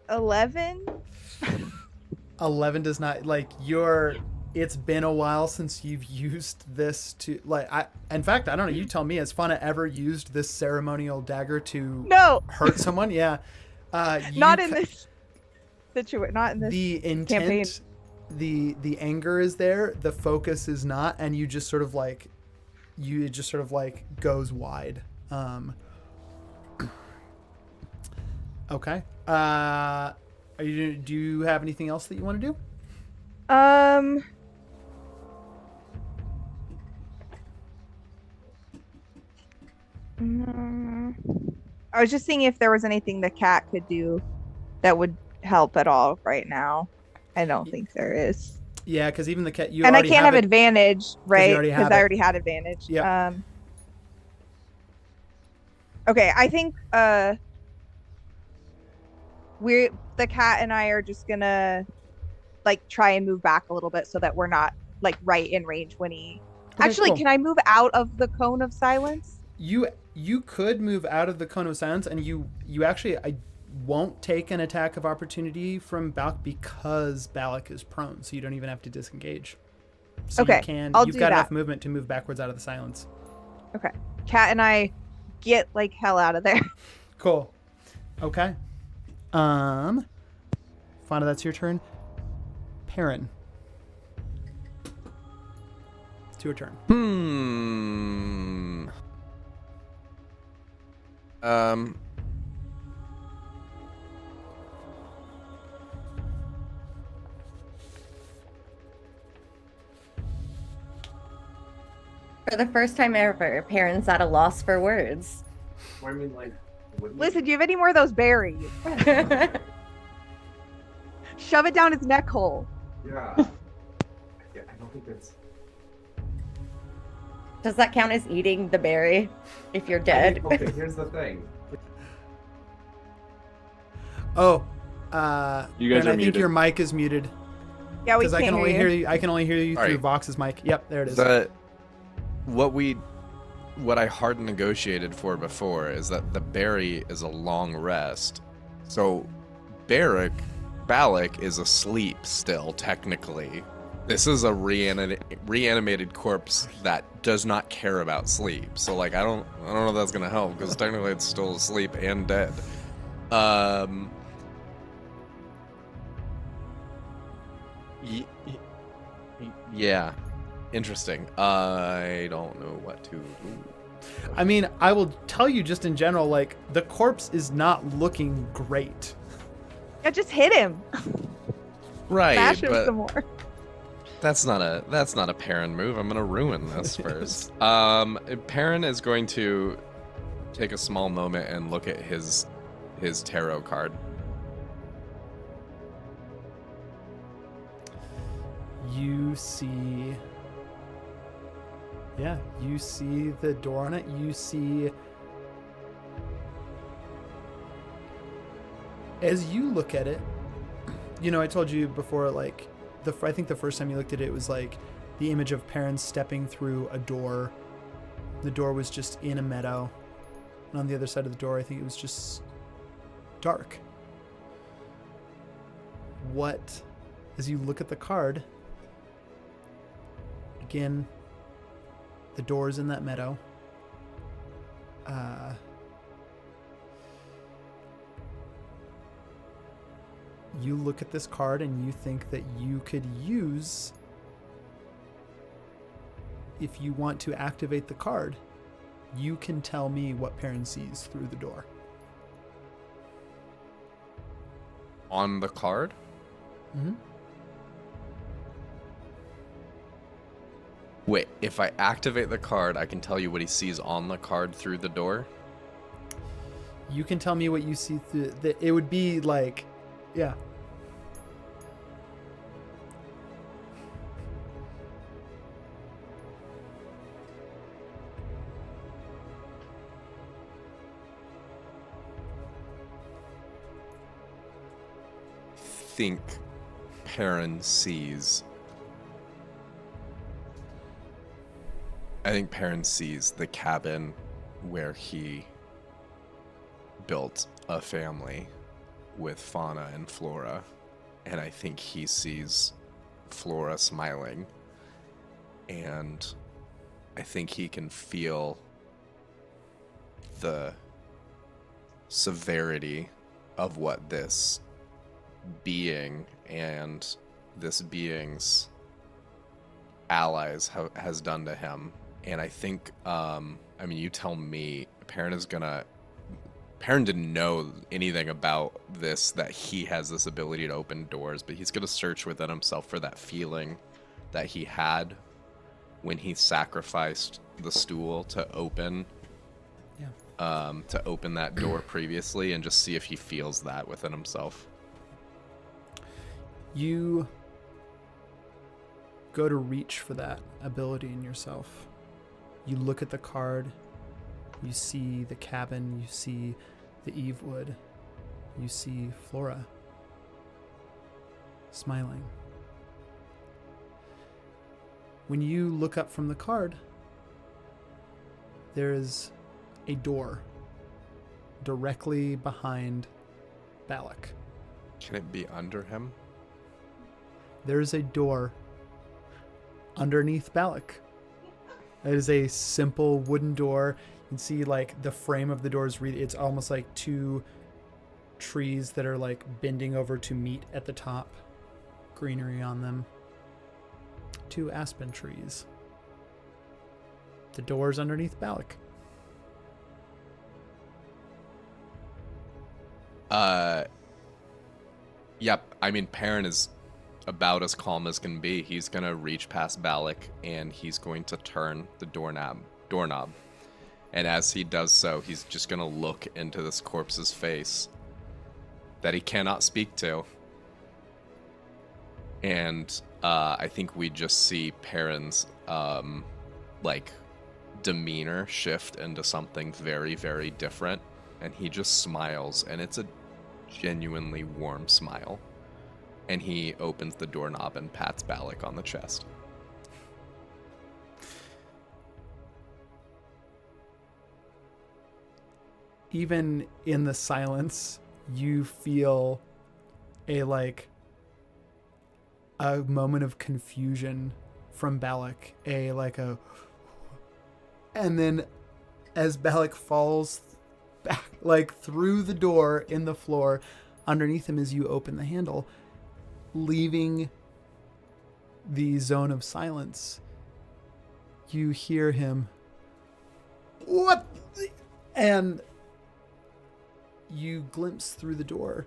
11. 11 does not it's been a while since you've used this to in fact, I don't know, you tell me, has Fauna ever used this ceremonial dagger to hurt someone? Yeah. Not in this situation, not in this the intent campaign. The anger is there, the focus is not, and you just sort of goes wide. Okay. Do you have anything else that you want to do? I was just seeing if there was anything the cat could do that would help at all right now. I don't think there is. Yeah, because even the cat, and I can't have advantage, right? Because I already had advantage. Yeah. Okay, I think the cat and I are just gonna try and move back a little bit so that we're not right in range when he. Okay, actually, cool. Can I move out of the cone of silence? You could move out of the cone of silence, and you actually I won't take an attack of opportunity from Balik because Balik is prone, so you don't even have to disengage. So okay, you've got enough movement to move backwards out of the silence. Okay, cat and I get hell out of there. Cool. Okay. Fauna, that's your turn. Peren. It's your turn. For the first time ever, Peren's at a loss for words. I mean, Listen, do you have any more of those berries? Shove it down his neck hole. Yeah. I don't think it's. Does that count as eating the berry if you're dead? Okay, here's the thing. Oh, you guys Peren, are I muted. think your mic is muted. Yeah, we Because can't hear you. I can only hear you through Vox's mic. Yep, there it is. What I hard negotiated for before is that the berry is a long rest. So Balik is asleep still, technically. This is a reanimated corpse that does not care about sleep. So I don't know if that's gonna help, because technically it's still asleep and dead. Yeah. Interesting. I don't know what to do. I mean, I will tell you just in general, the corpse is not looking great. Yeah, just hit him. Right, Bash him but some more. that's not a Peren move. I'm gonna ruin this first. Peren is going to take a small moment and look at his tarot card. You see Yeah, you see the door on it. You see, as you look at it, you know, I told you before, like, I think the first time you looked at it, it was like the image of Peren stepping through a door. The door was just in a meadow. And on the other side of the door, I think it was just dark. What, as you look at the card, again, the door's in that meadow. You look at this card and you think that you could use, if you want to activate the card, you can tell me what Peren sees through the door. On the card? Mm-hmm. Wait, if I activate the card, I can tell you what he sees on the card through the door? You can tell me what you see through it would be like, yeah. Think Peren sees. I think Peren sees the cabin where he built a family with fauna and flora, and I think he sees Flora smiling, and I think he can feel the severity of what this being and this being's allies has done to him. And I think, I mean, you tell me, Peren didn't know anything about this, that he has this ability to open doors, but he's going to search within himself for that feeling that he had when he sacrificed the stool to open that door previously, and just see if he feels that within himself. You go to reach for that ability in yourself. You look at the card, you see the cabin, you see the Evewood, you see Flora smiling. When you look up from the card, there is a door directly behind Balik. Can it be under him? There is a door underneath Balik. It is a simple wooden door. You can see like the frame of the door is it's almost like two trees that are like bending over to meet at the top. Greenery on them. Two aspen trees. The door's underneath Balik. Yep. I mean, Peren is about as calm as can be. He's gonna reach past Balik and he's going to turn the doorknob. And as he does so, he's just gonna look into this corpse's face that he cannot speak to. And I think we just see Peren's like demeanor shift into something very, very different. And he just smiles, and it's a genuinely warm smile. And he opens the doorknob and pats Balik on the chest. Even in the silence, you feel a moment of confusion from Balik. And then as Balik falls back, like through the door in the floor, underneath him as you open the handle, leaving the zone of silence, you hear him, "What?" And you glimpse through the door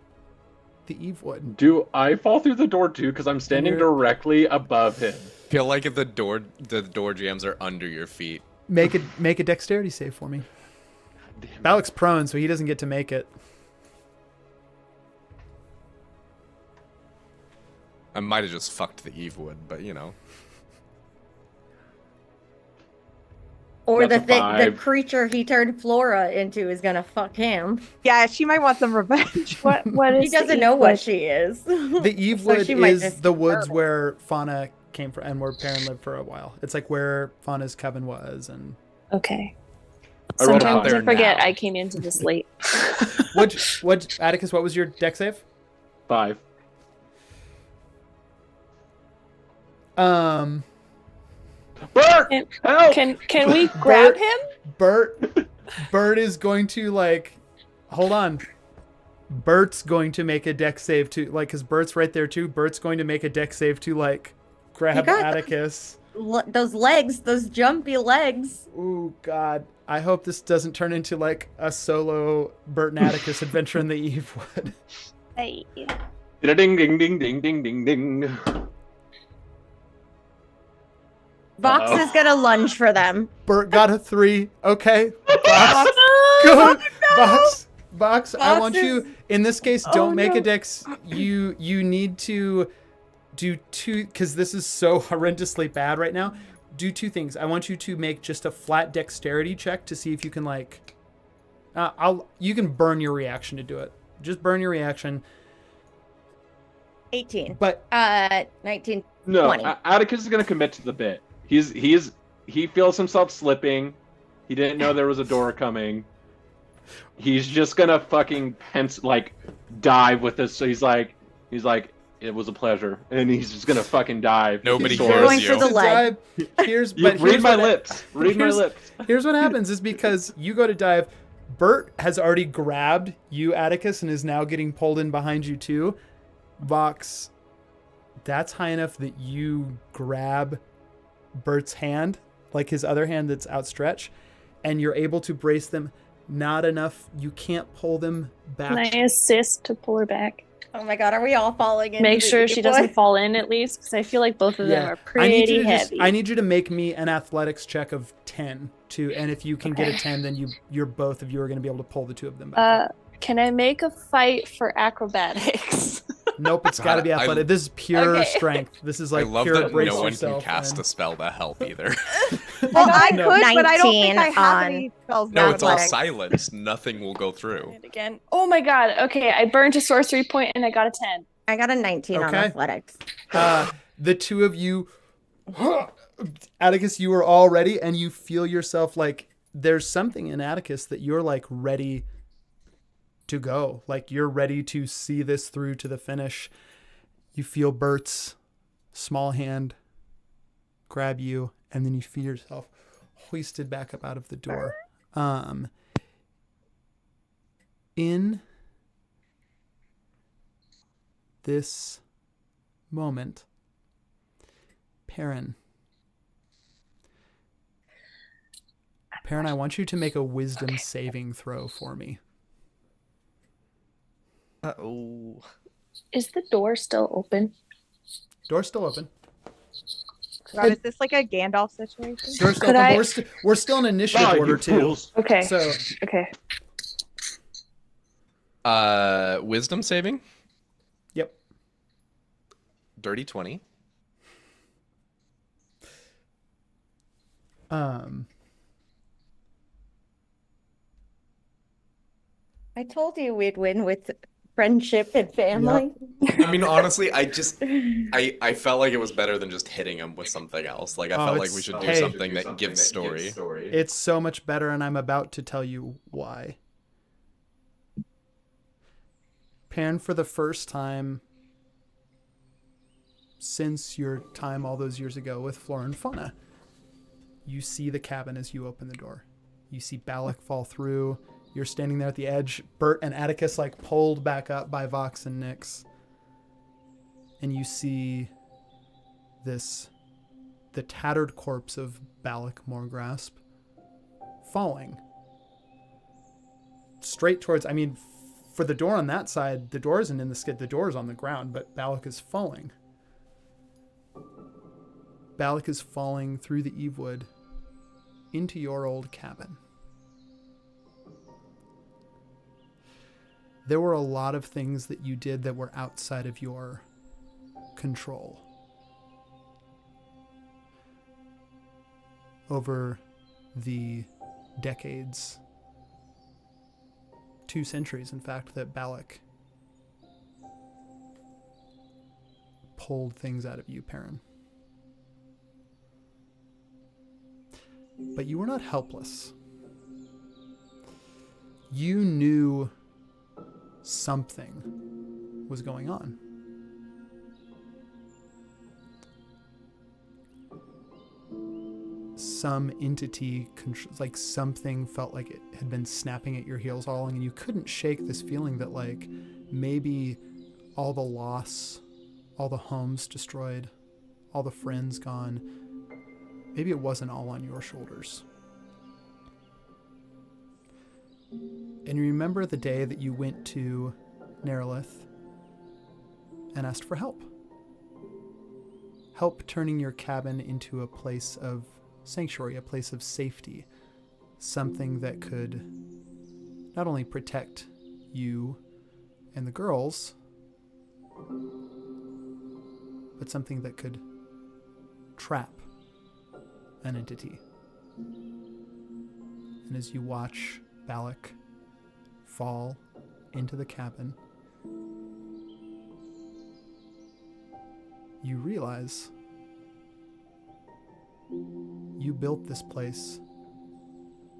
the Evewood. Do I fall through the door too? Because I'm standing directly above him. Feel like if the door jams are under your feet. Make a dexterity save for me. Balik's prone, so he doesn't get to make it. I might have just fucked the Evewood, but you know. Or That's the a 5. creature he turned Flora into is gonna fuck him. Yeah, she might want some revenge. What He is the doesn't know what Evewood? she is. The So Evewood she might is just the keep woods burning. where Fauna came from and where Peren lived for a while. It's like where Fauna's coven was. And Okay. I rolled a Sometimes I five. forget Now. I came into this late. what Atticus? What was your deck save? 5. Bert! Help! Can we grab him? Bert is going to like. Hold on. Bert's going to make a deck save to like, cause Bert's right there too. Bert's going to make a deck save to like grab got Atticus. Those legs, those jumpy legs. Ooh, God. I hope this doesn't turn into like a solo Bert and Atticus adventure in the Evewood. Hey. Ding, ding, ding, ding, ding, ding, ding. Vox Uh-oh. is gonna lunge for them. Bert got a 3. Okay. Box. Good. Box. I want you, in this case, don't make a dex. You need to do 2, because this is so horrendously bad right now. Do 2 things. I want you to make just a flat dexterity check to see if you can like, you can burn your reaction to do it. Just burn your reaction. 18. But 19. No, 20. Atticus is gonna commit to the bit. He feels himself slipping. He didn't know there was a door coming. He's just gonna fucking dive with this. So he's like, it was a pleasure, and he's just gonna fucking dive. Nobody He's cares going you. for the leg. Read my lips. Read my lips. Here's what happens is because you go to dive, Bert has already grabbed you, Atticus, and is now getting pulled in behind you too. Vox, that's high enough that you grab Bert's hand, like his other hand that's outstretched, and you're able to brace them. Not enough. You can't pull them back. Can I assist to pull her back? Oh my god, are we all falling in? Make sure she doesn't fall in at least, because I feel like both of them are pretty heavy. I need you to make me an athletics check of 10 and if you can get a 10, then you're both of you are going to be able to pull the 2 of them back. Can I make a fight for acrobatics? Nope, it's got to be athletic. This is pure strength. This is like I love pure that brace no one yourself, can cast and- a spell to help either. Well, I No. could, but I don't think I 19 have on- any spells. No, now. it's all Athletic. silence. Nothing will go through. And again. Oh my god. Okay, I burned a sorcery point and I got a 10. I got a 19 on Okay. athletics. The 2 of you, Atticus, you are all ready, and you feel yourself like there's something in Atticus that you're like ready to go. Like you're ready to see this through to the finish. You feel Bert's small hand grab you, and then you feel yourself hoisted back up out of the door. In this moment, Peren, I want you to make a wisdom saving throw for me. Uh-oh. Is the door still open? Door's still open. God, is this like a Gandalf situation? Door's still Could open. I- We're still in initiative Oh, order you too. fools. Okay. So Okay. Wisdom saving? Yep. Dirty 20. I told you we'd win with friendship and family. I mean, honestly, I felt like it was better than just hitting him with something else. Like, I felt like we should do something that gives story. It's so much better, and I'm about to tell you why. Peren, for the first time since your time all those years ago with Flora and Fauna, you see the cabin as you open the door. You see Balik fall through. You're standing there at the edge. Bert and Atticus like pulled back up by Vox and Nyx. And you see the tattered corpse of Balik Morgrasp falling straight towards, I mean, for the door on that side, the door isn't in the skid, the door is on the ground, but Balik is falling. Balik is falling through the Evewood into your old cabin. There were a lot of things that you did that were outside of your control. Over the decades, 2 centuries, in fact, that Balik pulled things out of you, Peren. But you were not helpless. You knew something was going on. Some entity, like something felt like it had been snapping at your heels all along, and you couldn't shake this feeling that like maybe all the loss, all the homes destroyed, all the friends gone, maybe it wasn't all on your shoulders. And you remember the day that you went to Nerelith and asked for help. Help turning your cabin into a place of sanctuary, a place of safety, something that could not only protect you and the girls, but something that could trap an entity. And as you watch Balik fall into the cabin, you realize you built this place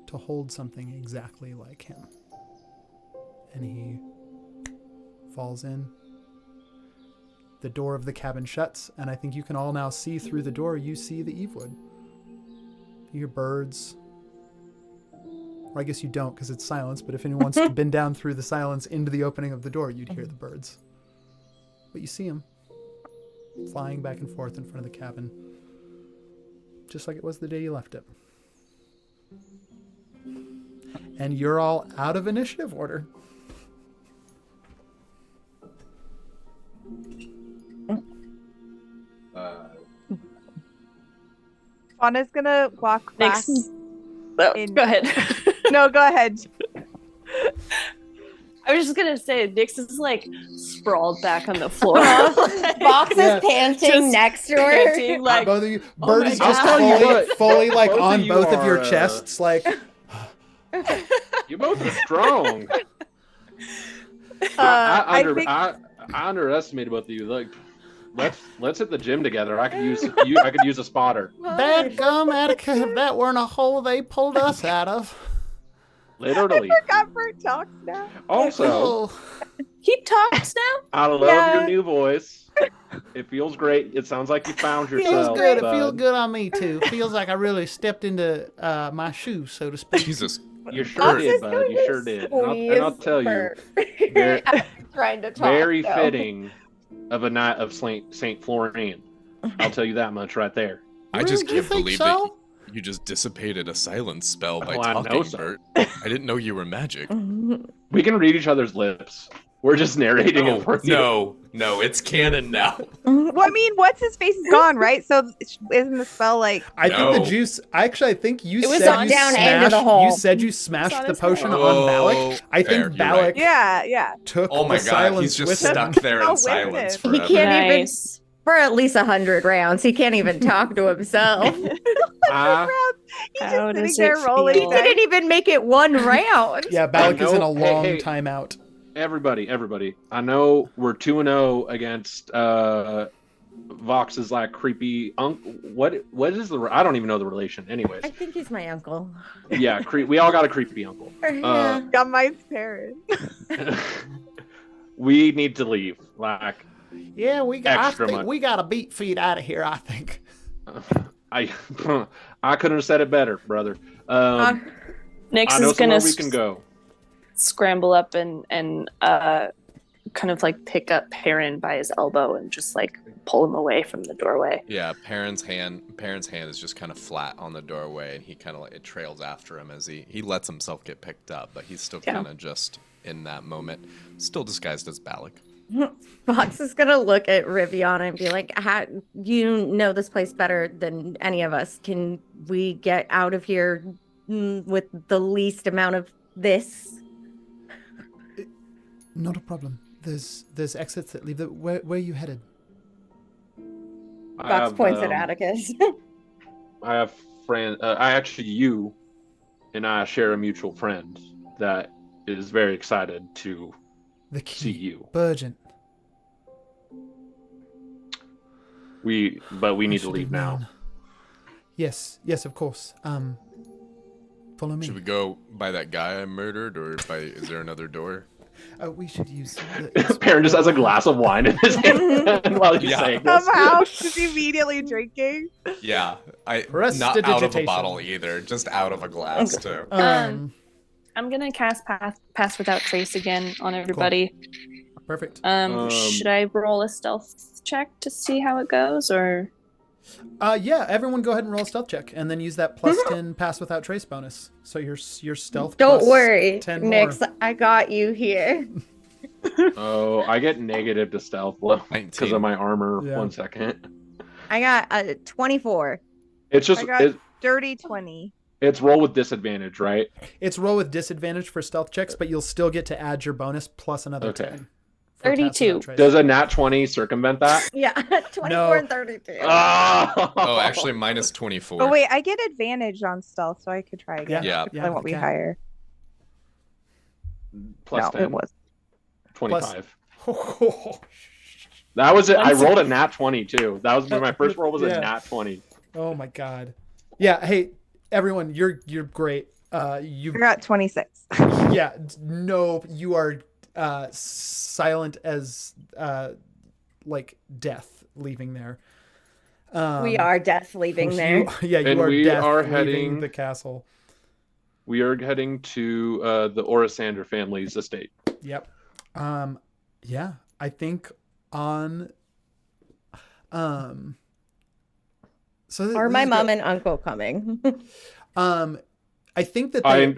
to hold something exactly like him. And he falls in. The door of the cabin shuts, and I think you can all now see through the door. You see the Evewood. You hear birds. Or I guess you don't because it's silence, but if anyone's been down through the silence into the opening of the door, you'd hear the birds. But you see them flying back and forth in front of the cabin, just like it was the day you left it. And you're all out of initiative order. Fauna's gonna walk back. Go ahead. No, go ahead. I was just gonna say, Nyx is like sprawled back on the floor. Box is panting next to her. Panting, like, Both of you, oh Bird my is just God. fully like Both of on you both of your are, chests, like. You both are strong. I I underestimated both of you. Like, let's hit the gym together. I could use a spotter. Bad gum, Attica, if that weren't a hole they pulled us out of. Literally. I forgot Bert talks now. Also, Oh, he talks now. I love Yeah. your new voice. It feels great. It sounds like you found feels yourself. good. It bud. feels good on me, too. Feels like I really stepped into my shoes, so to speak. Jesus. You sure Box did, is bud. doing You sure this did. squeeze And I'll tell you, for- very- I'm trying to talk. very though. fitting of a night of Saint Florian. I'll tell you that much right there. I just Really? You can't think believe so? that you just dissipated a silence spell by Oh, I know talking, so. Bert. I didn't know you were magic. We can read each other's lips. We're just narrating it for you. No, it's canon now. Well, I mean, what's his face is gone, right? So isn't the spell like? I No. think the juice. I think you It was said on you down smashed. into the hole. You said you smashed on the his potion head. on Balik. I Fair, think you're Balik right. Yeah. took Oh my the god, silence he's just with him. stuck there No, in with silence it. He forever. can't even Nice. for at least 100 rounds. He can't even talk to himself. I He's How just does sitting there it rolling. feel? He didn't even make it one round. Yeah, Balik is in a know- hey, long hey. timeout. Everybody. I know we're 2-0 against Vox's like creepy uncle. What is the? I don't even know the relation. Anyways, I think he's my uncle. yeah, we all got a creepy uncle. Yeah. Got mine's parent. We need to leave. Like, Yeah, I Extra think money. we got to beat feet out of here, I think. I couldn't have said it better, brother. Uh, Nyx I know is gonna somewhere we can go. scramble up and kind of like pick up Peren by his elbow and just like pull him away from the doorway. Yeah, Peren's hand is just kind of flat on the doorway, and he kind of like it trails after him as he lets himself get picked up, but he's still Yeah. kind of just in that moment, still disguised as Balik. Fox is gonna look at Riviana and be like, you know this place better than any of us. Can we get out of here with the least amount of this? Not a problem. There's exits that leave. Where are you headed? I Fox have, points at Atticus. I have friends. You and I share a mutual friend that is very excited to The see key. you. Burgeon. But we I need to should leave have now. known. Yes, of course. Follow me. Should we go by that guy I murdered, or is there another door? We should use. Peren just has a glass of wine in his hand while he's Yeah. saying this. Somehow, just immediately drinking. Yeah, not out of a Prestidigitation. bottle either, just out of a glass too. I'm gonna cast pass without trace again on everybody. Perfect. Should I roll a stealth check to see how it goes, or? Yeah, everyone go ahead and roll a stealth check, and then use that plus 10 pass without trace bonus. So your stealth. Don't plus worry, 10 Nyx. more. I got you here. Oh, I get negative to stealth because 19. of my armor. Yeah. 1 second. I got a 24. It's just I got dirty 20. it's roll with disadvantage, right? It's roll with disadvantage for stealth checks, but you'll still get to add your bonus plus another Okay. 10. for pass 32. without trace. Does a nat 20 circumvent that? Yeah, 24 No. and 32. Oh, actually, minus 24. Oh wait, I get advantage on stealth, so I could try again. Yeah. It probably won't be okay. higher. Plus no, 10. it was. 25. Oh, That was it. I Once- rolled a nat 20 too. That was my first roll was Yeah. a nat 20. oh my god. Yeah, hey, everyone, you're great. You I got 26. yeah, no, you are silent as like death leaving there. We are death leaving there. Yeah, you And are we death are leaving heading- the castle. We are heading to the Orisander family's estate. Yep. Yeah, I think on so Are this my is mom good. and uncle coming? I think that I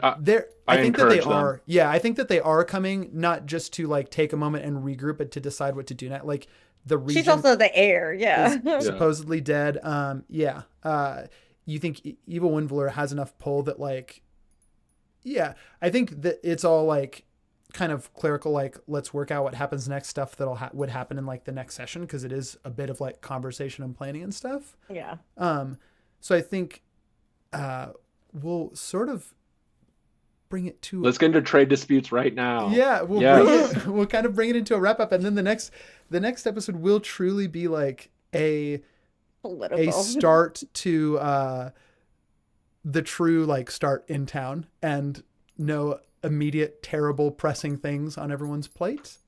I think that they encourage them. are. Yeah, I think that they are coming, not just to like take a moment and regroup, but to decide what to do next. Like the region She's also the heir, yeah. is supposedly dead. Yeah. You think Evil Windvler has enough pull that like, yeah, I think that it's all like kind of clerical, like let's work out what happens next stuff that'll would happen in like the next session, because it is a bit of like conversation and planning and stuff. Yeah. So I think we'll sort of bring it to Let's get into trade disputes right now. yeah, we'll Yes. we'll kind of bring it into a wrap up, and then the next episode will truly be like a Political. start to the true like start in town, and no immediate terrible pressing things on everyone's plate.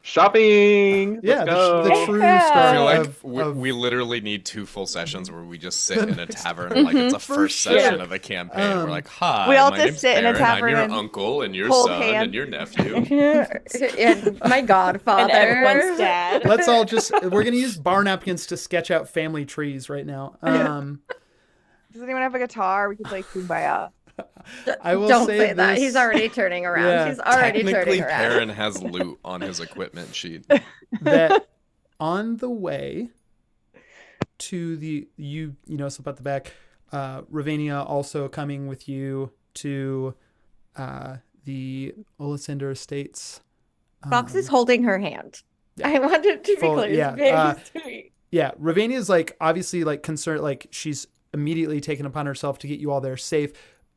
Shopping. Yeah, Let's go. the true Yeah. start I feel like of we literally need 2 full sessions where we just sit in a tavern like it's a first sure. session of a campaign. We're like, hi, We all my just name's sit in a Peren, tavern I'm your and uncle and your hold son hands. and your nephew. And my godfather. And everyone's dad. let's all just we're gonna use bar napkins to sketch out family trees right now. Does anyone have a guitar? We could play Kumbaya. I will Don't say say that. this- He's already turning around. Yeah. He's already Technically, turning around. Peren has loot on his equipment sheet. that on the way to the you know slip out the back, Ravania also coming with you to the Olesender Estates. Fox is holding her hand. I wanted to be Full- clear. yeah, It's very sweet. Yeah, Ravania is like obviously like concerned, like she's immediately taken upon herself to get you all there safe,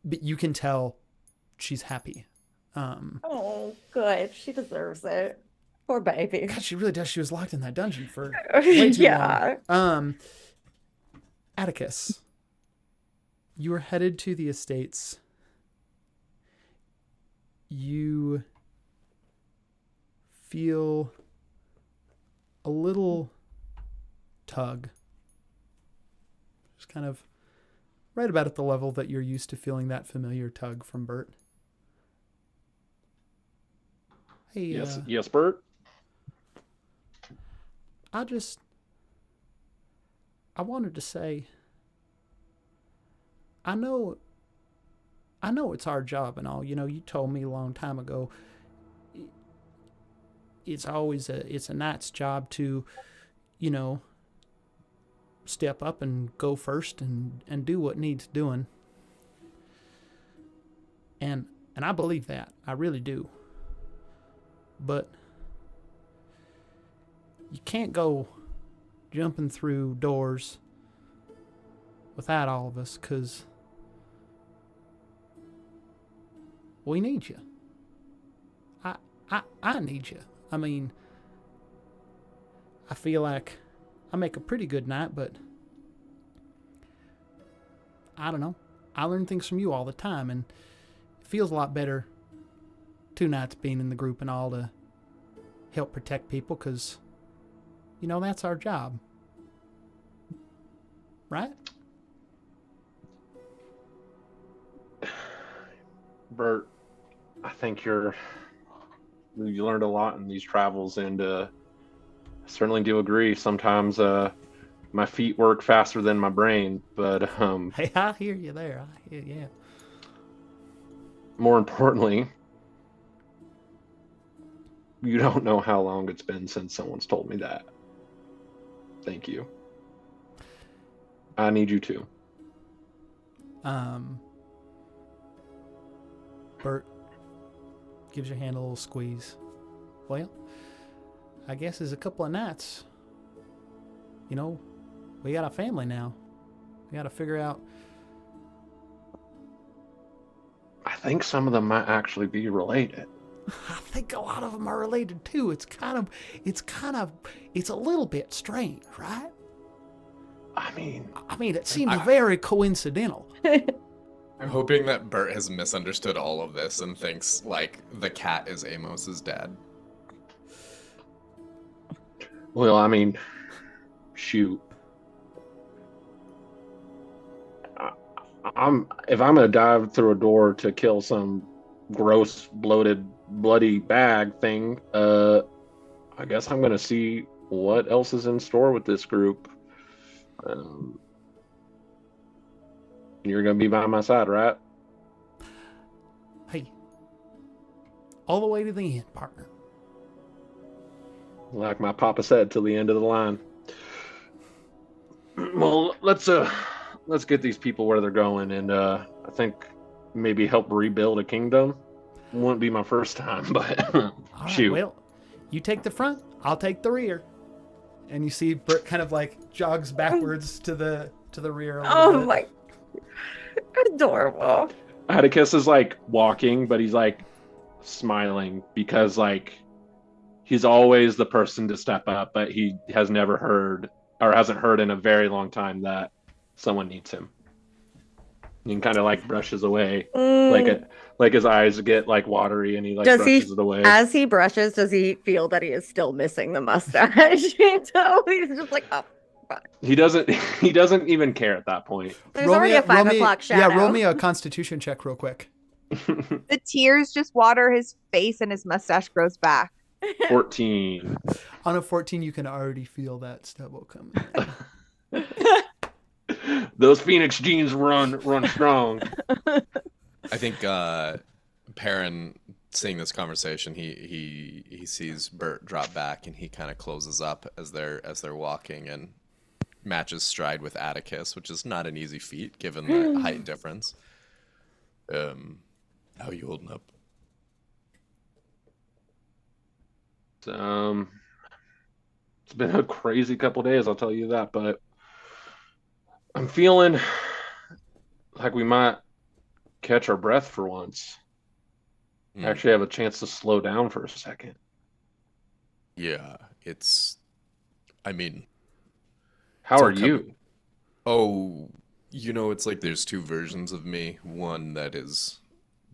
but you can tell she's happy. Oh, good. She deserves it. Poor baby. God, she really does. She was locked in that dungeon for way too Yeah. long. Atticus, you are headed to the estates. You feel a little tug. Just kind of right about at the level that you're used to feeling that familiar tug from Bert. Hey, Yes, Bert. I wanted to say, I know it's our job and all. You know, you told me a long time ago. It's a knight's job to, you know, step up and go first and do what needs doing. And I believe that. I really do. But you can't go jumping through doors without all of us, because We need you. I need you. I mean, I feel like I make a pretty good knight, but I don't know. I learn things from you all the time, and it feels a lot better 2 knights being in the group and all to help protect people, because, you know, that's our job. Right? Bert, I think you learned a lot in these travels, and I certainly do agree. Sometimes my feet work faster than my brain, but Hey, I hear you there. Yeah. more importantly, you don't know how long it's been since someone's told me that. Thank you. I need you too. Bert gives your hand a little squeeze. Well, I guess as a couple of nights, you know, we got a family now. We got to figure out. I think some of them might actually be related. I think a lot of them are related too. It's a little bit strange, right? I mean, it seems very coincidental. I'm hoping that Bert has misunderstood all of this and thinks, like, the cat is Amos's dad. well, I mean, shoot. If I'm gonna dive through a door to kill some gross, bloated, bloody bag thing, I guess I'm gonna see what else is in store with this group. You're gonna be by my side, right? Hey, all the way to the end, partner. Like my papa said, till the end of the line. Well, let's get these people where they're going, and I think maybe help rebuild a kingdom. Wouldn't be my first time, but All right, shoot. well, you take the front, I'll take the rear. And you see Bert kind of like jogs backwards to the rear a little Oh bit. my, adorable. Atticus is like walking, but he's like smiling because like he's always the person to step up, but he has never heard or hasn't heard in a very long time that someone needs him. He kind of like brushes away, like his eyes get like watery, and he like brushes it away. As he brushes, does he feel that he is still missing the mustache? He's just like, oh, fuck. He doesn't even care at that point. There's already a 5 o'clock shadow. Yeah, roll me a constitution check real quick. The tears just water his face and his mustache grows back. 14. On a 14, you can already feel that stubble coming. Those Phoenix genes run strong. I think Peren, seeing this conversation, he sees Bert drop back, and he kind of closes up as they're walking and matches stride with Atticus, which is not an easy feat given the height difference. How are you holding up? It's been a crazy couple days, I'll tell you that, but I'm feeling like we might catch our breath for once. Actually have a chance to slow down for a second. Yeah, I mean... How are you? Oh, you know, it's like there's 2 versions of me. One that is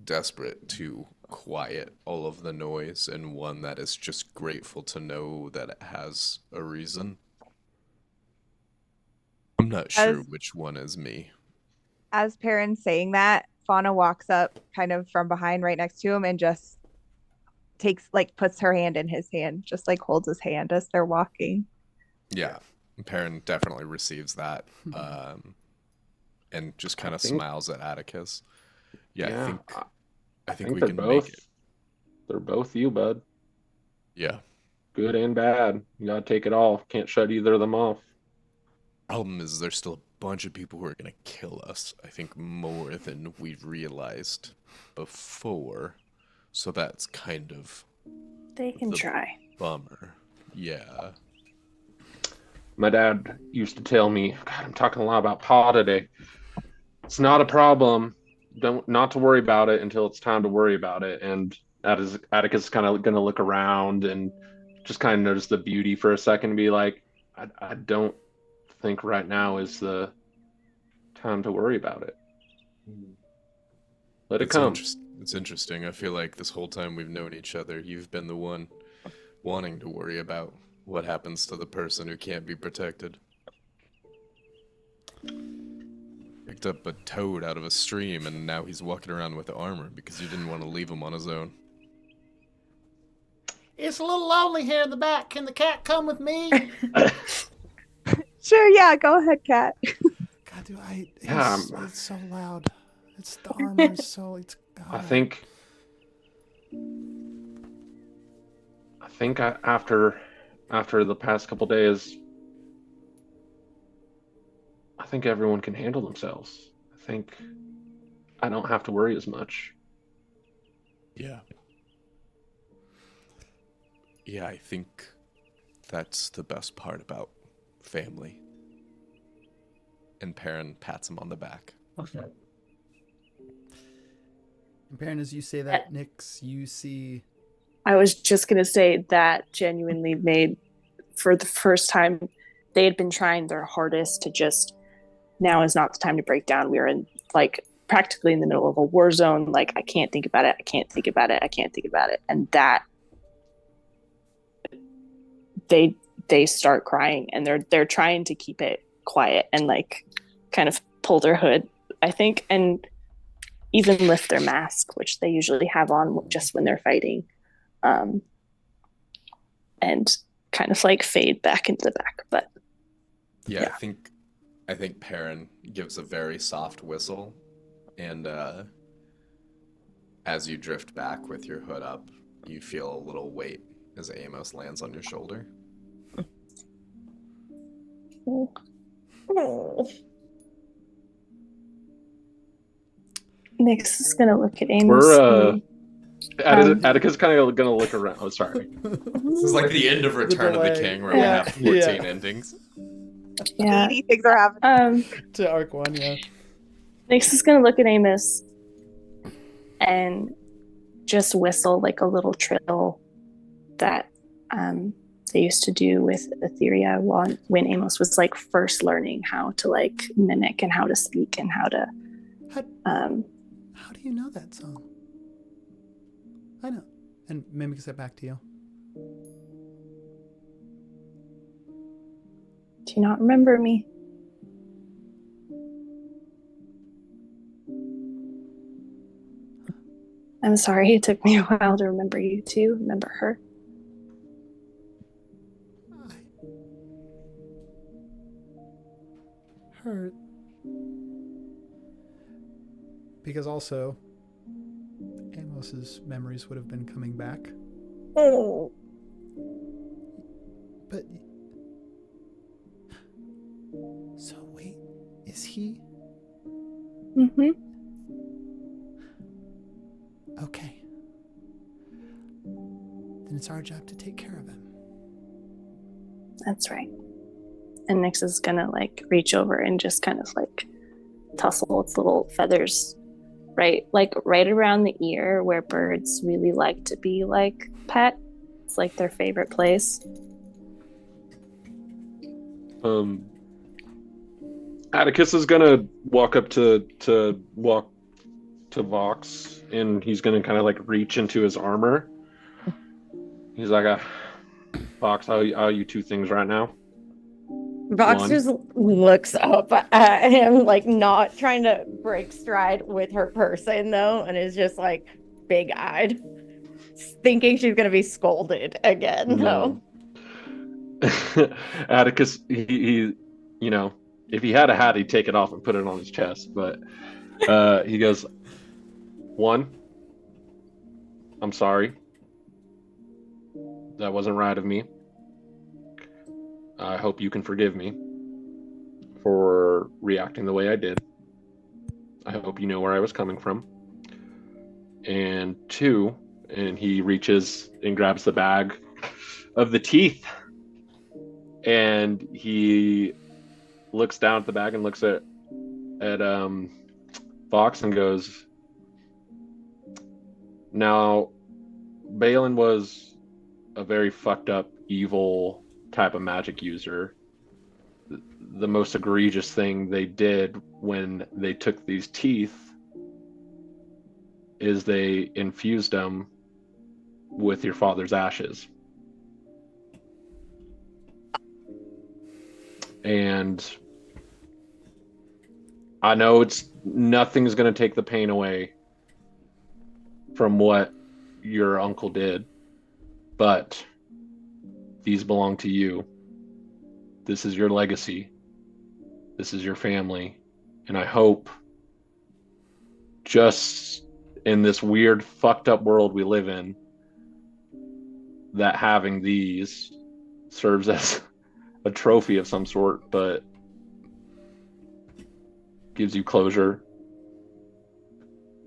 desperate to quiet all of the noise, and one that is just grateful to know that it has a reason. I'm not sure which one is me. As Peren's saying that, Fauna walks up kind of from behind right next to him and just puts her hand in his hand, just like holds his hand as they're walking. Yeah, Peren definitely receives that, and just kind of smiles at Atticus. Yeah, I think we can make it. They're both you, bud. Yeah. Good and bad. You gotta take it all. Can't shut either of them off. Problem is, there's still a bunch of people who are gonna kill us. I think more than we've realized before. So that's kind of They can try. bummer. Yeah. My dad used to tell me, God, I'm talking a lot about Pa today. It's not a problem don't not to worry about it until it's time to worry about it. And Atticus is kind of going to look around and just kind of notice the beauty for a second and be like, I don't think right now is the time to worry about it. Let it come. It's interesting. I feel like this whole time we've known each other, you've been the one wanting to worry about what happens to the person who can't be protected. Picked up a toad out of a stream, and now he's walking around with armor because you didn't want to leave him on his own. It's a little lonely here in the back. Can the cat come with me? Sure, yeah, go ahead, Cat. God, do I? It's so loud. It's the armor is so. It's. I think after the past couple days, I think everyone can handle themselves. I think I don't have to worry as much. Yeah. Yeah, I think that's the best part about family. And Peren pats him on the back. Okay. And Peren, as you say that, Nyx, you see. I was just going to say that genuinely made, for the first time, they had been trying their hardest to just, now is not the time to break down. We are in, like, practically in the middle of a war zone. Like, I can't think about it. I can't think about it. I can't think about it. And that, they start crying, and they're trying to keep it quiet and, like, kind of pull their hood, I think, and even lift their mask, which they usually have on just when they're fighting. And kind of like fade back into the back, but yeah. I think Peren gives a very soft whistle, and as you drift back with your hood up, you feel a little weight as Amos lands on your shoulder. Nyx is gonna look at Amos. We're Atticus kind of gonna look around. Oh, sorry. This is like the end of Return of the King, where we have 14 endings. Yeah. 80 things are happening. To Arc 1, yeah. Nyx is gonna look at Amos and just whistle like a little trill that they used to do with Etheria when Amos was like first learning how to like mimic and how to speak and how to. How do you know that song? I know. And mimics it back to you. Do you not remember me? I'm sorry, it took me a while to remember you too. Remember her? Her. Because also, Amos's memories would have been coming back. Oh. But. So wait, is he? Mm-hmm. Okay. Then it's our job to take care of him. That's right. And Nyx is gonna like reach over and just kind of like tussle its little feathers right around the ear where birds really like to be like pet. It's like their favorite place. Atticus is gonna walk up to Vox, and he's gonna kind of like reach into his armor. He's like, Vox, how are you two things right now? Vox just looks up at him, like not trying to break stride with her person though, and is just like big-eyed, thinking she's gonna be scolded again. No. Atticus, he you know, if he had a hat, he'd take it off and put it on his chest. But he goes, "One, I'm sorry. That wasn't right of me. I hope you can forgive me for reacting the way I did. I hope you know where I was coming from. And two," and he reaches and grabs the bag of the teeth, and he looks down at the bag and looks at Vox and goes, Now, Balin was a very fucked up, evil type of magic user. The most egregious thing they did when they took these teeth is they infused them with your father's ashes. And I know nothing's going to take the pain away from what your uncle did, but these belong to you. This is your legacy. This is your family. And I hope, just in this weird, fucked up world we live in, that having these serves as a trophy of some sort, but gives you closure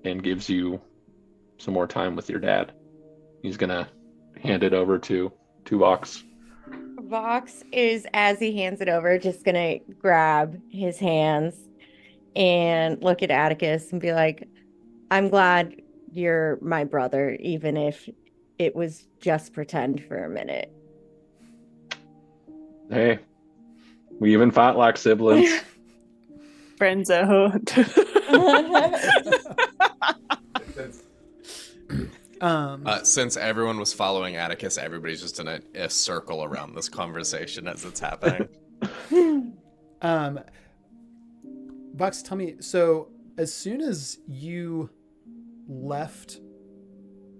and gives you some more time with your dad. He's gonna hand it over to Vox. Vox is, as he hands it over, just gonna grab his hands and look at Atticus and be like, I'm glad you're my brother, even if it was just pretend for a minute. Hey, we even fought like siblings. Friend zoned. Since everyone was following Atticus, everybody's just in a circle around this conversation as it's happening. Vox, tell me, so as soon as you left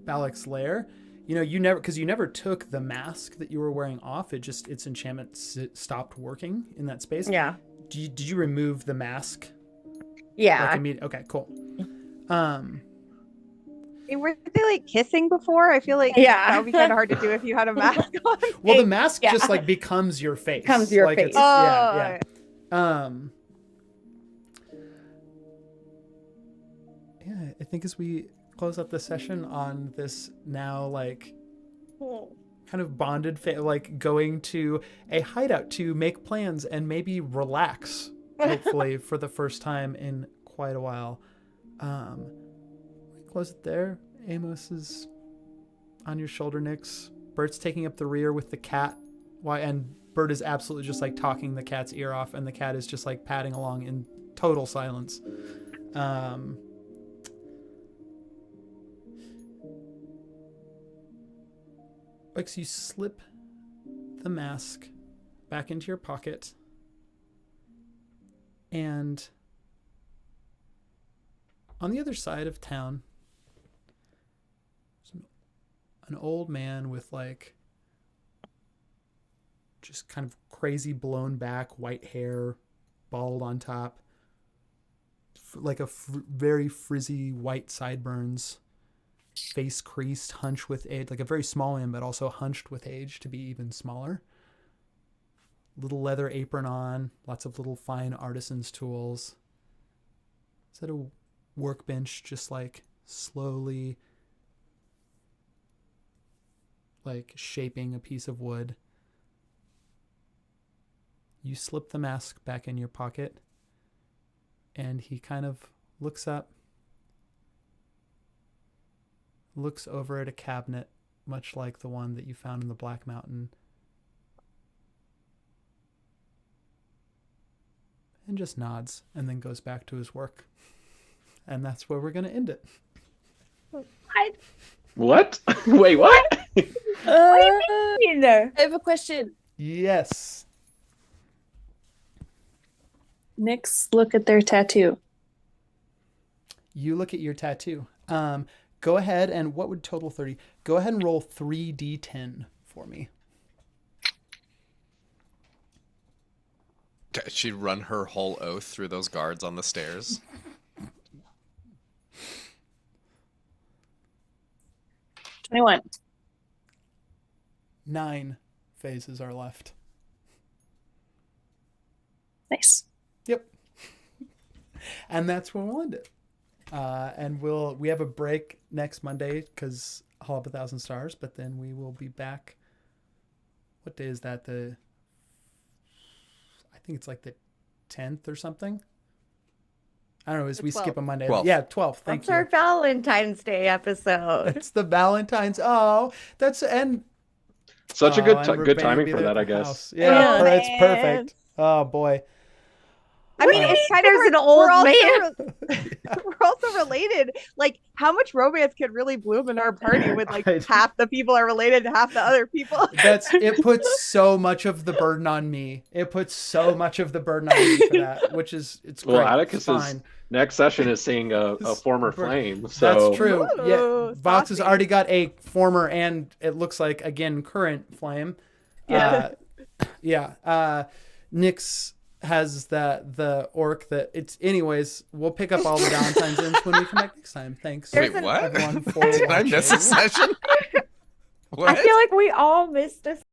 Balik's lair, you never took the mask that you were wearing off. Its enchantment stopped working in that space. Yeah. Did you remove the mask? Yeah. Okay, cool. Were they like kissing before? I feel like that would be kind of hard to do if you had a mask on. Well, the mask just like becomes your face. Becomes your face. Yeah. Yeah, I think as we close up the session on this now like kind of bonded like going to a hideout to make plans and maybe relax, hopefully for the first time in quite a while. Close it there. Amos is on your shoulder, Nyx. Bert's taking up the rear with the cat. And Bert is absolutely just like talking the cat's ear off, and the cat is just like padding along in total silence. Like, so you slip the mask back into your pocket, and on the other side of town, an old man with like just kind of crazy blown back white hair, bald on top, like very frizzy white sideburns, face creased, hunched with age, like a very small man, but also hunched with age to be even smaller. Little leather apron on, lots of little fine artisan's tools. Is that a workbench, just like slowly like shaping a piece of wood. You slip the mask back in your pocket, and he kind of looks up, looks over at a cabinet much like the one that you found in the Black Mountain, and just nods and then goes back to his work. And that's where we're going to end it. What? Wait, what? What do you mean? I have a question. Yes. Nyx, look at their tattoo. You look at your tattoo. Go ahead and what would total 30? Go ahead and roll 3d10 for me. Did she run her whole oath through those guards on the stairs? 21. 9 phases are left. Nice. Yep. And that's where we'll end it. And we have a break next Monday because Hall of 1,000 Stars, but then we will be back. What day is that? I think it's like the 10th or something. I don't know. As The we 12th. skip a Monday. 12th. Yeah, 12th. Thank That's you. our Valentine's Day episode. It's the Valentine's. Oh, that's and Such a oh, and good Rebecca timing be for there that, at I the guess. house. Yeah, Oh, it's man. perfect. Oh boy. I mean, What do you it's mean kind of there's an we're old also we're also related. Like, how much romance could really bloom in our party when like Right. half the people are related to half the other people? It puts so much of the burden on me. It puts so much of the burden on me for that, which is it's Well, great. Atticus's It's fine. next session is seeing a former flame. So That's true. Yeah, Ooh, Vox has saucy. already got a former and it looks like again current flame. Yeah. Nyx has the orc that it's. Anyways, we'll pick up all the Valentine's ends when we come back next time. Thanks. Wait, what? Everyone for Did I miss a watching. session? I What? feel like we all missed a